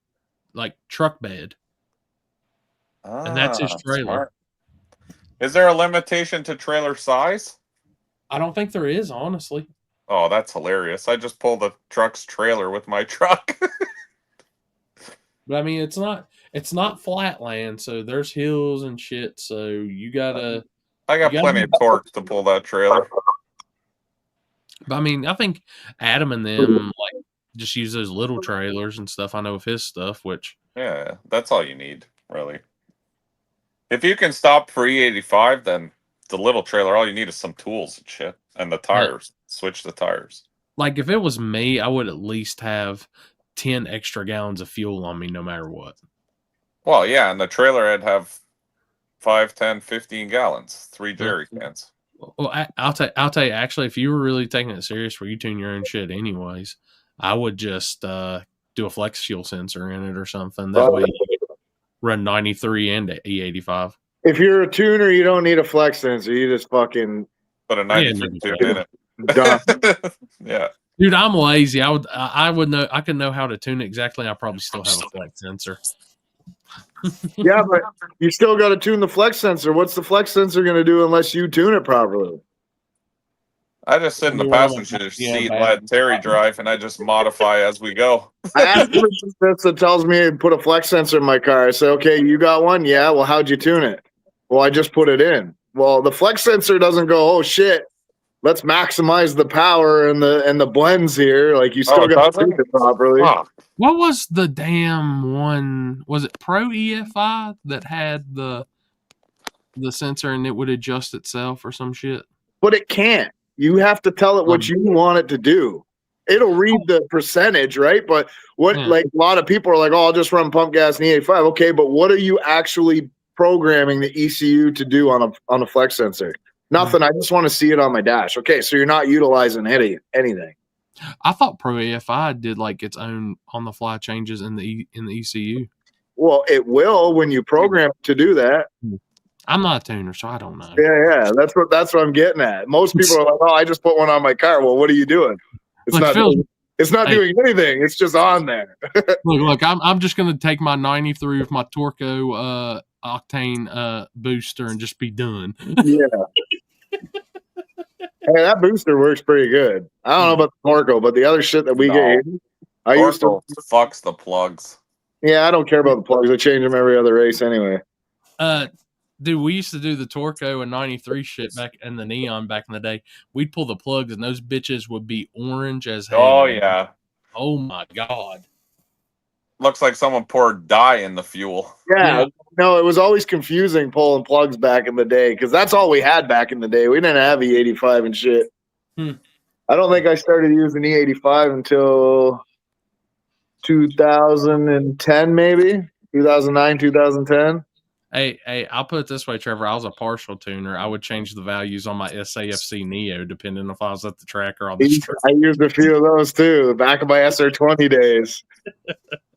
like truck bed, and that's his trailer. Smart. Is there a limitation to trailer size? I don't think there is, honestly. Oh, that's hilarious! I just pulled the truck's trailer with my truck. But I mean, it's not flat land, so there's hills and shit. So you gotta. I got plenty of torque to pull that trailer. But I mean, I think Adam and them like just use those little trailers and stuff. I know of his stuff, which that's all you need, really. If you can stop for E85, then the little trailer, all you need is some tools and shit, and the tires. Switch the tires. Like if it was me, I would at least have 10 extra gallons of fuel on me, no matter what. Well, yeah, and the trailer I'd have 5, 10, 15 gallons, 3 jerry cans. Well, I'll tell you. Actually, if you were really taking it serious, where you tune your own shit, anyways, I would just do a flex fuel sensor in it or something. That way, you run 93 and E85. If you're a tuner, you don't need a flex sensor. You just fucking put a 93 tune in it. Done. Yeah. Dude, I'm lazy. I would know. I could know how to tune it exactly. I probably still have a flex sensor. Yeah, but you still got to tune the flex sensor. What's the flex sensor going to do unless you tune it properly? I just sit in the passenger seat and let Terry drive, and I just modify as we go. I asked him that tells me to put a flex sensor in my car. I say, okay, you got one? Yeah. Well, how'd you tune it? Well, I just put it in. Well, the flex sensor doesn't go, oh shit, let's maximize the power and the blends here. Like you still got to tune it properly. Huh. What was the damn one? Was it Pro EFI that had the sensor and it would adjust itself or some shit? But it can't. You have to tell it what you want it to do. It'll read the percentage, right? But like a lot of people are like, oh, I'll just run pump gas in E85. Okay, but what are you actually programming the ECU to do on a flex sensor? Nothing. I just want to see it on my dash. Okay, so you're not utilizing anything. I thought Pro EFI did like its own on the fly changes in the ECU. Well, it will when you program to do that. I'm not a tuner, so I don't know. Yeah. That's what I'm getting at. Most people are like, "Oh, I just put one on my car." Well, what are you doing? It's not doing anything. It's just on there. look. I'm just gonna take my 93 with my Torco octane booster and just be done. Yeah. Hey, that booster works pretty good. I don't know about the Torco, but the other shit that we get here, I used to fucks the plugs. Yeah, I don't care about the plugs. I change them every other race anyway. Dude, we used to do the Torco and 93 shit back in the Neon back in the day. We'd pull the plugs and those bitches would be orange as hell. Oh, yeah. Oh, my God. Looks like someone poured dye in the fuel. Yeah. No, it was always confusing pulling plugs back in the day because that's all we had back in the day. We didn't have E85 and shit. I don't think I started using E85 until 2010, maybe 2009, 2010. Hey, I'll put it this way, Trevor. I was a partial tuner. I would change the values on my SAFC Neo depending if I was at the track or on the street. I used a few of those too. The back of my SR20 days.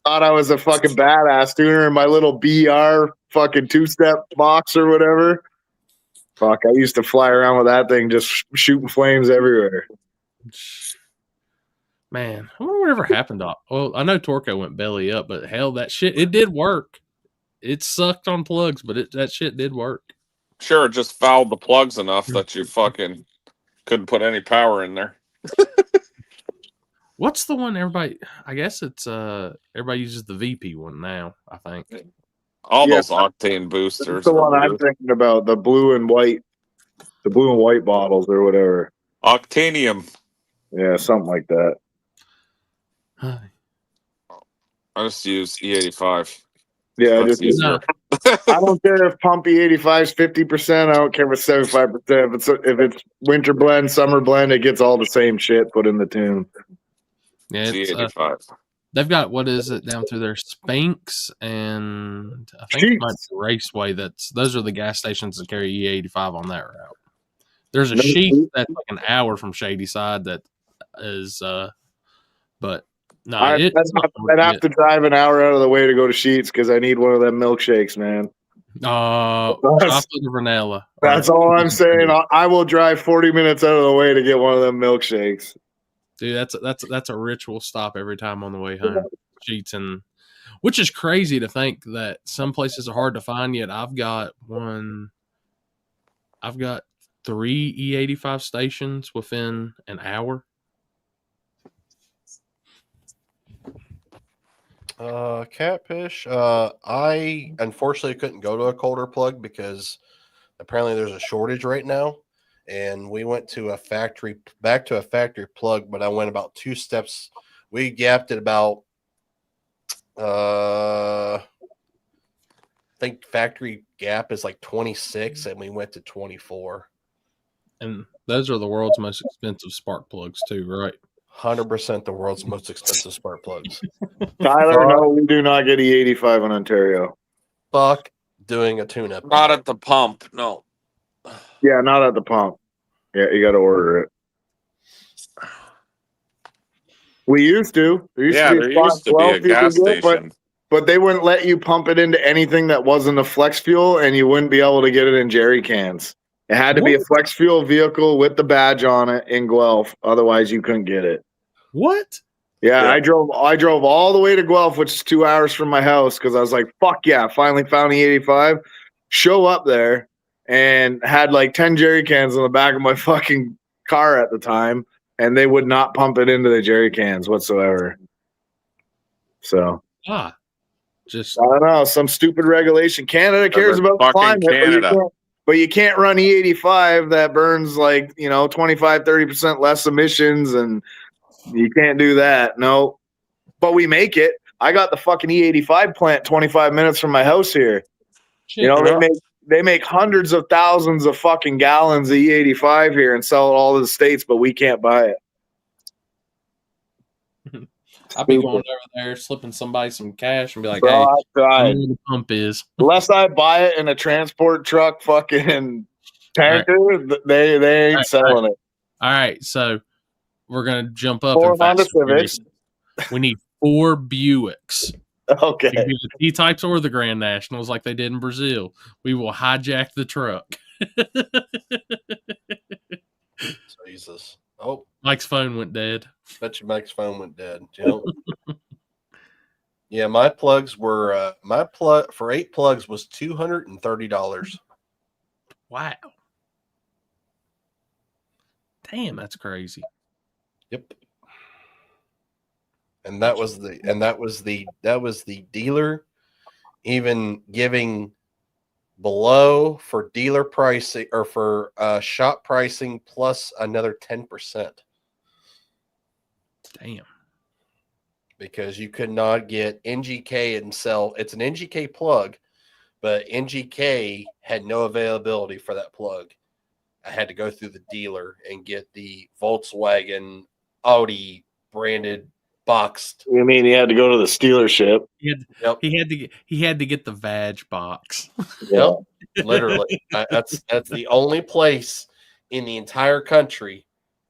Thought I was a fucking badass tuner in my little BR fucking two-step box or whatever. Fuck, I used to fly around with that thing just shooting flames everywhere. Man, I wonder whatever happened to. Well, I know Torco went belly up, but hell, that shit, it did work. It sucked on plugs, but that shit did work. Sure, it just fouled the plugs enough that you fucking couldn't put any power in there. What's the one everybody? I guess it's everybody uses the VP one now. I think. All Yeah. those octane That's boosters the are one I'm weird. thinking about, the blue and white bottles or whatever. Octanium. Yeah, something like that. I just use E85. Yeah, That's easier. I don't care if Pump E85 is 50%. I don't care if it's 75%. If it's winter blend, summer blend, it gets all the same shit put in the tune. Yeah, it's, E85. they've got, what is it down through there? Spinks and I think it might Sheets. be Raceway. Those are the gas stations that carry E85 on that route. There's a No sheet sheet? that's like an hour from Shady Side that is, but no, I'd have to drive an hour out of the way to go to Sheets because I need one of them milkshakes, man. chocolate or vanilla. That's all I'm saying. I will drive 40 minutes out of the way to get one of them milkshakes. Dude, that's a ritual stop every time on the way home. Sheets, and which is crazy to think that some places are hard to find. Yet I've got 3 E85 stations within an hour. Catfish. I unfortunately couldn't go to a colder plug because apparently there's a shortage right now. And we went to back to a factory plug, but I went about 2 steps. We gapped it about, I think factory gap is like 26, and we went to 24. And those are the world's most expensive spark plugs too, right? 100% the world's most expensive spark plugs. Tyler, no, we do not get E85 in Ontario. Fuck doing a tune-up. Not at the pump, no. Yeah, not at the pump. Yeah, you got to order it. We used to. There used There used to be a gas station. But they wouldn't let you pump it into anything that wasn't a flex fuel, and you wouldn't be able to get it in jerry cans. It had to be a flex fuel vehicle with the badge on it in Guelph. Otherwise, you couldn't get it. What? Yeah, I drove all the way to Guelph, which is 2 hours from my house, because I was like, fuck yeah, finally found the 85. Show up there and had like 10 jerry cans in the back of my fucking car at the time, and they would not pump it into the jerry cans whatsoever. So just I don't know, some stupid regulation. Canada cares about the climate, but you can't run E85 that burns like 25-30% less emissions, and you can't do that. No, but we make it. I got the fucking E85 plant 25 minutes from my house here. They make hundreds of thousands of fucking gallons of E85 here and sell it all to the States, but we can't buy it. I'll be going over there, slipping somebody some cash and be like, Bro, hey, I know where the pump is. Unless I buy it in a transport truck fucking tanker, they ain't selling it. All right, so we're going to jump up. 4 Honda Civics. We need 4 Buicks. Okay. The T-types or the Grand Nationals like they did in Brazil. We will hijack the truck. Jesus. Oh. Mike's phone went dead. Bet you Mike's phone went dead. Yeah, my plugs were for 8 plugs was $230. Wow. Damn, that's crazy. Yep. And that was the dealer even giving below for dealer pricing or for shop pricing plus another 10%. Damn. Because you could not get NGK and sell. It's an NGK plug, but NGK had no availability for that plug. I had to go through the dealer and get the Volkswagen Audi branded boxed. You mean he had to go to the dealership? He had to get the Vag box. Yep, literally. That's the only place in the entire country,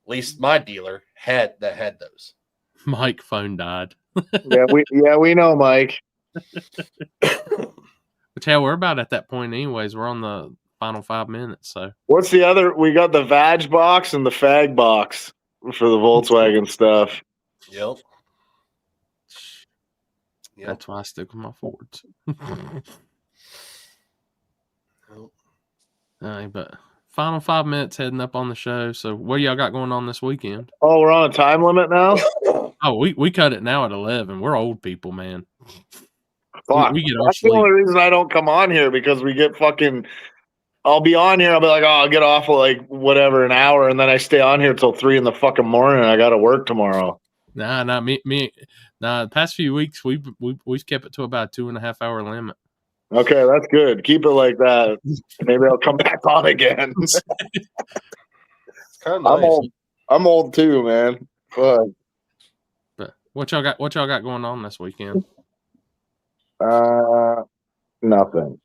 at least my dealer had those. Mike phone died. we know, Mike. But hell, we're about at that point anyways. We're on the final 5 minutes. So what's the other? We got the Vag box and the Fag box for the Volkswagen stuff. Yep. That's why I stick with my Fords. All right, but final 5 minutes heading up on the show. So what y'all got going on this weekend? Oh, we're on a time limit now? Oh, we cut it now at 11. We're old people, man. Fuck. We get our That's the sleep. only reason I don't come on here, because we get fucking. I'll be on here. I'll be like, oh, I'll get off at like whatever, an hour, and then I stay on here till 3 in the fucking morning. And I got to work tomorrow. Nah, not me. The past few weeks we've kept it to about 2.5 hour limit. Okay, that's good. Keep it like that. Maybe I'll come back on again. It's kind of nice. I'm old too, man. Fuck. But what y'all got going on this weekend? Nothing.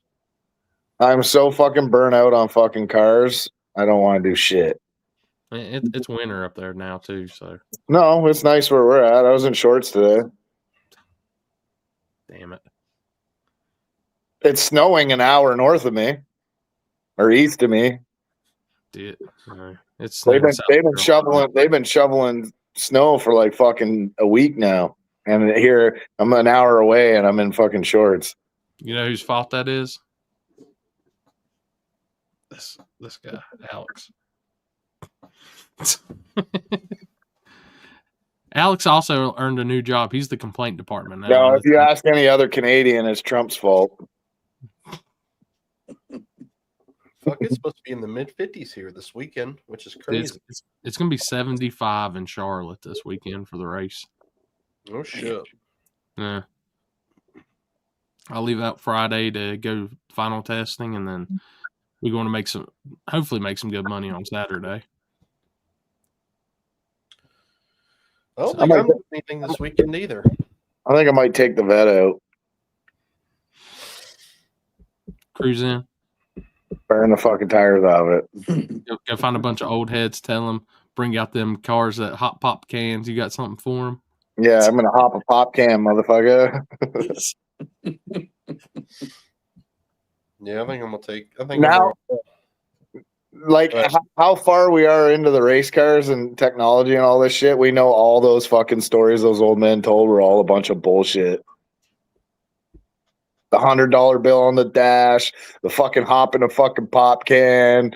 I'm so fucking burnt out on fucking cars. I don't want to do shit. It's winter up there now too, so No, it's nice where we're at. I was in shorts today. damn it. It's snowing an hour north of me, or east of me. Dude, it's They've been shoveling snow for like fucking a week now, and here I'm an hour away and I'm in fucking shorts. You know whose fault that is? This guy, Alex. Alex also earned a new job. He's the complaint department now. No, if you ask any other Canadian, it's Trump's fault. Fuck, it's supposed to be in the mid-50s here this weekend, which is crazy. It's going to be 75 in Charlotte this weekend for the race. Oh, shit. Yeah. I'll leave out Friday to go final testing, and then we're going to hopefully make some good money on Saturday. I don't think I'm doing anything this weekend either. I think I might take the vet out. Cruise in. Burn the fucking tires out of it. Go find a bunch of old heads. Tell them, bring out them cars that hot pop cans. You got something for them? Yeah, I'm going to hop a pop can, motherfucker. Yeah, I think I'm going to take... Like how far we are into the race cars and technology and all this shit, we know all those fucking stories those old men told were all a bunch of bullshit. The $100 bill on the dash, the fucking hopping a fucking pop can,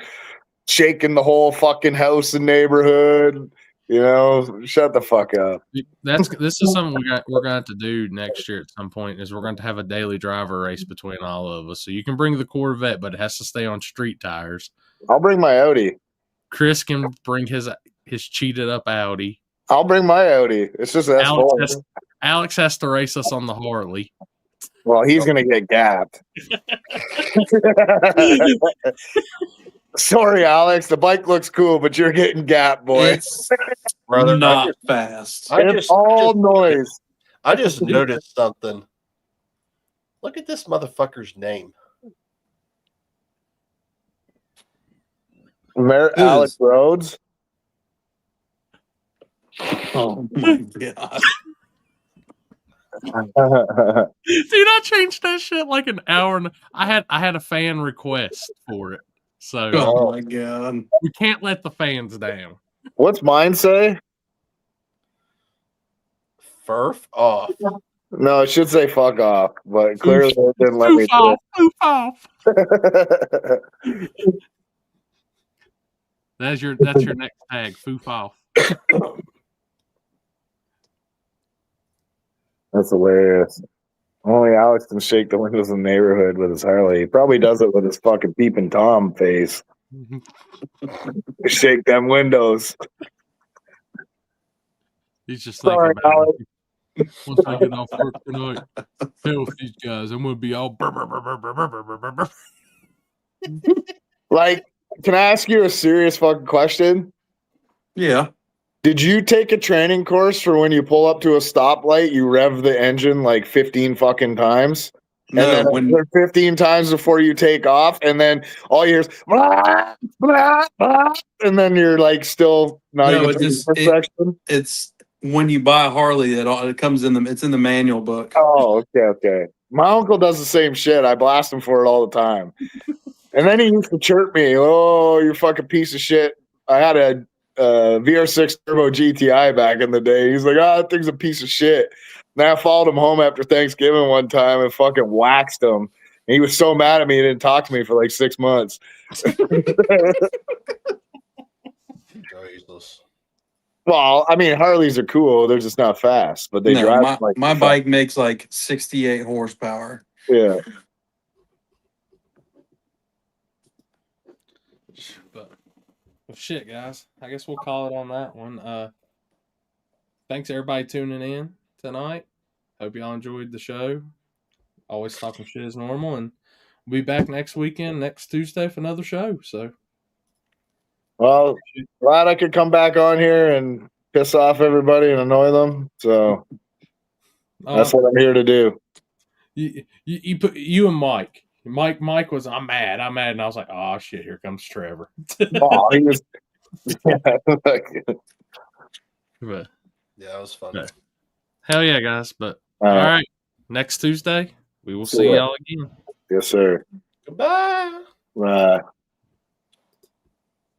shaking the whole fucking house and neighborhood. You know, shut the fuck up. This is something we're going to have to do next year at some point. Is we're going to have a daily driver race between all of us. So you can bring the Corvette, but it has to stay on street tires. I'll bring my Audi. Chris can bring his cheated up Audi. I'll bring my Audi. It's just Alex has to race us on the Harley. Well, he's gonna get gapped. Sorry, Alex. The bike looks cool, but you're getting gapped, boy. It's Brother, not fast. It's all noise. I just noticed something. Look at this motherfucker's name. Alex Rhodes. Oh my god! Dude, I changed that shit like an hour. I had a fan request for it, so Oh my god! we can't let the fans down. What's mine say? Furf off. No, it should say fuck off, but clearly it didn't let me do Poof off. it. That's your next tag. Foof off. That's hilarious. Only Alex can shake the windows in the neighborhood with his Harley. He probably does it with his fucking peeping Tom face. Shake them windows. He's just Sorry, thinking about Alex. it. Once I get off work tonight, hell with these guys. I'm gonna be all brr, brr, brr, brr, brr, brr, brr, brr. Like, can I ask you a serious fucking question? Yeah. Did you take a training course for when you pull up to a stoplight, you rev the engine like 15 fucking times? No, and then 15 times before you take off, and then all you hear is blah, blah, blah, and then you're like still not even section. It's when you buy a Harley that it comes in it's in the manual book. Oh, okay. My uncle does the same shit. I blast him for it all the time. And then he used to chirp me, "Oh, you fucking piece of shit." I had a VR6 Turbo GTI back in the day. He's like, "Ah, that thing's a piece of shit." And I followed him home after Thanksgiving one time and fucking waxed him. And he was so mad at me, he didn't talk to me for like 6 months. Jesus. Well, I mean, Harleys are cool. They're just not fast, but they No, drive like my bike makes like 68 horsepower. Yeah. But well, shit, guys. I guess we'll call it on that one. Thanks everybody tuning in tonight. Hope y'all enjoyed the show. Always talking shit as normal, and we'll be back next weekend, next Tuesday for another show. So, Well, glad I could come back on here and piss off everybody and annoy them. So that's what I'm here to do. you put you and Mike. Mike was I'm mad, and I was like, oh shit, here comes Trevor. Oh, he was. But Yeah, that was fun. Yeah. Hell yeah, guys! But All all right. right, next Tuesday we will see y'all again. Yes, sir. Goodbye. Bye.